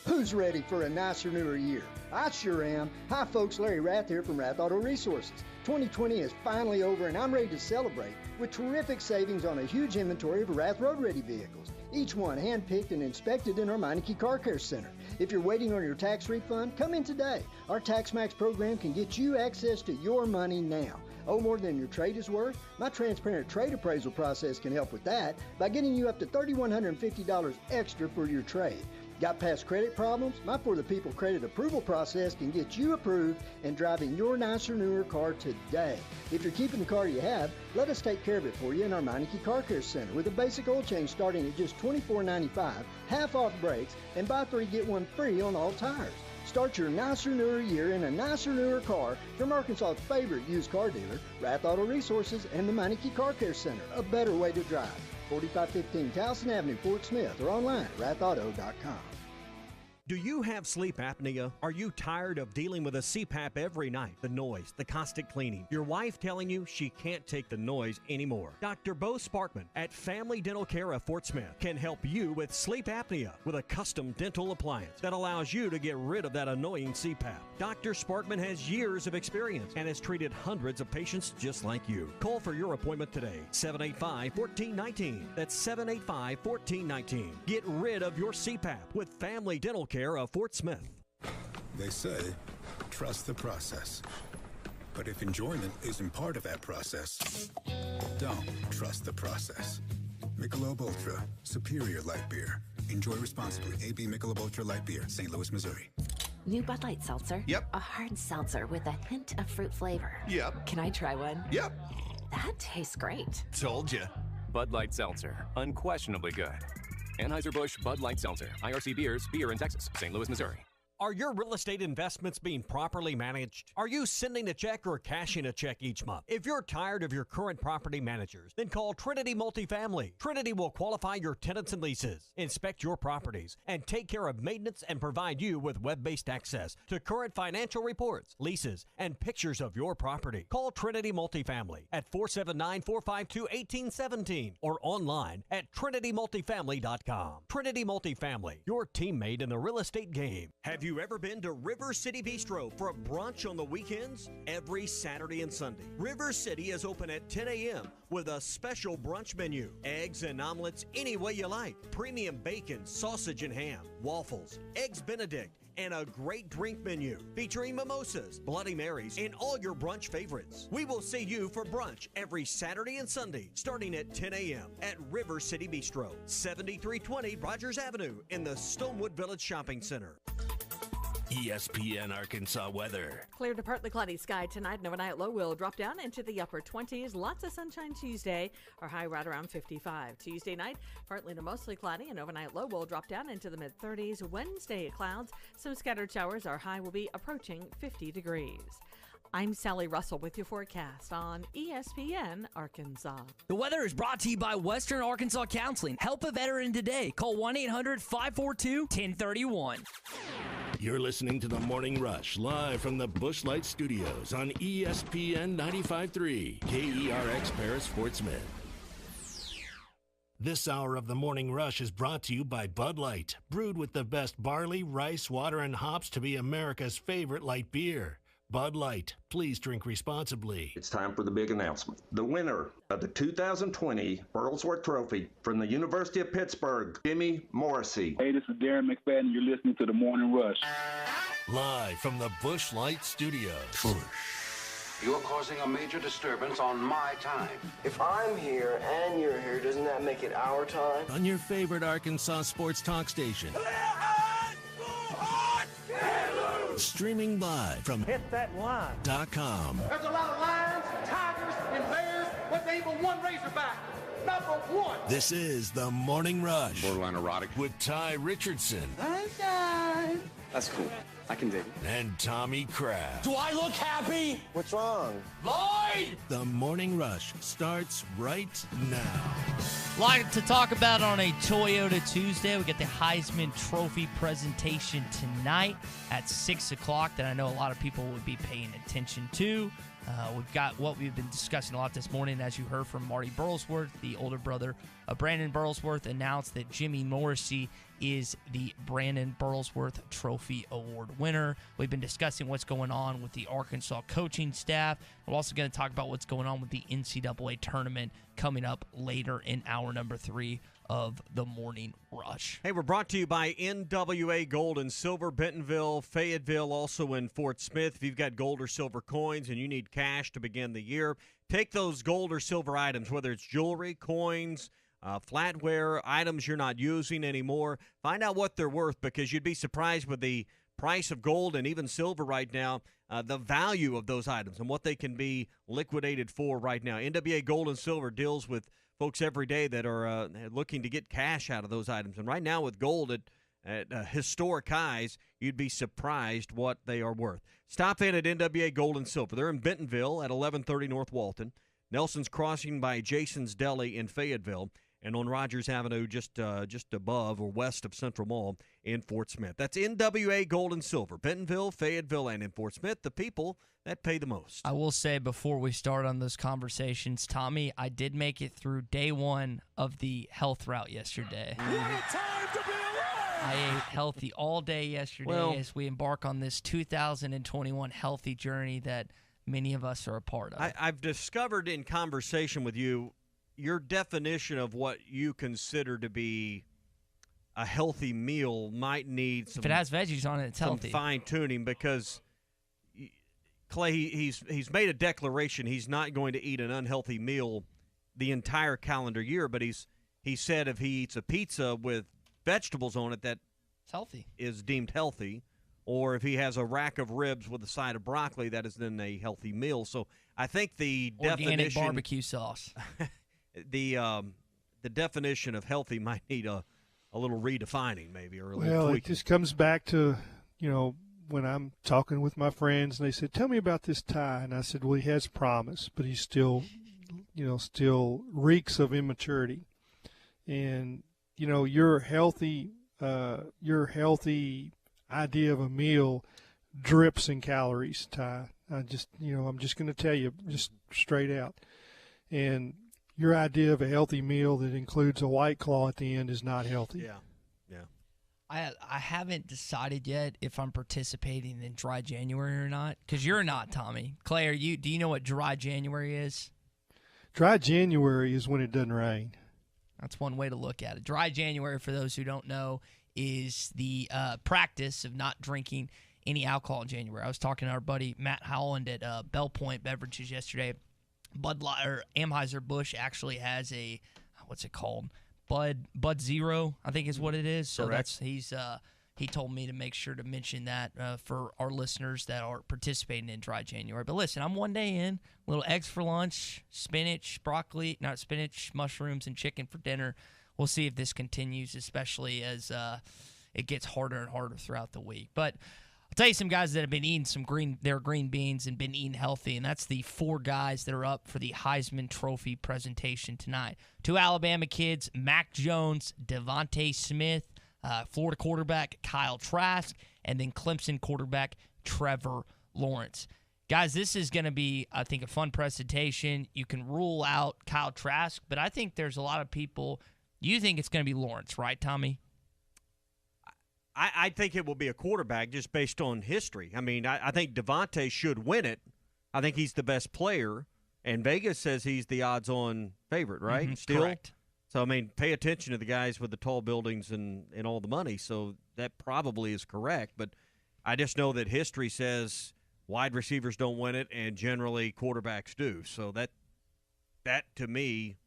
Who's ready for a nicer, newer year? I sure am. Hi, folks. Larry Rath here from Rath Auto Resources. 2020 is finally over, and I'm ready to celebrate with terrific savings on a huge inventory of Rath road-ready vehicles, each one hand-picked and inspected in our Meineke Car Care Center. If you're waiting on your tax refund, come in today. Our Tax Max program can get you access to your money now. Owe more than your trade is worth? My transparent trade appraisal process can help with that by getting you up to $3,150 extra for your trade. Got past credit problems? My For the People credit approval process can get you approved and driving your nicer, newer car today. If you're keeping the car you have, let us take care of it for you in our Meineke Car Care Center with a basic oil change starting at just $24.95, half off brakes, and buy 3 get 1 free on all tires. Start your nicer, newer year in a nicer, newer car from Arkansas's favorite used car dealer, Rath Auto Resources and the Meineke Car Care Center. A better way to drive. 4515 Towson Avenue, Fort Smith, or online at rathauto.com. Do you have sleep apnea? Are you tired of dealing with a CPAP every night? The noise, the constant cleaning. Your wife telling you she can't take the noise anymore. Dr. Bo Sparkman at Family Dental Care of Fort Smith can help you with sleep apnea with a custom dental appliance that allows you to get rid of that annoying CPAP. Dr. Sparkman has years of experience and has treated hundreds of patients just like you. Call for your appointment today, 785-1419. That's 785-1419. Get rid of your CPAP with Family Dental Care of Fort Smith. They say, trust the process. But if enjoyment isn't part of that process, don't trust the process. Michelob Ultra, superior light beer. Enjoy responsibly. AB Michelob Ultra Light Beer, St. Louis, Missouri. New Bud Light Seltzer? Yep. A hard seltzer with a hint of fruit flavor. Yep. Can I try one? Yep. That tastes great. Told you. Bud Light Seltzer, unquestionably good. Anheuser-Busch Bud Light Seltzer, IRC Beers, beer in Texas, St. Louis, Missouri. Are your real estate investments being properly managed? Are you sending a check or cashing a check each month? If you're tired of your current property managers, then call Trinity Multifamily. Trinity will qualify your tenants and leases, inspect your properties, and take care of maintenance and provide you with web-based access to current financial reports, leases, and pictures of your property. Call Trinity Multifamily at 479-452-1817 or online at trinitymultifamily.com. Trinity Multifamily, your teammate in the real estate game. Have you ever been to River City Bistro for a brunch on the weekends? Every Saturday and Sunday, River City is open at 10 a.m. with a special brunch menu. Eggs and omelets any way you like. Premium bacon, sausage and ham, waffles, eggs Benedict, and a great drink menu featuring mimosas, Bloody Marys, and all your brunch favorites. We will see you for brunch every Saturday and Sunday starting at 10 a.m. at River City Bistro, 7320 Rogers Avenue in the Stonewood Village Shopping Center. ESPN Arkansas weather. Clear to partly cloudy sky tonight. An overnight low will drop down into the upper 20s. Lots of sunshine Tuesday. Our high right around 55. Tuesday night, partly to mostly cloudy. An overnight low will drop down into the mid-30s. Wednesday, clouds. Some scattered showers. Our high will be approaching 50 degrees. I'm Sally Russell with your forecast on ESPN Arkansas. The weather is brought to you by Western Arkansas Counseling. Help a veteran today. Call 1-800-542-1031. You're listening to the Morning Rush live from the Busch Light Studios on ESPN 95.3 KERX Paris Fort Smith. This hour of the Morning Rush is brought to you by Bud Light, brewed with the best barley, rice, water, and hops to be America's favorite light beer. Bud Light. Please drink responsibly. It's time for the big announcement. The winner of the 2020 Burlsworth Trophy from the University of Pittsburgh, Jimmy Morrissey. Hey, this is Darren McFadden. You're listening to the Morning Rush. Live from the Busch Light Studios. You're causing a major disturbance on my time. If I'm here and you're here, doesn't that make it our time? On your favorite Arkansas sports talk station. Streaming live from hitthatline.com. There's a lot of lions, tigers, and bears, but there ain't but one razorback. Number one. This is the Morning Rush. Borderline erotic. With Ty Richardson. Sunshine. That's cool. I can dig it. And Tommy Kraft. Do I look happy? What's wrong? Lloyd! The Morning Rush starts right now. Lot to talk about on a Toyota Tuesday. We get the Heisman Trophy presentation tonight at 6 o'clock that I know a lot of people would be paying attention to. We've got what we've been discussing a lot this morning, as you heard from Marty Burlsworth, the older brother of Brandon Burlsworth, announced that Jimmy Morrissey is the Brandon Burlsworth Trophy Award winner. We've been discussing what's going on with the Arkansas coaching staff. We're also going to talk about what's going on with the NCAA tournament coming up later in hour number 3 of the Morning Rush. Hey, we're brought to you by NWA Gold and Silver, Bentonville, Fayetteville, also in Fort Smith. If you've got gold or silver coins and you need cash to begin the year, take those gold or silver items, whether it's jewelry, coins, flatware, items you're not using anymore. Find out what they're worth, because you'd be surprised with the price of gold and even silver right now, the value of those items and what they can be liquidated for right now. NWA Gold and Silver deals with folks every day that are looking to get cash out of those items. And right now with gold at historic highs, you'd be surprised what they are worth. Stop in at NWA Gold and Silver. They're in Bentonville at 1130 North Walton. Nelson's Crossing by Jason's Deli in Fayetteville. And on Rogers Avenue just above or west of Central Mall in Fort Smith. That's NWA Gold and Silver. Bentonville, Fayetteville, and in Fort Smith, the people that pay the most. I will say before we start on those conversations, Tommy, I did make it through day 1 of the health route yesterday. What a time to be alive! I ate healthy all day yesterday as we embark on this 2021 healthy journey that many of us are a part of. I've discovered in conversation with you, your definition of what you consider to be a healthy meal might need some. If it has veggies on it, it's healthy. Fine tuning, because Clay, he's made a declaration he's not going to eat an unhealthy meal the entire calendar year, but he said if he eats a pizza with vegetables on it, that it's healthy, is deemed healthy, or if he has a rack of ribs with a side of broccoli, that is then a healthy meal. So I think the organic definition barbecue sauce. The definition of healthy might need a little redefining, maybe, or a little tweaking. It just comes back to when I'm talking with my friends and they said, "Tell me about this Ty," and I said, "Well, he has promise, but he's still, still reeks of immaturity." And your healthy idea of a meal drips in calories, Ty. I'm just going to tell you just straight out. And your idea of a healthy meal that includes a White Claw at the end is not healthy. Yeah. I haven't decided yet if I'm participating in Dry January or not, because you're not, Tommy. Clay, do you know what Dry January is? Dry January is when it doesn't rain. That's one way to look at it. Dry January, for those who don't know, is the practice of not drinking any alcohol in January. I was talking to our buddy Matt Howland at Bell Point Beverages yesterday. Bud Light or Anheuser-Busch actually has a, what's it called? Bud Zero, I think is what it is. So Correct. he told me to make sure to mention that for our listeners that are participating in Dry January. But listen, I'm one day in, little eggs for lunch, mushrooms, and chicken for dinner. We'll see if this continues, especially as it gets harder and harder throughout the week. But I'll tell you some guys that have been eating their green beans and been eating healthy, and that's the 4 guys that are up for the Heisman Trophy presentation tonight. 2 Alabama kids, Mac Jones, Devontae Smith, Florida quarterback Kyle Trask, and then Clemson quarterback Trevor Lawrence. Guys, this is going to be, I think, a fun presentation. You can rule out Kyle Trask, but I think there's a lot of people. You think it's going to be Lawrence, right, Tommy? I think it will be a quarterback just based on history. I mean, I think Devontae should win it. I think he's the best player, and Vegas says he's the odds-on favorite, right? Mm-hmm, Still? correct. So, I mean, pay attention to the guys with the tall buildings and all the money. So that probably is correct. But I just know that history says wide receivers don't win it, and generally quarterbacks do. So that to me,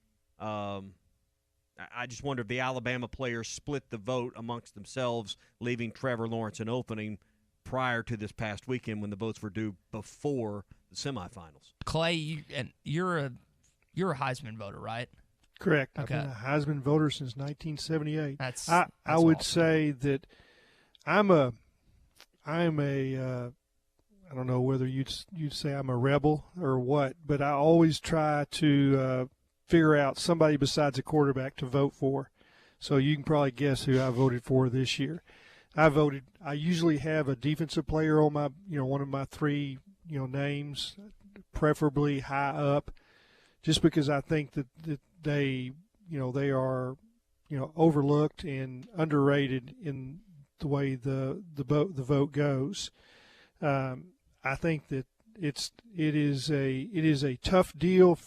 I just wonder if the Alabama players split the vote amongst themselves, leaving Trevor Lawrence an opening prior to this past weekend when the votes were due before the semifinals. Clay, you're a Heisman voter, right? Correct. Okay. I've been a Heisman voter since 1978. I awesome. would say that I don't know whether you'd say I'm a rebel or what, but I always try to figure out somebody besides a quarterback to vote for. So you can probably guess who I voted for this year. I usually have a defensive player on my, one of my 3, names, preferably high up, just because I think that they are, overlooked and underrated in the way the vote goes. I think that it is a tough deal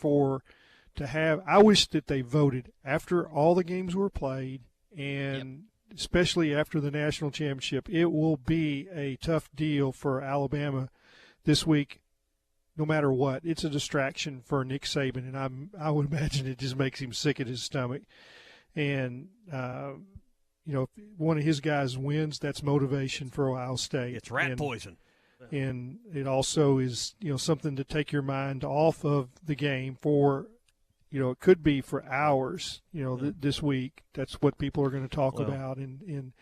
to have. I wish that they voted after all the games were played, and especially after the national championship. It will be a tough deal for Alabama this week, no matter what. It's a distraction for Nick Saban, and I would imagine it just makes him sick at his stomach. And if one of his guys wins, that's motivation for Ohio State. It's rat poison. And it also is, something to take your mind off of the game for, it could be for hours, this week. That's what people are going to talk about. And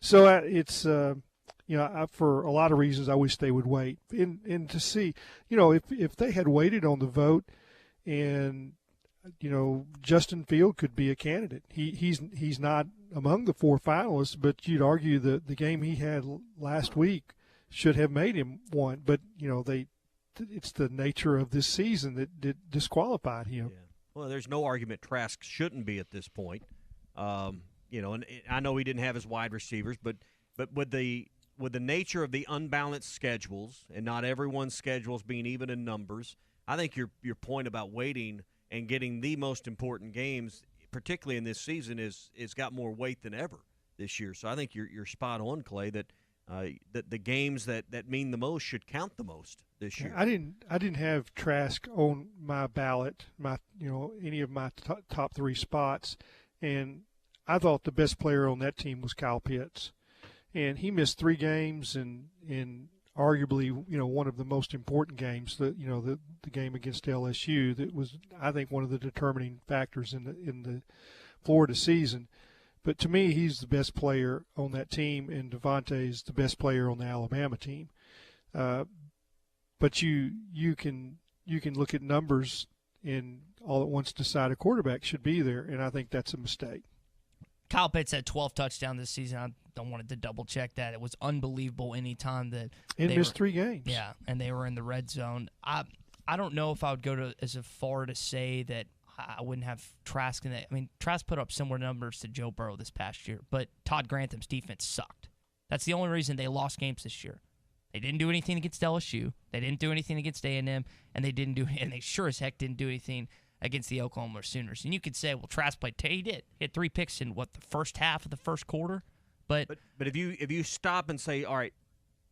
so it's, for a lot of reasons, I wish they would wait. And to see, if they had waited on the vote and, Justin Field could be a candidate. He's not among the 4 finalists, but you'd argue that the game he had last week should have made him one. But, it's the nature of this season that disqualified him. Yeah. Well, there's no argument Trask shouldn't be at this point. And I know he didn't have his wide receivers, but with the nature of the unbalanced schedules and not everyone's schedules being even in numbers, I think your point about waiting and getting the most important games, particularly in this season, is got more weight than ever this year. So I think you're spot on, Clay, that the games that mean the most should count the most this year. I didn't have Trask on my ballot, any of my top 3 spots, and I thought the best player on that team was Kyle Pitts, and he missed 3 games and arguably one of the most important games, the game against LSU, that was, I think, one of the determining factors in the Florida season. But to me, he's the best player on that team, and Devontae's the best player on the Alabama team. But you can look at numbers and all at once decide a quarterback should be there, and I think that's a mistake. Kyle Pitts had 12 touchdowns this season. I don't want to double-check that. It was unbelievable any time that they missed 3 games. Yeah, and they were in the red zone. I don't know if I would go as far to say that I wouldn't have Trask in that. I mean, Trask put up similar numbers to Joe Burrow this past year, but Todd Grantham's defense sucked. That's the only reason they lost games this year. They didn't do anything against LSU. They didn't do anything against A&M, and they sure as heck didn't do anything against the Oklahoma Sooners. And you could say, well, Trask played. He did. He had 3 picks in the first half of the first quarter. But if you stop and say, all right,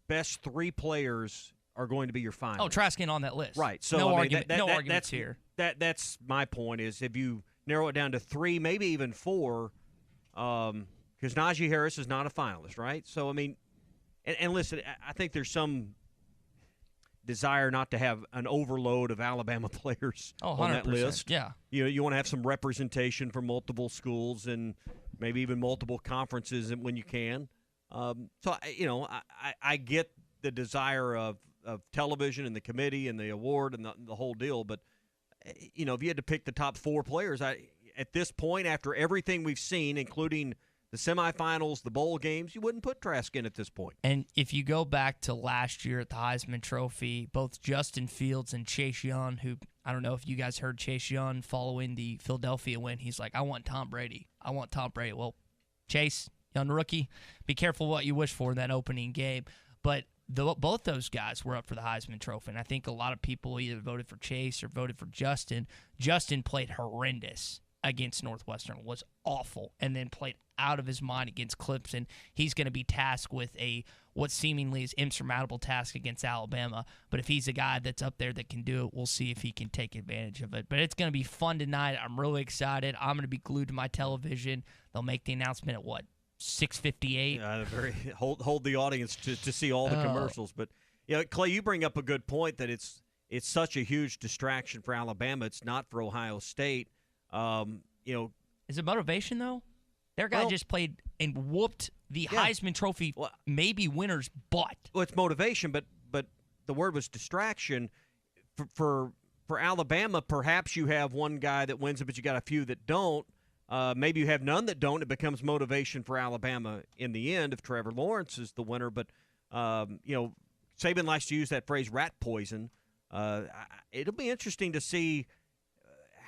best 3 players are going to be your finalists. Oh, Trask ain't on that list. Right. So no I mean, argument. No arguments here. That's my point. Is if you narrow it down to 3, maybe even 4, because Najee Harris is not a finalist, right? So I mean, and listen, I think there's some desire not to have an overload of Alabama players on that list. Yeah. You want to have some representation from multiple schools and maybe even multiple conferences when you can. So I get the desire of television and the committee and the award and the whole deal, but if you had to pick the top 4 players, at this point, after everything we've seen, including the semifinals, the bowl games, you wouldn't put Trask in at this point. And if you go back to last year at the Heisman Trophy, both Justin Fields and Chase Young, who I don't know if you guys heard Chase Young following the Philadelphia win, he's like, I want Tom Brady. Well, Chase, young rookie, be careful what you wish for in that opening game. But both those guys were up for the Heisman Trophy, and I think a lot of people either voted for Chase or voted for Justin. Justin played horrendous against Northwestern, was awful, and then played out of his mind against Clemson. He's going to be tasked with what seemingly is insurmountable task against Alabama, but if he's a guy that's up there that can do it, we'll see if he can take advantage of it. But it's going to be fun tonight. I'm really excited. I'm going to be glued to my television. They'll make the announcement at 6:58. Hold the audience to see all the commercials. But Clay, you bring up a good point that it's such a huge distraction for Alabama. It's not for Ohio State. Is it motivation though? Their guy just played and whooped the Heisman Trophy maybe winner's butt. Well, it's motivation, but the word was distraction. For Alabama, perhaps you have one guy that wins it, but you got a few that don't. Maybe you have none that don't. It becomes motivation for Alabama in the end if Trevor Lawrence is the winner. But, Saban likes to use that phrase, rat poison. It'll be interesting to see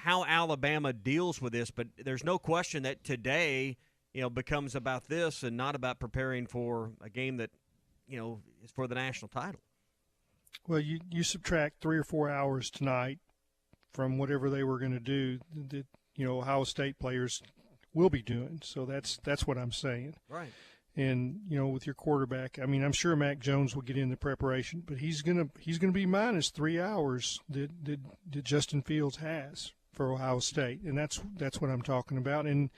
how Alabama deals with this. But there's no question that today, becomes about this and not about preparing for a game that, is for the national title. Well, you subtract 3 or 4 hours tonight from whatever they were going to do that Ohio State players will be doing. So that's what I'm saying. Right. And with your quarterback, I mean, I'm sure Mac Jones will get in the preparation, but he's gonna be minus 3 hours that Justin Fields has for Ohio State, and that's what I'm talking about. And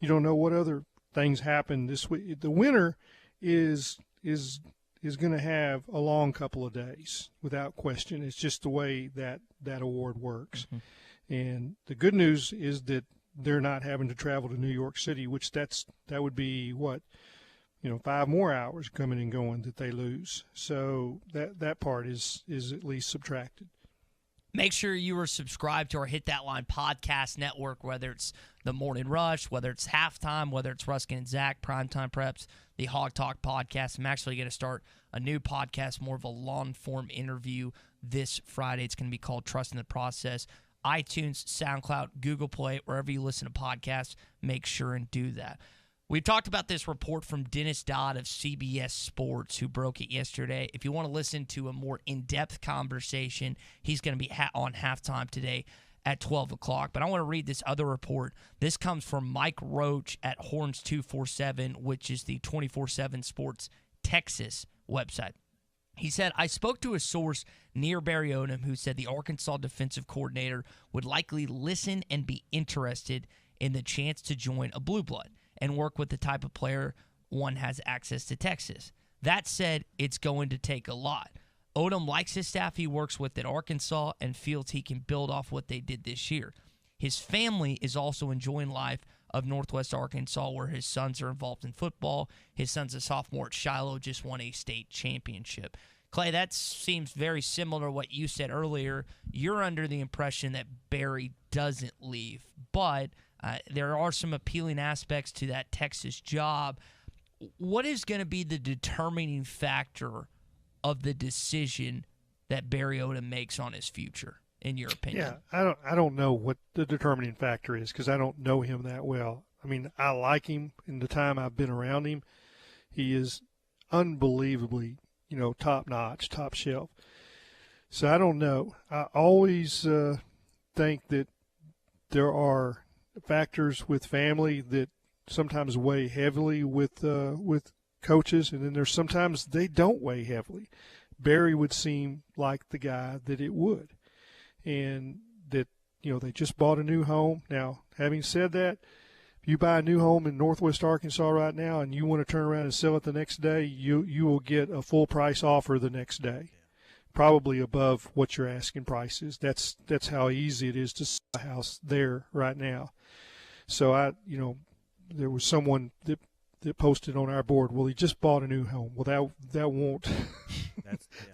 you don't know what other things happen this week. The winner is going to have a long couple of days without question. It's just the way that award works. Mm-hmm. And the good news is that they're not having to travel to New York City, which that would be 5 more hours coming and going that they lose. So that part is at least subtracted. Make sure you are subscribed to our Hit That Line podcast network, whether it's the Morning Rush, whether it's Halftime, whether it's Ruskin and Zach, Primetime Preps, the Hog Talk podcast. I'm actually going to start a new podcast, more of a long-form interview this Friday. It's going to be called Trust in the Process. iTunes, SoundCloud, Google Play, wherever you listen to podcasts, make sure and do that. We've talked about this report from Dennis Dodd of CBS Sports, who broke it yesterday. If you want to listen to a more in-depth conversation, he's going to be on Halftime today at 12 o'clock. But I want to read this other report. This comes from Mike Roach at Horns 247, which is the 24/7 Sports Texas website. He said, I spoke to a source near Barry Odom who said the Arkansas defensive coordinator would likely listen and be interested in the chance to join a Blue Blood and work with the type of player one has access to Texas. That said, it's going to take a lot. Odom likes his staff he works with at Arkansas and feels he can build off what they did this year. His family is also enjoying life of Northwest Arkansas, where his sons are involved in football. His son's a sophomore at Shiloh, just won a state championship. Clay, that seems very similar to what you said earlier. You're under the impression that Barry doesn't leave, but there are some appealing aspects to that Texas job. What is going to be the determining factor of the decision that Barry Odom makes on his future, in your opinion? Yeah, I don't know what the determining factor is because I don't know him that well. I mean, I like him in the time I've been around him. He is unbelievably, top notch, top shelf. So I don't know. I always think that there are factors with family that sometimes weigh heavily with coaches, and then there's sometimes they don't weigh heavily. Barry would seem like the guy that it would, and that they just bought a new home. Now, having said that, if you buy a new home in Northwest Arkansas right now and you want to turn around and sell it the next day, you will get a full price offer the next day, probably above what your asking price is. That's how easy it is to sell a house there right now. So there was someone that posted on our board, well, he just bought a new home. Well, that won't.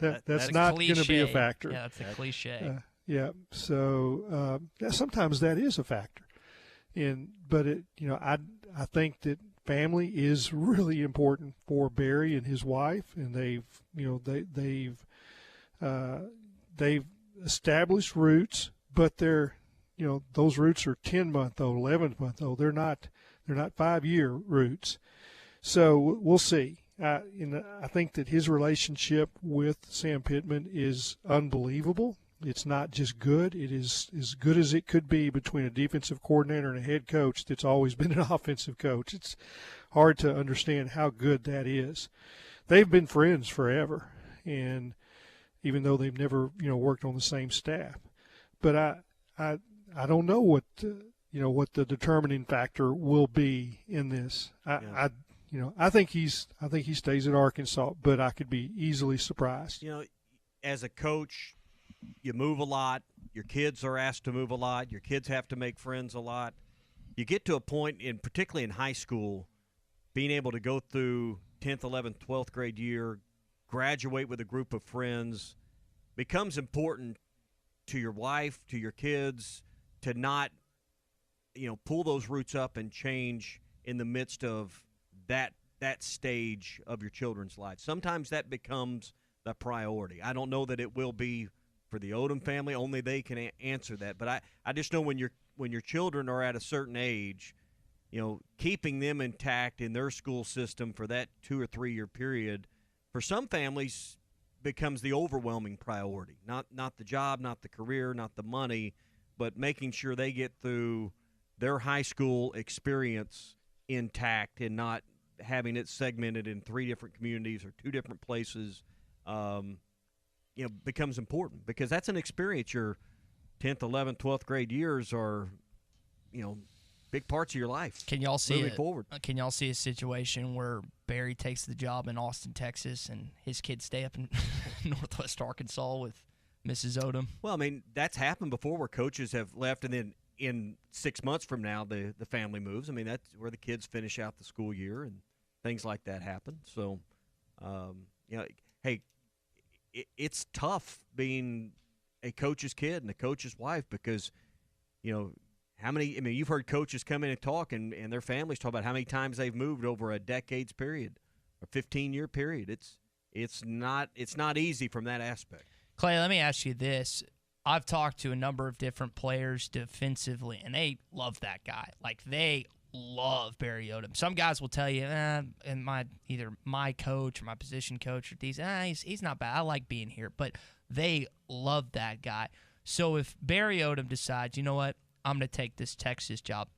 that's not going to be a factor. Yeah, that's a cliche. So sometimes that is a factor. But I think that family is really important for Barry and his wife, and they've established roots, but they're those roots are 10-month-old, 11-month-old. They're not 5-year roots. So we'll see. I think that his relationship with Sam Pittman is unbelievable. It's not just good. It is as good as it could be between a defensive coordinator and a head coach that's always been an offensive coach. It's hard to understand how good that is. They've been friends forever, and even though they've never worked on the same staff. But I don't know what the determining factor will be in this. I think he stays at Arkansas, but I could be easily surprised. As a coach, you move a lot. Your kids are asked to move a lot. Your kids have to make friends a lot. You get to a point, particularly in high school, being able to go through 10th, 11th, 12th grade year, graduate with a group of friends, becomes important to your wife, to your kids, to not, pull those roots up and change in the midst of that stage of your children's life. Sometimes that becomes the priority. I don't know that it will be for the Odom family. Only they can answer that. But I just know when your children are at a certain age, keeping them intact in their school system for that 2 or 3 year period, for some families becomes the overwhelming priority. Not the job, not the career, not the money, but making sure they get through their high school experience intact and not having it segmented in 3 different communities or 2 different places. Becomes important because that's an experience. Your 10th, 11th, 12th grade years are, big parts of your life. Can y'all see moving forward? Can y'all see a situation where Barry takes the job in Austin, Texas, and his kids stay up in Northwest Arkansas with Mrs. Odom? Well, I mean, that's happened before where coaches have left, and then in 6 months from now, the family moves. I mean, that's where the kids finish out the school year, and things like that happen. So, hey, it's tough being a coach's kid and a coach's wife because, you've heard coaches come in and talk and their families talk about how many times they've moved over a decade's period, a 15-year period. It's not easy from that aspect. Clay, let me ask you this. I've talked to a number of different players defensively, and they love that guy. Like, they love Barry Odom. Some guys will tell you, and either my coach or my position coach or he's not bad. I like being here. But they love that guy. So if Barry Odom decides, you know what, I'm going to take this Texas job,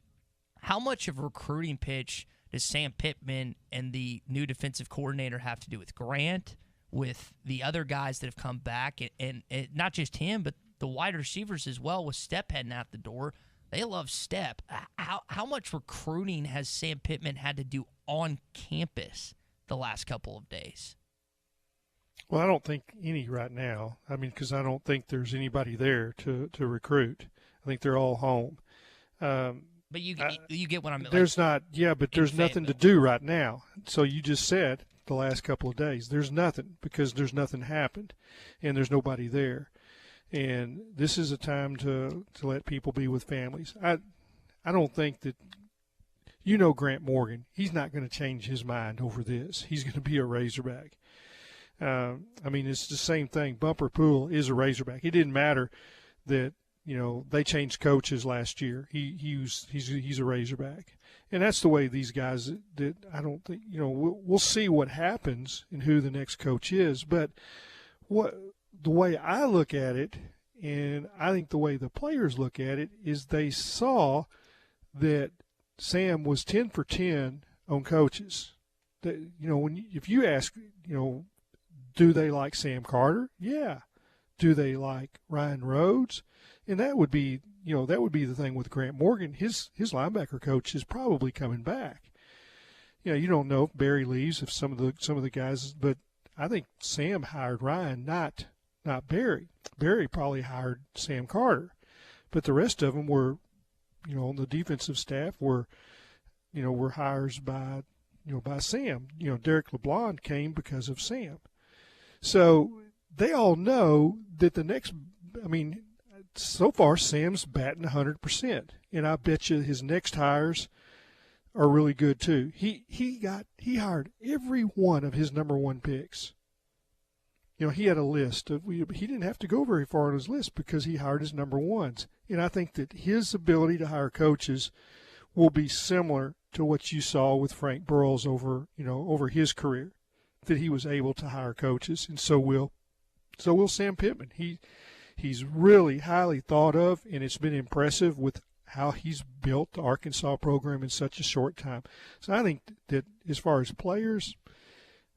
how much of a recruiting pitch does Sam Pittman and the new defensive coordinator have to do with Grant, with the other guys that have come back, and not just him, but the wide receivers as well, with Step heading out the door? They love Step. How much recruiting has Sam Pittman had to do on campus the last couple of days? Well, I don't think any right now. I mean, because I don't think there's anybody there to recruit. I think they're all home. But you get what I'm. There's there's nothing to do right now. So you just said the last couple of days there's nothing because there's nothing happened, and there's nobody there, and this is a time to let people be with families. I don't think that. Grant Morgan, he's not going to change his mind over this. He's going to be a Razorback. It's the same thing. Bumper Poole is a Razorback. It didn't matter that, they changed coaches last year. He's a Razorback. And that's the way these guys that I don't think, we'll see what happens and who the next coach is. But the way I look at it, and I think the way the players look at it, is they saw that Sam was 10 for 10 on coaches. That, if you ask, do they like Sam Carter? Yeah. Do they like Ryan Rhodes? And that would be the thing with Grant Morgan. His linebacker coach is probably coming back. You don't know if Barry leaves, if some of the guys, but I think Sam hired Ryan, not Barry. Barry probably hired Sam Carter, but the rest of them were, on the defensive staff were hires by Sam. Derek LeBlanc came because of Sam. So they all know that so far Sam's batting 100%, and I bet you his next hires are really good too. He hired every one of his number one picks. He had a list he didn't have to go very far on his list because he hired his number ones. And I think that his ability to hire coaches will be similar to what you saw with Frank Burles over his career, that he was able to hire coaches, and so will Sam Pittman. He's really highly thought of, and it's been impressive with how he's built the Arkansas program in such a short time. So I think that as far as players,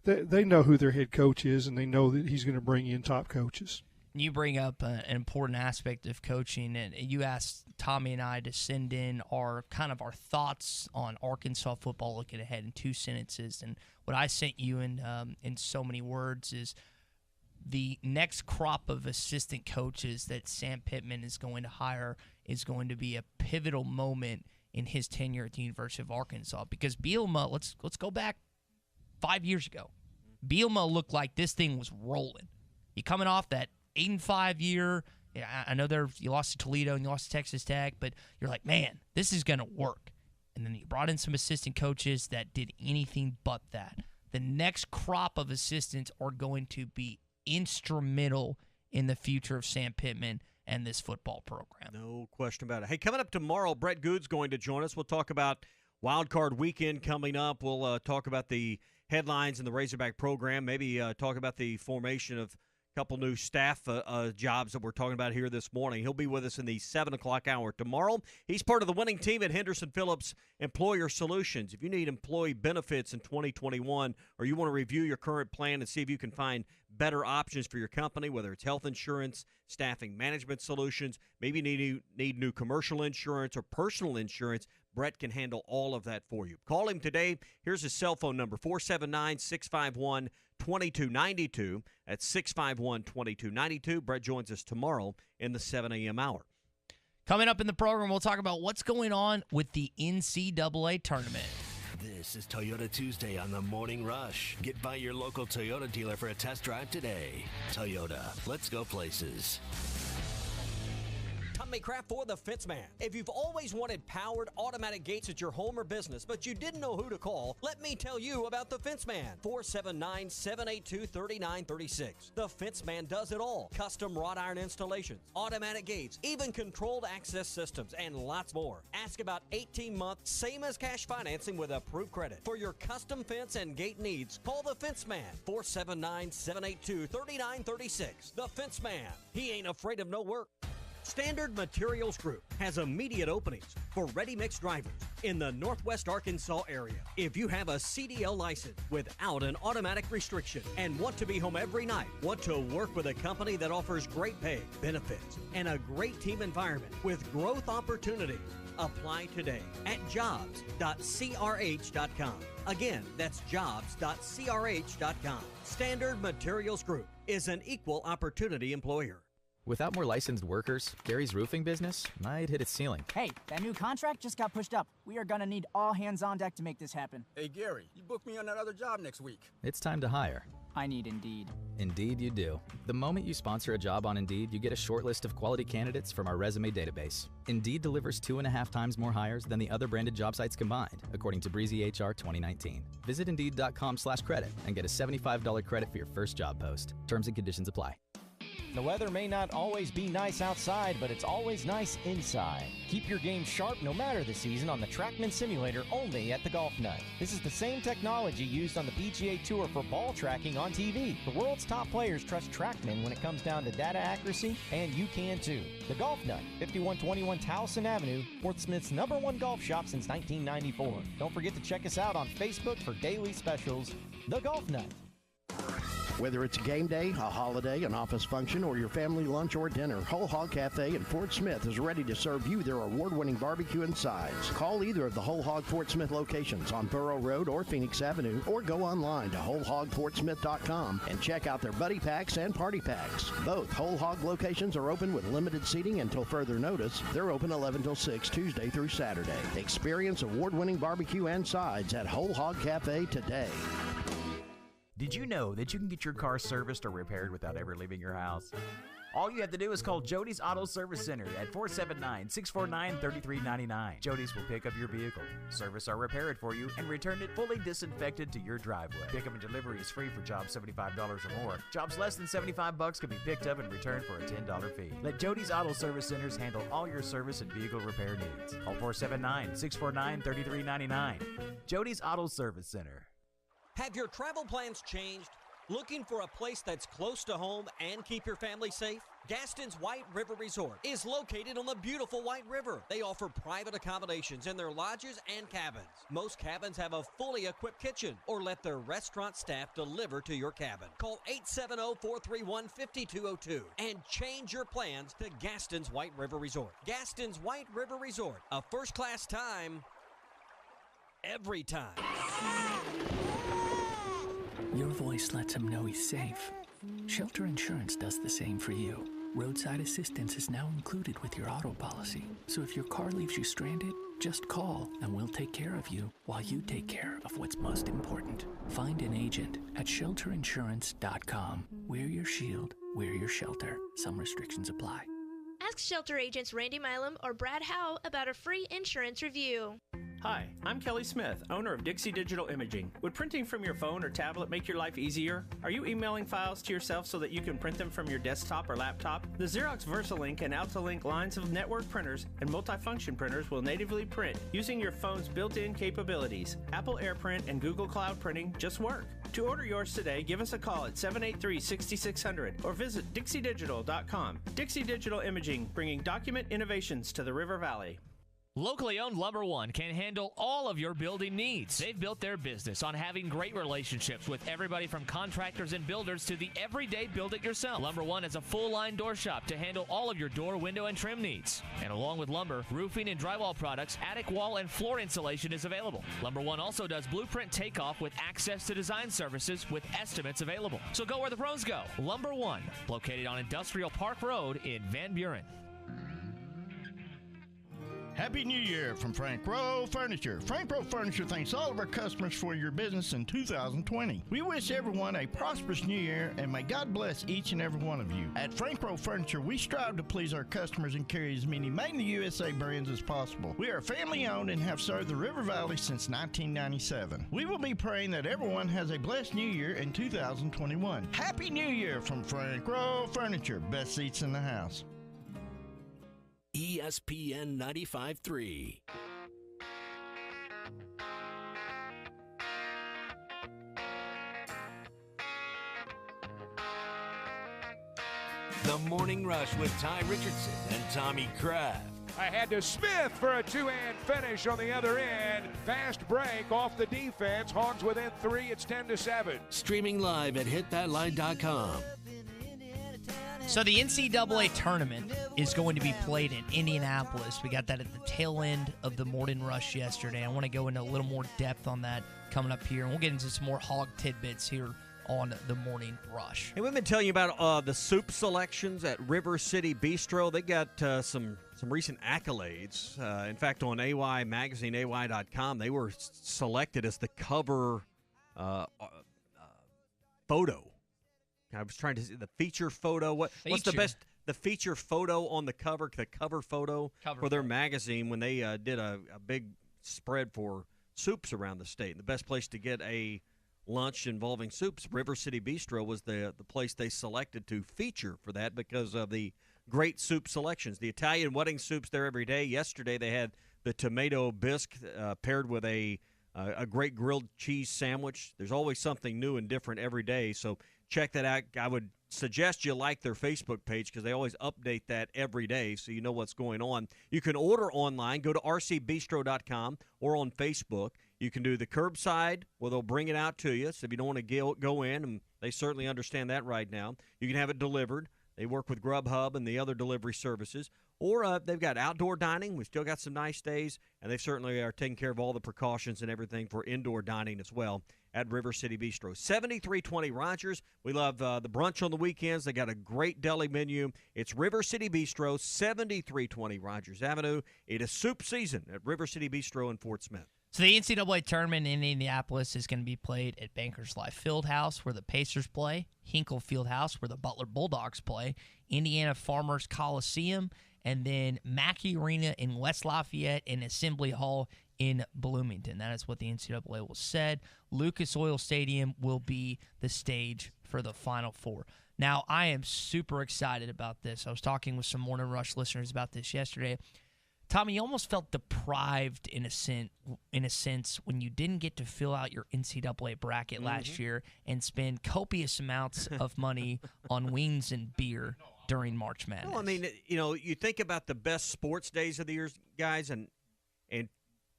they know who their head coach is, and they know that he's going to bring in top coaches. You bring up an important aspect of coaching, and you asked Tommy and I to send in our thoughts on Arkansas football looking ahead in 2 sentences. And what I sent you in so many words is the next crop of assistant coaches that Sam Pittman is going to hire is going to be a pivotal moment in his tenure at the University of Arkansas. Because Bielema, let's go back 5 years ago. Bielema looked like this thing was rolling. You coming off that 8-5 year. I know you lost to Toledo and you lost to Texas Tech, but you're like, man, this is going to work. And then you brought in some assistant coaches that did anything but that. The next crop of assistants are going to be instrumental in the future of Sam Pittman and this football program. No question about it. Hey, coming up tomorrow, Brett Good's going to join us. We'll talk about Wild Card Weekend coming up. We'll talk about the headlines in the Razorback program, maybe talk about the formation of couple new staff jobs that we're talking about here this morning. He'll be with us in the 7 o'clock hour tomorrow. He's part of the winning team at Henderson Phillips Employer Solutions. If you need employee benefits in 2021 or you want to review your current plan and see if you can find better options for your company, whether it's health insurance, staffing management solutions, maybe you need new commercial insurance or personal insurance, Brett can handle all of that for you. Call him today. Here's his cell phone number, 479-651-2292. That's 651-2292. Brett joins us tomorrow in the 7 a.m. hour. Coming up in the program, we'll talk about what's going on with the NCAA tournament. This is Toyota Tuesday on the Morning Rush. Get by your local Toyota dealer for a test drive today. Toyota, let's go places. Tommy Kraft for the Fence Man. If you've always wanted powered automatic gates at your home or business, but you didn't know who to call, let me tell you about the Fence Man. 479-782-3936. The Fence Man does it all. Custom wrought iron installations, automatic gates, even controlled access systems, and lots more. Ask about 18-month, same as cash financing with approved credit. For your custom fence and gate needs, call the Fence Man. 479-782-3936. The Fence Man. He ain't afraid of no work. Standard Materials Group has immediate openings for ready-mix drivers in the Northwest Arkansas area. If you have a CDL license without an automatic restriction and want to be home every night, want to work with a company that offers great pay, benefits, and a great team environment with growth opportunities, apply today at jobs.crh.com. Again, that's jobs.crh.com. Standard Materials Group is an equal opportunity employer. Without more licensed workers, Gary's roofing business might hit its ceiling. Hey, that new contract just got pushed up. We are gonna need all hands on deck to make this happen. Hey, Gary, you booked me on that other job next week. It's time to hire. I need Indeed. Indeed you do. The moment you sponsor a job on Indeed, you get a short list of quality candidates from our resume database. Indeed delivers 2.5 times more hires than the other branded job sites combined, according to Breezy HR 2019. Visit Indeed.com/credit and get a $75 credit for your first job post. Terms and conditions apply. The weather may not always be nice outside, but it's always nice inside. Keep your game sharp no matter the season on the TrackMan Simulator only at the Golf Nut. This is the same technology used on the PGA Tour for ball tracking on TV. The world's top players trust TrackMan when it comes down to data accuracy, and you can too. The Golf Nut, 5121 Towson Avenue, Fort Smith's #1 golf shop since 1994. Don't forget to check us out on Facebook for daily specials. The Golf Nut. Whether it's a game day, a holiday, an office function, or your family lunch or dinner, Whole Hog Cafe in Fort Smith is ready to serve you their award-winning barbecue and sides. Call either of the Whole Hog Fort Smith locations on Borough Road or Phoenix Avenue, or go online to wholehogfortsmith.com and check out their buddy packs and party packs. Both Whole Hog locations are open with limited seating until further notice. They're open 11 till 6 Tuesday through Saturday. Experience award-winning barbecue and sides at Whole Hog Cafe today. Did you know that you can get your car serviced or repaired without ever leaving your house? All you have to do is call Jody's Auto Service Center at 479-649-3399. Jody's will pick up your vehicle, service or repair it for you, and return it fully disinfected to your driveway. Pickup and delivery is free for jobs $75 or more. Jobs less than $75 can be picked up and returned for a $10 fee. Let Jody's Auto Service Centers handle all your service and vehicle repair needs. Call 479-649-3399. Jody's Auto Service Center. Have your travel plans changed? Looking for a place that's close to home and keep your family safe? Gaston's White River Resort is located on the beautiful White River. They offer private accommodations in their lodges and cabins. Most cabins have a fully equipped kitchen, or let their restaurant staff deliver to your cabin. Call 870-431-5202 and change your plans to Gaston's White River Resort. Gaston's White River Resort, a first-class time, every time. Your voice lets him know he's safe. Shelter Insurance does the same for you. Roadside assistance is now included with your auto policy. So if your car leaves you stranded, just call and we'll take care of you while you take care of what's most important. Find an agent at shelterinsurance.com. Wear your shield, wear your shelter. Some restrictions apply. Ask Shelter Agents Randy Milam or Brad Howe about a free insurance review. Hi, I'm Kelly Smith, owner of Dixie Digital Imaging. Would printing from your phone or tablet make your life easier? Are you emailing files to yourself so that you can print them from your desktop or laptop? The Xerox VersaLink and AltaLink lines of network printers and multifunction printers will natively print using your phone's built-in capabilities. Apple AirPrint and Google Cloud Printing just work. To order yours today, give us a call at 783-6600 or visit dixiedigital.com. Dixie Digital Imaging, bringing document innovations to the River Valley. Locally owned Lumber One can handle all of your building needs. They've built their business on having great relationships with everybody from contractors and builders to the everyday build-it-yourself. Lumber One is a full-line door shop to handle all of your door, window, and trim needs. And along with lumber, roofing and drywall products, attic wall and floor insulation is available. Lumber One also does blueprint takeoff with access to design services with estimates available. So go where the pros go. Lumber One, located on Industrial Park Road in Van Buren. Happy New Year from Frank Rowe Furniture. Frank Rowe Furniture thanks all of our customers for your business in 2020. We wish everyone a prosperous new year and may God bless each and every one of you. At Frank Rowe Furniture, we strive to please our customers and carry as many made in the USA brands as possible. We are family owned and have served the River Valley since 1997. We will be praying that everyone has a blessed new year in 2021. Happy New Year from Frank Rowe Furniture. Best seats in the house. ESPN 95.3. The Morning Rush with Ty Richardson and Tommy Kraft. Ahead to Smith for a two-hand finish on the other end. Fast break off the defense. Hogs within 3. It's 10-7. Streaming live at hitthatline.com. So the NCAA tournament is going to be played in Indianapolis. We got that at the tail end of the Morning Rush yesterday. I want to go into a little more depth on that coming up here. And we'll get into some more hog tidbits here on the Morning Rush. Hey, we've been telling you about the soup selections at River City Bistro. They got some recent accolades. In fact, on AY Magazine, AY.com, they were selected as the cover photo. I was trying to see the feature photo. What's the best? The feature photo on the cover photo for their magazine when they did a big spread for soups around the state. And the best place to get a lunch involving soups, River City Bistro, was the place they selected to feature for that because of the great soup selections. The Italian wedding soups there every day. Yesterday they had the tomato bisque paired with a great grilled cheese sandwich. There's always something new and different every day, so check that out. I would suggest you like their Facebook page because they always update that every day so you know what's going on. You can order online. Go to rcbistro.com or on Facebook. You can do the curbside where they'll bring it out to you. So if you don't want to go in, and they certainly understand that right now, you can have it delivered. They work with Grubhub and the other delivery services. Or they've got outdoor dining. We've still got some nice days, and they certainly are taking care of all the precautions and everything for indoor dining as well at River City Bistro. 7320 Rogers. We love the brunch on the weekends. They got a great deli menu. It's River City Bistro, 7320 Rogers Avenue. It is soup season at River City Bistro in Fort Smith. So the NCAA tournament in Indianapolis is going to be played at Bankers Life Fieldhouse, where the Pacers play, Hinkle Fieldhouse, where the Butler Bulldogs play, Indiana Farmers Coliseum, and then Mackey Arena in West Lafayette and Assembly Hall in Bloomington. That is what the NCAA will said. Lucas Oil Stadium will be the stage for the Final Four. Now, I am super excited about this. I was talking with some Morning Rush listeners about this yesterday. Tommy, you almost felt deprived in a sense when you didn't get to fill out your NCAA bracket last year and spend copious amounts of money on wings and beer during March Madness. Well, I mean, you think about the best sports days of the year, guys, and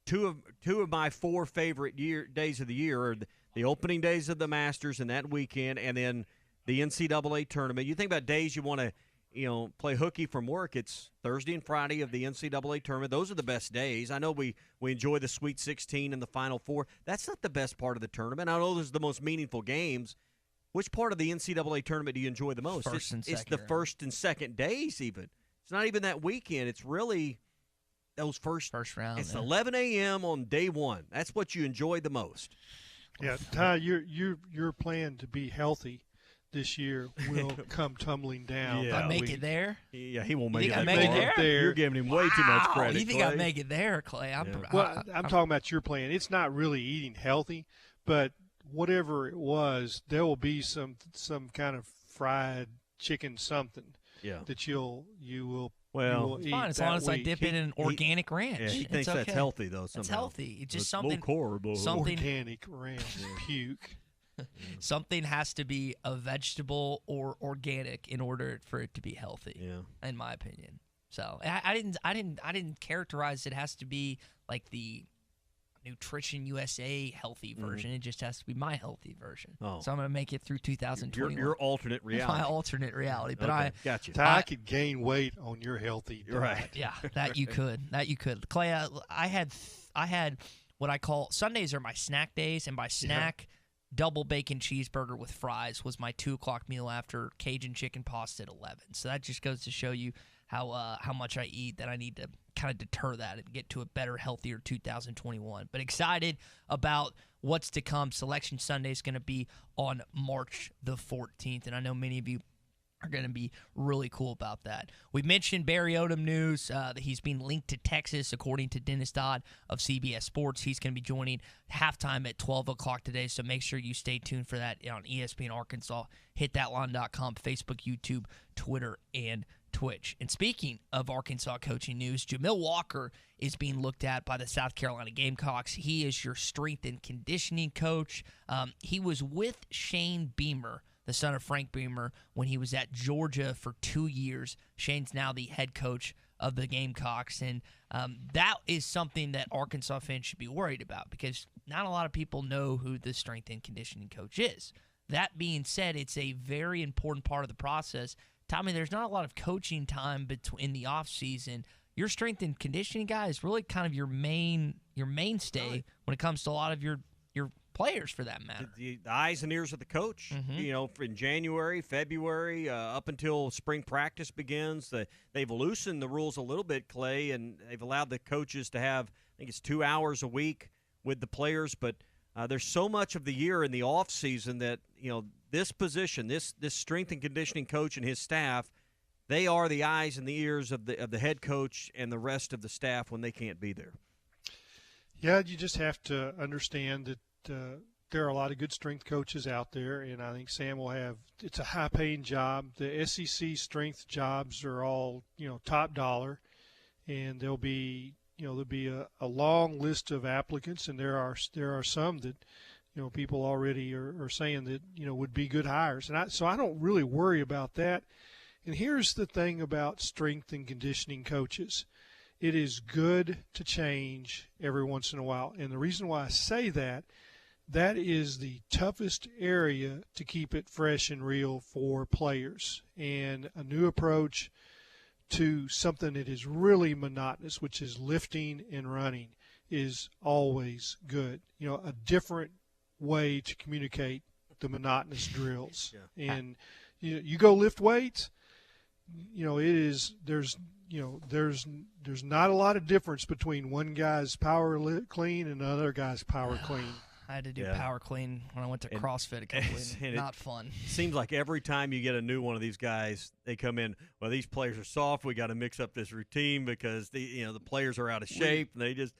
two of my four favorite days of the year are the opening days of the Masters and that weekend, and then the NCAA tournament. You think about days you want to play hooky from work. It's Thursday and Friday of the NCAA tournament. Those are the best days. I know we enjoy the Sweet 16 and the Final Four. That's not the best part of the tournament. I know those are the most meaningful games. Which part of the NCAA tournament do you enjoy the most? It's the first and second days even. It's not even that weekend. It's really those first round. It's 11 a.m. on day one. That's what you enjoy the most. Yeah, Ty, your plan to be healthy this year will come tumbling down. If I make it there? Yeah, he won't make it there. Make it there? You're giving him way too much credit. You think Clay? I make it there, Clay? I'm talking about your plan. It's not really eating healthy, but whatever it was, there will be some kind of fried chicken something that you will it's fine as long as I dip it in organic ranch. Yeah, he thinks that's healthy though. Somehow. It's healthy. It's just something organic ranch puke. Something has to be a vegetable or organic in order for it to be healthy. Yeah, in my opinion. So I didn't characterize it has to be like the Nutrition USA healthy version. It just has to be my healthy version. So I'm going to make it through 2021. Your alternate reality. My alternate reality. But okay, got you. I could gain weight on your healthy diet. Right. Yeah, that you could. Clay, I had what I call Sundays are my snack days, and by snack, double bacon cheeseburger with fries was my 2:00 meal after Cajun chicken pasta at 11. So that just goes to show you how much I eat, that I need to kind of deter that and get to a better, healthier 2021. But excited about what's to come. Selection Sunday is going to be on March the 14th, and I know many of you are going to be really cool about that. We mentioned Barry Odom news that he's being linked to Texas, according to Dennis Dodd of CBS Sports. He's going to be joining halftime at 12 o'clock today, so make sure you stay tuned for that on ESPN Arkansas. HitThatLine.com, Facebook, YouTube, Twitter, and Twitch. And speaking of Arkansas coaching news, Jamil Walker is being looked at by the South Carolina Gamecocks. He is your strength and conditioning coach. He was with Shane Beamer, the son of Frank Beamer, when he was at Georgia for 2 years. Shane's now the head coach of the Gamecocks, and that is something that Arkansas fans should be worried about because not a lot of people know who the strength and conditioning coach is. That being said, it's a very important part of the process. Tommy, there's not a lot of coaching time in the off season. Your strength and conditioning guy is really kind of your mainstay when it comes to a lot of your players for that matter. The eyes and ears of the coach. You know, in January, February, up until spring practice begins, they've loosened the rules a little bit, Clay, and they've allowed the coaches to have, I think it's 2 hours a week with the players. But there's so much of the year in the off season that, you know, this position, this strength and conditioning coach and his staff, they are the eyes and the ears of the head coach and the rest of the staff when they can't be there. Yeah, you just have to understand that there are a lot of good strength coaches out there, and I think Sam will have – it's a high-paying job. The SEC strength jobs are all, you know, top dollar, and there'll be a long list of applicants, and there are some that, you know, people already are saying that, you know, would be good hires. And so I don't really worry about that. And here's the thing about strength and conditioning coaches. It is good to change every once in a while. And the reason why I say that is the toughest area to keep it fresh and real for players. And a new approach to something that is really monotonous, which is lifting and running, is always good. You know, a different way to communicate the monotonous drills. Yeah. And you go lift weights, you know, there's not a lot of difference between one guy's power clean and another guy's power clean. I had to do power clean when I went to CrossFit a couple weeks. Not fun. Seems like every time you get a new one of these guys, they come in, well, these players are soft. We got to mix up this routine because the players are out of shape. And they just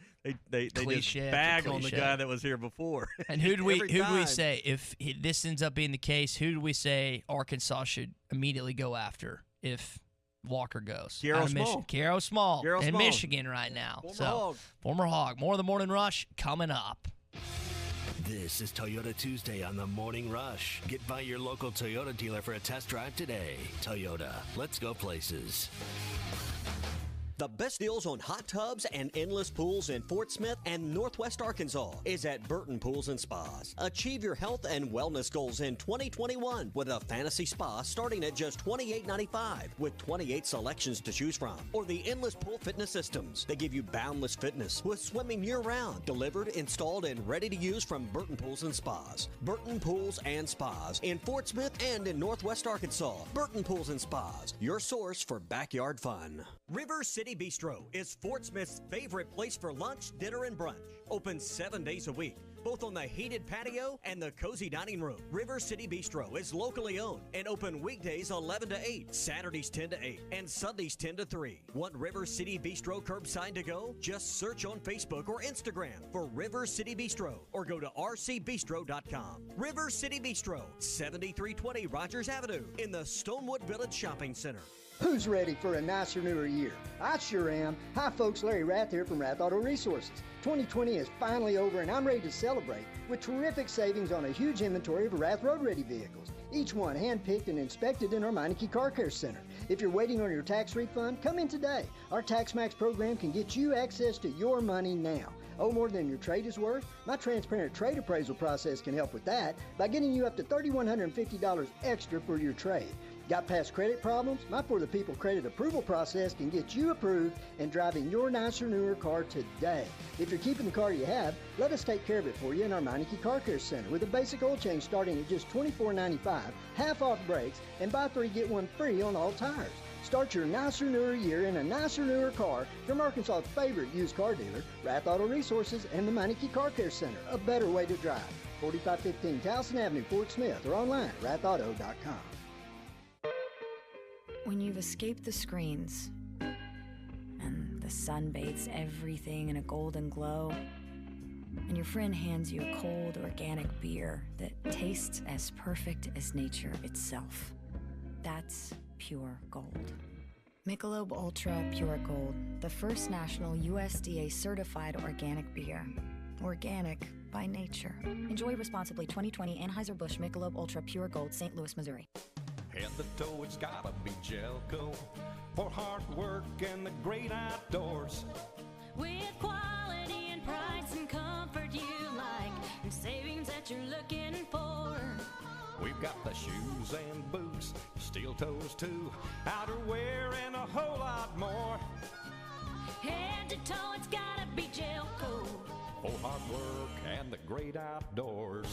bag on the guy that was here before. And who do we say, if this ends up being the case, who do we say Arkansas should immediately go after if Walker goes? Kiero Small in Michigan right now. Former Hog. More of the Morning Rush coming up. This is Toyota Tuesday on the Morning Rush. Get by your local Toyota dealer for a test drive today. Toyota, let's go places. The best deals on hot tubs and endless pools in Fort Smith and Northwest Arkansas is at Burton Pools and Spas. Achieve your health and wellness goals in 2021 with a fantasy spa starting at just $28.95 with 28 selections to choose from. Or the endless pool fitness systems. They give you boundless fitness with swimming year-round. Delivered, installed, and ready to use from Burton Pools and Spas. Burton Pools and Spas in Fort Smith and in Northwest Arkansas. Burton Pools and Spas, your source for backyard fun. River City Bistro is Fort Smith's favorite place for lunch, dinner, and brunch. Open 7 days a week, both on the heated patio and the cozy dining room. River City Bistro is locally owned and open weekdays 11 to 8, Saturdays 10 to 8, and Sundays 10 to 3. Want River City Bistro curbside to go? Just search on Facebook or Instagram for River City Bistro or go to rcbistro.com. River City Bistro, 7320 Rogers Avenue in the Stonewood Village Shopping Center. Who's ready for a nicer, newer year? I sure am. Hi, folks. Larry Rath here from Rath Auto Resources. 2020 is finally over, and I'm ready to celebrate with terrific savings on a huge inventory of Rath road-ready vehicles. Each one hand-picked and inspected in our Meineke Car Care Center. If you're waiting on your tax refund, come in today. Our Tax Max program can get you access to your money now. Owe more than your trade is worth? My transparent trade appraisal process can help with that by getting you up to $3,150 extra for your trade. Got past credit problems? My For the People credit approval process can get you approved and driving your nicer, newer car today. If you're keeping the car you have, let us take care of it for you in our Meineke Car Care Center with a basic oil change starting at just $24.95, half off brakes, and buy 3 get 1 free on all tires. Start your nicer, newer year in a nicer, newer car from Arkansas's favorite used car dealer, Rath Auto Resources and the Meineke Car Care Center. A better way to drive. 4515 Towson Avenue, Fort Smith, or online at rathauto.com. When you've escaped the screens and the sun bathes everything in a golden glow, and your friend hands you a cold organic beer that tastes as perfect as nature itself, that's pure gold. Michelob Ultra Pure Gold, the first national USDA certified organic beer. Organic by nature. Enjoy responsibly. 2020 Anheuser-Busch Michelob Ultra Pure Gold, St. Louis, Missouri. Head to toe, it's gotta be Gelco for hard work and the great outdoors. With quality and price and comfort you like, and savings that you're looking for. We've got the shoes and boots, steel toes too, outerwear and a whole lot more. Head to toe, it's gotta be Gelco for hard work and the great outdoors.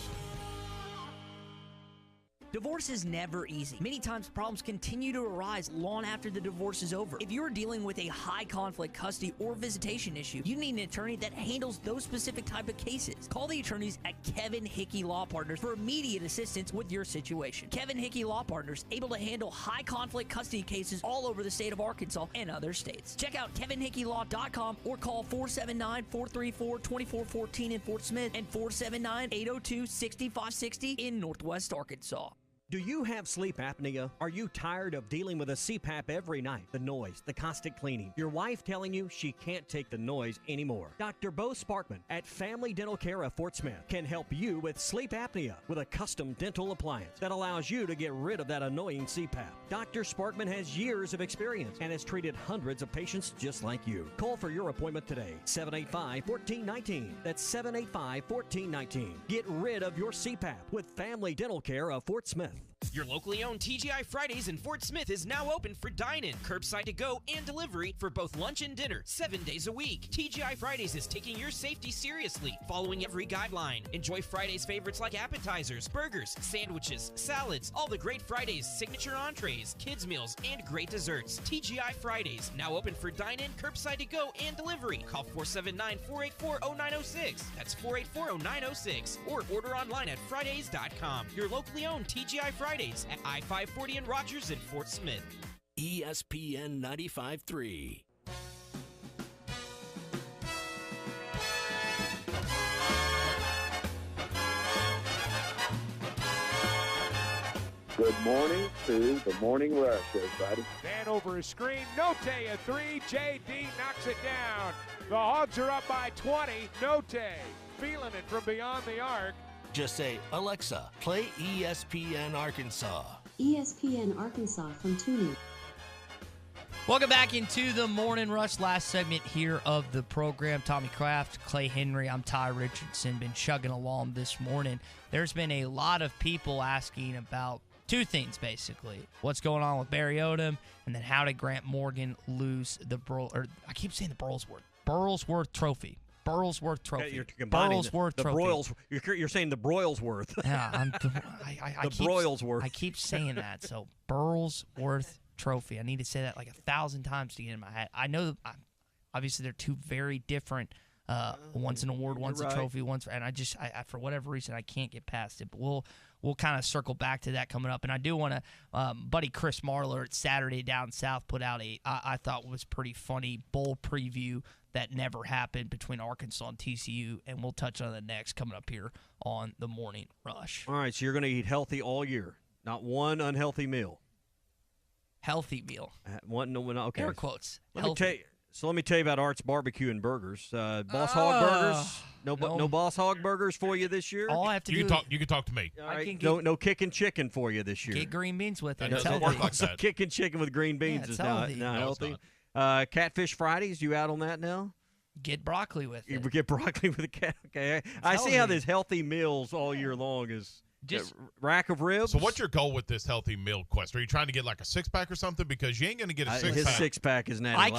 Divorce is never easy. Many times problems continue to arise long after the divorce is over. If you are dealing with a high conflict custody or visitation issue, you need an attorney that handles those specific type of cases. Call the attorneys at Kevin Hickey Law Partners for immediate assistance with your situation. Kevin Hickey Law Partners, able to handle high conflict custody cases all over the state of Arkansas and other states. Check out kevinhickeylaw.com or call 479-434-2414 in Fort Smith and 479-802-6560 in Northwest Arkansas. Do you have sleep apnea? Are you tired of dealing with a CPAP every night? The noise, the constant cleaning. Your wife telling you she can't take the noise anymore. Dr. Bo Sparkman at Family Dental Care of Fort Smith can help you with sleep apnea with a custom dental appliance that allows you to get rid of that annoying CPAP. Dr. Sparkman has years of experience and has treated hundreds of patients just like you. Call for your appointment today. 785-1419. That's 785-1419. Get rid of your CPAP with Family Dental Care of Fort Smith. Your locally owned TGI Fridays in Fort Smith is now open for dine-in, curbside to go, and delivery for both lunch and dinner, 7 days a week. TGI Fridays is taking your safety seriously, following every guideline. Enjoy Fridays favorites like appetizers, burgers, sandwiches, salads, all the great Fridays, signature entrees, kids meals, and great desserts. TGI Fridays, now open for dine-in, curbside to go, and delivery. Call 479-484-0906. That's 484-0906. Or order online at Fridays.com. Your locally owned TGI Fridays at I-540 in Rogers and Fort Smith. ESPN 95.3. Good morning to the Morning Rush, everybody. Dan over his screen. Note a three. J.D. knocks it down. The Hogs are up by 20. Note feeling it from beyond the arc. Just say, Alexa, play ESPN Arkansas. ESPN Arkansas from TuneIn. Welcome back into the Morning Rush, last segment here of the program. Tommy Kraft, Clay Henry, I'm Ty Richardson, been chugging along this morning. There's been a lot of people asking about two things, basically. What's going on with Barry Odom, and then how did Grant Morgan lose the Burlsworth Trophy. Burlsworth Trophy. You're combining Burlsworth the Trophy. Broyles. You're saying the Broylesworth. Yeah, the Broylesworth. I keep saying that. So Burlsworth Trophy. I need to say that like 1,000 times to get in my head. I know, obviously, they're two very different. One's an award, one's a trophy, and I for whatever reason I can't get past it. But we'll kind of circle back to that coming up. And I do want to, buddy Chris Marler at Saturday Down South put out I thought was pretty funny bowl preview that never happened between Arkansas and TCU, and we'll touch on that next coming up here on the Morning Rush. All right, so you're going to eat healthy all year, not one unhealthy meal. Healthy meal. Okay. Air quotes. Let me tell you about Art's Barbecue and Burgers. Boss Hog Burgers. No Boss Hog Burgers for you this year. All I have to You can talk to me. All right. No kicking chicken for you this year. Get green beans with it. It doesn't work like that. Kicking chicken with green beans is not healthy. Catfish Fridays, you out on that now? Get broccoli with it. You get broccoli with a cat. Okay, I see how there's healthy meals all year long is just rack of ribs. So what's your goal with this healthy meal quest? Are you trying to get like a six-pack or something? Because you ain't going to get a six-pack. His six-pack is natty I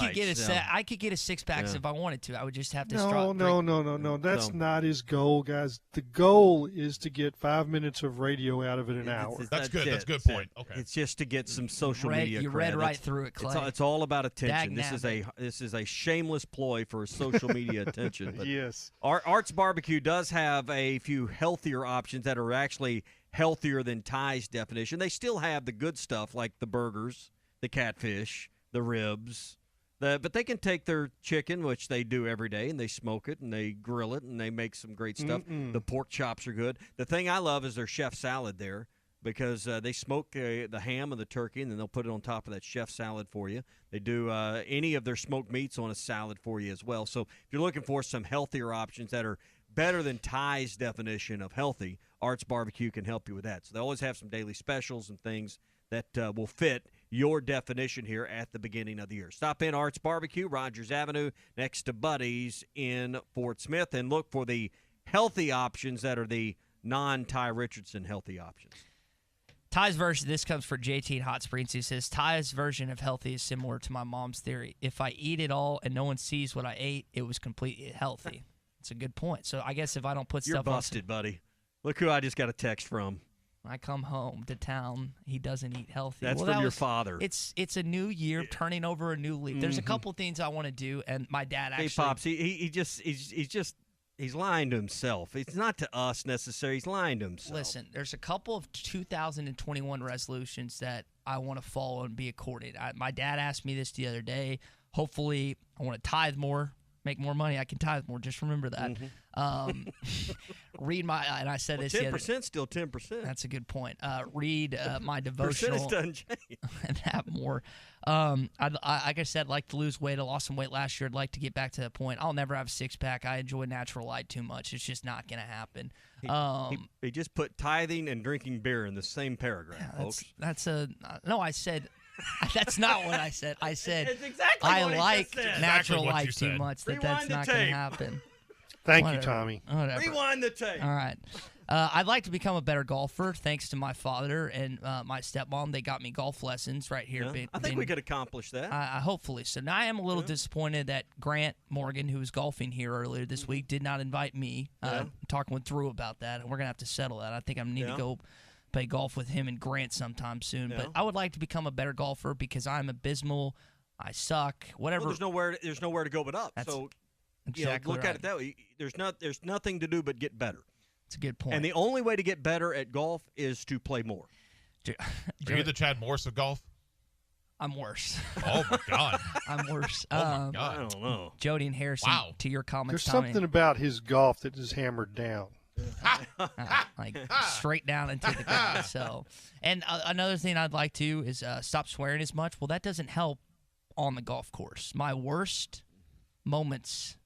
could get a six-pack if I wanted to. I would just have to No. That's not his goal, guys. The goal is to get 5 minutes of radio out of it an hour. That's good. That's a good point. Okay. It's just to get some social media You cred. read right through it, Clay. It's all about attention. This is a shameless ploy for social media attention. But yes. Art's Barbecue does have a few healthier options that are actually healthier than Ty's definition. They still have the good stuff like the burgers, the catfish, the ribs, but they can take their chicken, which they do every day, and they smoke it and they grill it and they make some great stuff. The pork chops are good. The thing I love is their chef salad there because they smoke the ham and the turkey, and then they'll put it on top of that chef salad for you. They do any of their smoked meats on a salad for you as well. So if you're looking for some healthier options that are better than Ty's definition of healthy, Art's Barbecue can help you with that. So they always have some daily specials and things that will fit your definition here at the beginning of the year. Stop in Art's Barbecue, Rogers Avenue, next to Buddy's in Fort Smith, and look for the healthy options that are the non-Ty Richardson healthy options. Ty's version, this comes from JT in Hot Springs. He says, Ty's version of healthy is similar to my mom's theory. If I eat it all and no one sees what I ate, it was completely healthy. That's a good point. So I guess if I don't put You're stuff busted, buddy. Look who I just got a text from. when I come home to town, he doesn't eat healthy. That's well, from that your was, father. It's a new year, turning over a new leaf. There's a couple things I want to do, and my dad actually. Hey, Pops, he's lying to himself. It's not to us necessarily. He's lying to himself. Listen, there's a couple of 2021 resolutions that I want to follow and be accorded. My dad asked me this the other day. Hopefully, I want to tithe more, make more money. I can tithe more. Just remember that. Read my, and I said this the other 10% still 10%. That's a good point. Read my devotional. Percentage doesn't change. And that more. Like I said, I'd like to lose weight. I lost some weight last year. I'd like to get back to that point. I'll never have a six-pack. I enjoy natural light too much. It's just not going to happen. He just put tithing and drinking beer in the same paragraph, folks. No, I said that's not what I said. I said it's exactly I what he like just said. natural Exactly what you light too said. much. That's Rewind the not going to tape. happen. Thank Whatever. you, Tommy. Whatever. Rewind the tape. All right. I'd like to become a better golfer thanks to my father and my stepmom. They got me golf lessons right here. Yeah, I think we could accomplish that. Hopefully. So now I am a little disappointed that Grant Morgan, who was golfing here earlier this week, did not invite me. Talking with Drew about that, and we're going to have to settle that. I think I need to go play golf with him and Grant sometime soon. But I would like to become a better golfer because I'm abysmal. I suck. Whatever. Well, there's nowhere to go but up. So exactly look right. at it that way. There's nothing to do but get better. It's a good point. And the only way to get better at golf is to play more. Are you the Chad Morris of golf? I'm worse. Oh, my God. I'm worse. Oh, my God. I don't know. Jody and Harrison, to your comments, There's Tommy. something about his golf that is hammered down. Like straight down into the ground. So, and another thing I'd like to is stop swearing as much. Well, that doesn't help on the golf course. My worst moments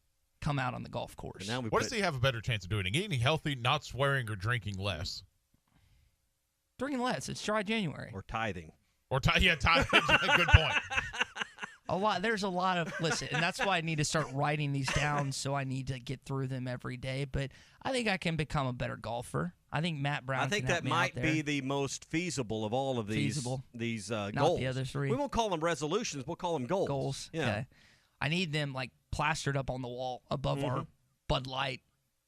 come out on the golf course. What does he have a better chance of doing? Eating healthy, not swearing, or drinking less? Drinking less. It's dry January. Or tithing. Tithing. Good point. There's a lot of listen, and that's why I need to start writing these down. So I need to get through them every day. But I think I can become a better golfer. I think Matt Brown. I think can help that me might out there. be the most feasible of all of these. These Not goals. the other three. We won't call them resolutions. We'll call them goals. Goals. Yeah. Okay. I need them like plastered up on the wall above our Bud Light.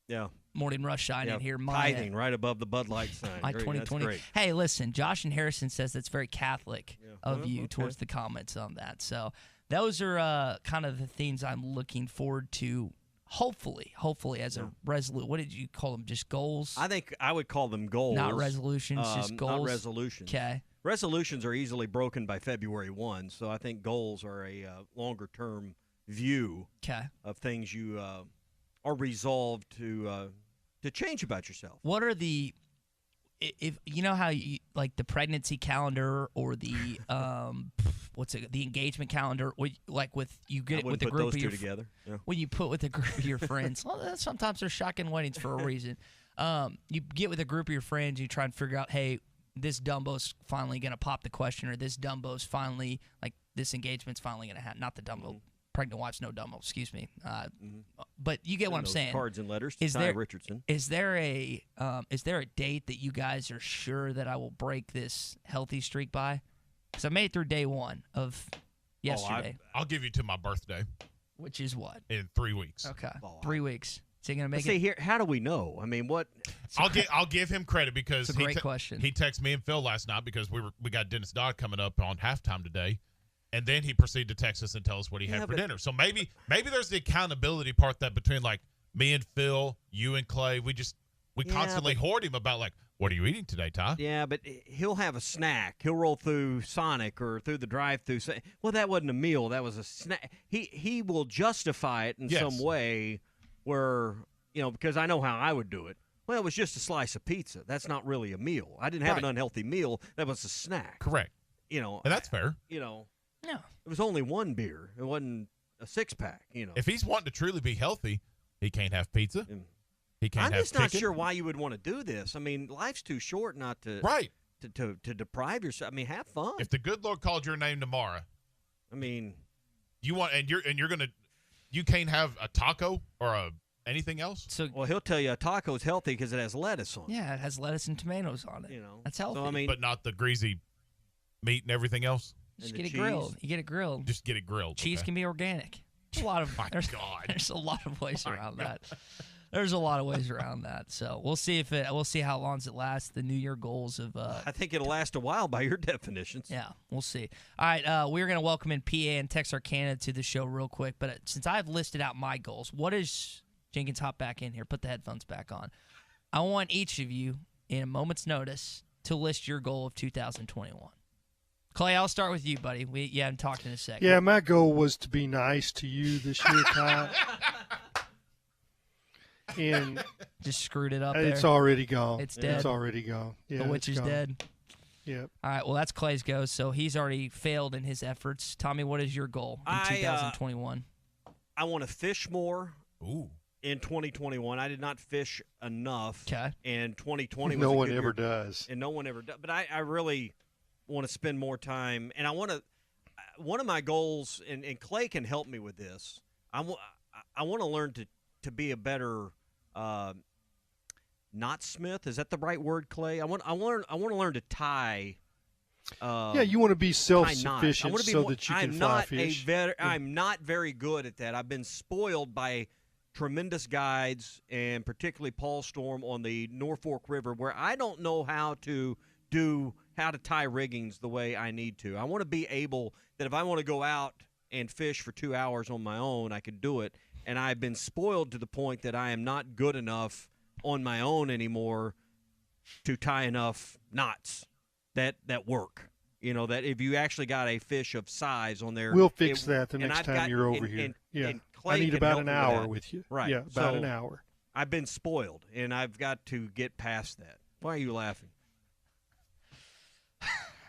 Yeah. Morning Rush sign in here. Tithing right above the Bud Light sign. My Great, 2020. That's great. Hey, listen, Josh and Harrison says that's very Catholic of you towards the comments on that. So those are kind of the things I'm looking forward to. Hopefully as a resolute. What did you call them? Just goals? I think I would call them goals. Not resolutions, just goals. Not resolutions. Okay. Resolutions are easily broken by February 1, so I think goals are a longer-term view of things you are resolved to change about yourself. What are the if you know how you like the pregnancy calendar or the the engagement calendar, or like with you get it with a put group those of two your together. Yeah. when you put with a group of your friends. Well, sometimes they're shotgun weddings for a reason. You get with a group of your friends, you try and figure out, hey, this Dumbo's finally gonna pop the question, or this Dumbo's finally this engagement's finally gonna happen. Not the Dumbo. Pregnant wife's no Dumbo, excuse me. But you get what I'm saying. Cards and letters to Ty Richardson. Is there a date that you guys are sure that I will break this healthy streak by? Because I made it through day one of yesterday. I'll give you to my birthday. Which is what? In 3 weeks. Okay. 3 weeks. Is he going to make it? See, here, how do we know? I mean, what? I'll give him credit because it's a great question. He texted me and Phil last night because we got Dennis Dodd coming up on halftime today. And then he proceeded to text us and tell us what he had for dinner. So maybe there's the accountability part that between like me and Phil, you and Clay, we constantly hoard him about like, what are you eating today, Ty? Yeah, but he'll have a snack. He'll roll through Sonic or through the drive-thru. Well, that wasn't a meal. That was a snack. He will justify it in some way where, because I know how I would do it. Well, it was just a slice of pizza. That's not really a meal. I didn't have an unhealthy meal. That was a snack. Correct. And that's fair. Yeah. It was only one beer. It wasn't a six-pack, If he's wanting to truly be healthy, he can't have pizza. He can't have I'm just not chicken. sure why you would want to do this. I mean, life's too short not to to deprive yourself. I mean, have fun. If the good Lord called your name tomorrow, I mean, you can't have a taco or anything else. So, well, he'll tell you a taco's healthy because it has lettuce on it. Yeah, it has lettuce and tomatoes on it. That's healthy. So, I mean, but not the greasy meat and everything else. Just get it grilled. You get it grilled. Just get it grilled. Cheese okay. can be organic. a lot of there's a lot of ways around that. There's a lot of ways around that. So we'll see we'll see how long it lasts. The New Year goals of I think it'll last a while by your definitions. Yeah, we'll see. All right, we're gonna welcome in PA and Texarkana to the show real quick. But since I've listed out my goals, what is Jenkins? Hop back in here. Put the headphones back on. I want each of you, in a moment's notice, to list your goal of 2021. Clay, I'll start with you, buddy. You haven't talked in a second. Yeah, my goal was to be nice to you this year, Ty. And just screwed it up there. It's already gone. It's dead. It's already gone. Yeah, the witch is dead. Yep. All right, well, that's Clay's go, so he's already failed in his efforts. Tommy, what is your goal in 2021? I want to fish more. Ooh. In 2021, I did not fish enough. Okay. And 2020 was no a one good ever year. does. And no one ever does. But I really want to spend more time. And I want to – one of my goals, and Clay can help me with this, I want to learn to be a better knotsmith. Is that the right word, Clay? I want to learn to tie yeah, you want to be self-sufficient so that you can fly fish. I'm not very good at that. I've been spoiled by tremendous guides, and particularly Paul Storm on the Norfolk River, where I don't know how to tie riggings the way I need to. I want to be able that if I want to go out and fish for 2 hours on my own, I could do it. And I've been spoiled to the point that I am not good enough on my own anymore to tie enough knots that work. You know, that if you actually got a fish of size on there. We'll fix that the next time you're over here. And I need about an hour with you. Right. Yeah, about an hour. I've been spoiled, and I've got to get past that. Why are you laughing?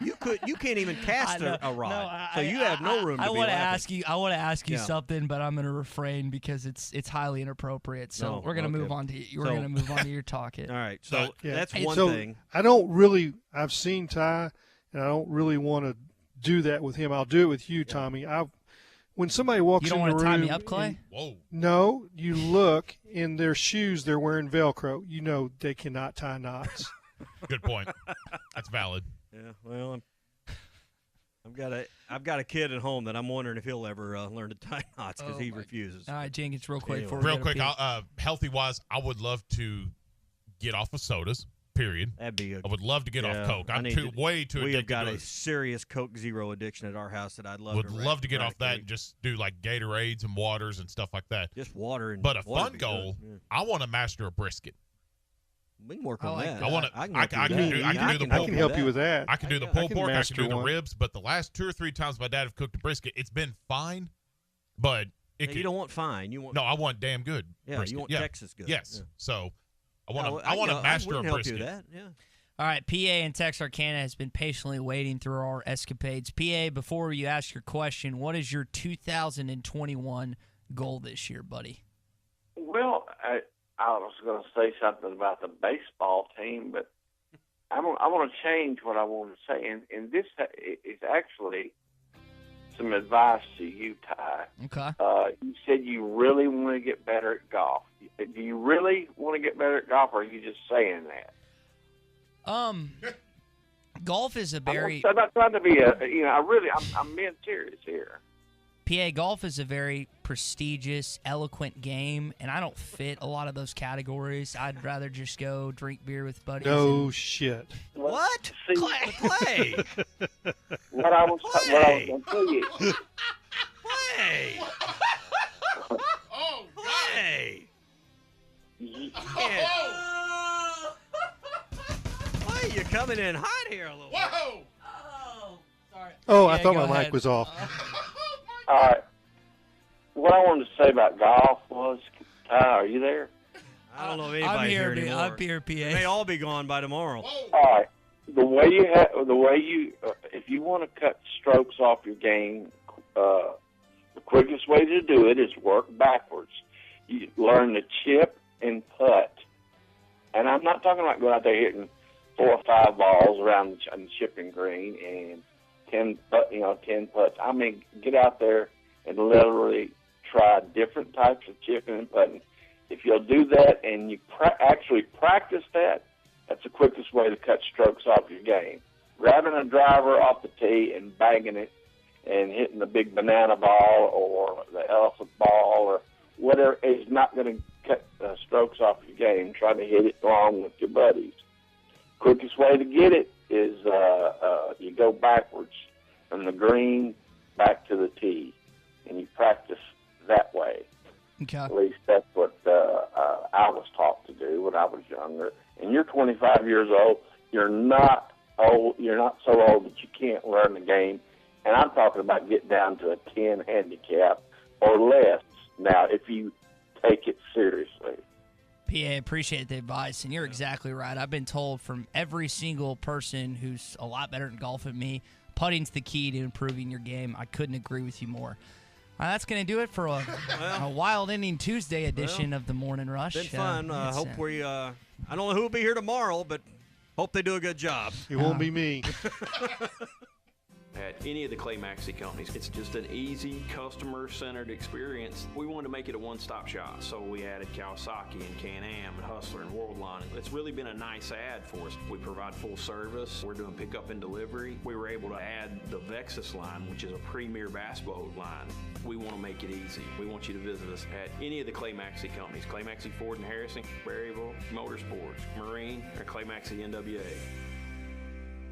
You can't even cast a rod, so you have no room to be laughing. I want to ask you something, but I'm going to refrain because it's highly inappropriate. So we're going to move on to you. We're going to move on to your talking. All right. So that's one thing. I've seen Ty, and I don't really want to do that with him. I'll do it with you, Tommy. When somebody walks in the room, you don't want to tie me up, Clay? Whoa. No, you look in their shoes. They're wearing Velcro. You know they cannot tie knots. Good point. That's valid. Yeah, well, I've got a kid at home that I'm wondering if he'll ever learn to tie knots because he refuses. All right, Jenkins, real quick. Anyway. Real quick, healthy-wise, I would love to get off of sodas, period. That'd be I would love to get off Coke. I'm way too addicted. We have got to a serious Coke Zero addiction at our house that I'd love to get off that and just do like Gatorades and waters and stuff like that. Just water. But a fun goal, I want to master a brisket. We can work on that. I can help you with that. I can do the pulled pork. I can do the ribs. But the last 2 or 3 times my dad have cooked a brisket, it's been fine. But you don't want fine. You want I want damn good. Yeah, brisket. You want Texas good. Yes. Yeah. So I want to master a brisket. Help you with that. Yeah. All right, PA and Texarkana has been patiently waiting through our escapades. PA, before you ask your question, what is your 2021 goal this year, buddy? Well, I was going to say something about the baseball team, but I want to change what I want to say. And this is actually some advice to you, Ty. Okay. You said you really want to get better at golf. Do you really want to get better at golf, or are you just saying that? Golf is a very. I'm not trying to be I'm being serious here. PA, golf is a very prestigious, eloquent game, and I don't fit a lot of those categories. I'd rather just go drink beer with buddies. No shit. What? Clay. What I was going to tell you. Clay. Oh, Clay. Clay, you're coming in hot here a little bit. Whoa. Oh, sorry. Oh, I thought my mic was off. All right. What I wanted to say about golf was, Ty, are you there? I don't know if anybody's here anymore. I'm here, PA. They may all be gone by tomorrow. Whoa. All right. If you want to cut strokes off your game, the quickest way to do it is work backwards. You learn to chip and putt. And I'm not talking about going out there hitting 4 or 5 balls around the chipping green and 10 putts. I mean, get out there and literally try different types of chipping and putting. If you'll do that and you actually practice that, that's the quickest way to cut strokes off your game. Grabbing a driver off the tee and banging it and hitting the big banana ball or the elephant ball or whatever is not going to cut strokes off your game, trying to hit it wrong with your buddies. Quickest way to get it is you go backwards from the green back to the tee, and you practice that way. Okay. At least that's what I was taught to do when I was younger. And you're 25 years old. You're not old. You're not so old that you can't learn the game. And I'm talking about getting down to a 10 handicap or less now if you take it seriously. PA, appreciate the advice, and you're exactly right. I've been told from every single person who's a lot better at golf than me, putting's the key to improving your game. I couldn't agree with you more. That's going to do it for a Wild Ending Tuesday edition of the Morning Rush. Been fun. Hope we. I don't know who will be here tomorrow, but hope they do a good job. It won't be me. At any of the Clay Maxey companies, it's just an easy, customer-centered experience. We wanted to make it a one-stop shop, so we added Kawasaki and Can-Am and Hustler and Worldline. It's really been a nice add for us. We provide full service. We're doing pickup and delivery. We were able to add the Vexus line, which is a premier bass boat line. We want to make it easy. We want you to visit us at any of the Clay Maxey companies, Clay Maxey Ford and Harrison, Berryville, Motorsports, Marine, or Clay Maxey NWA.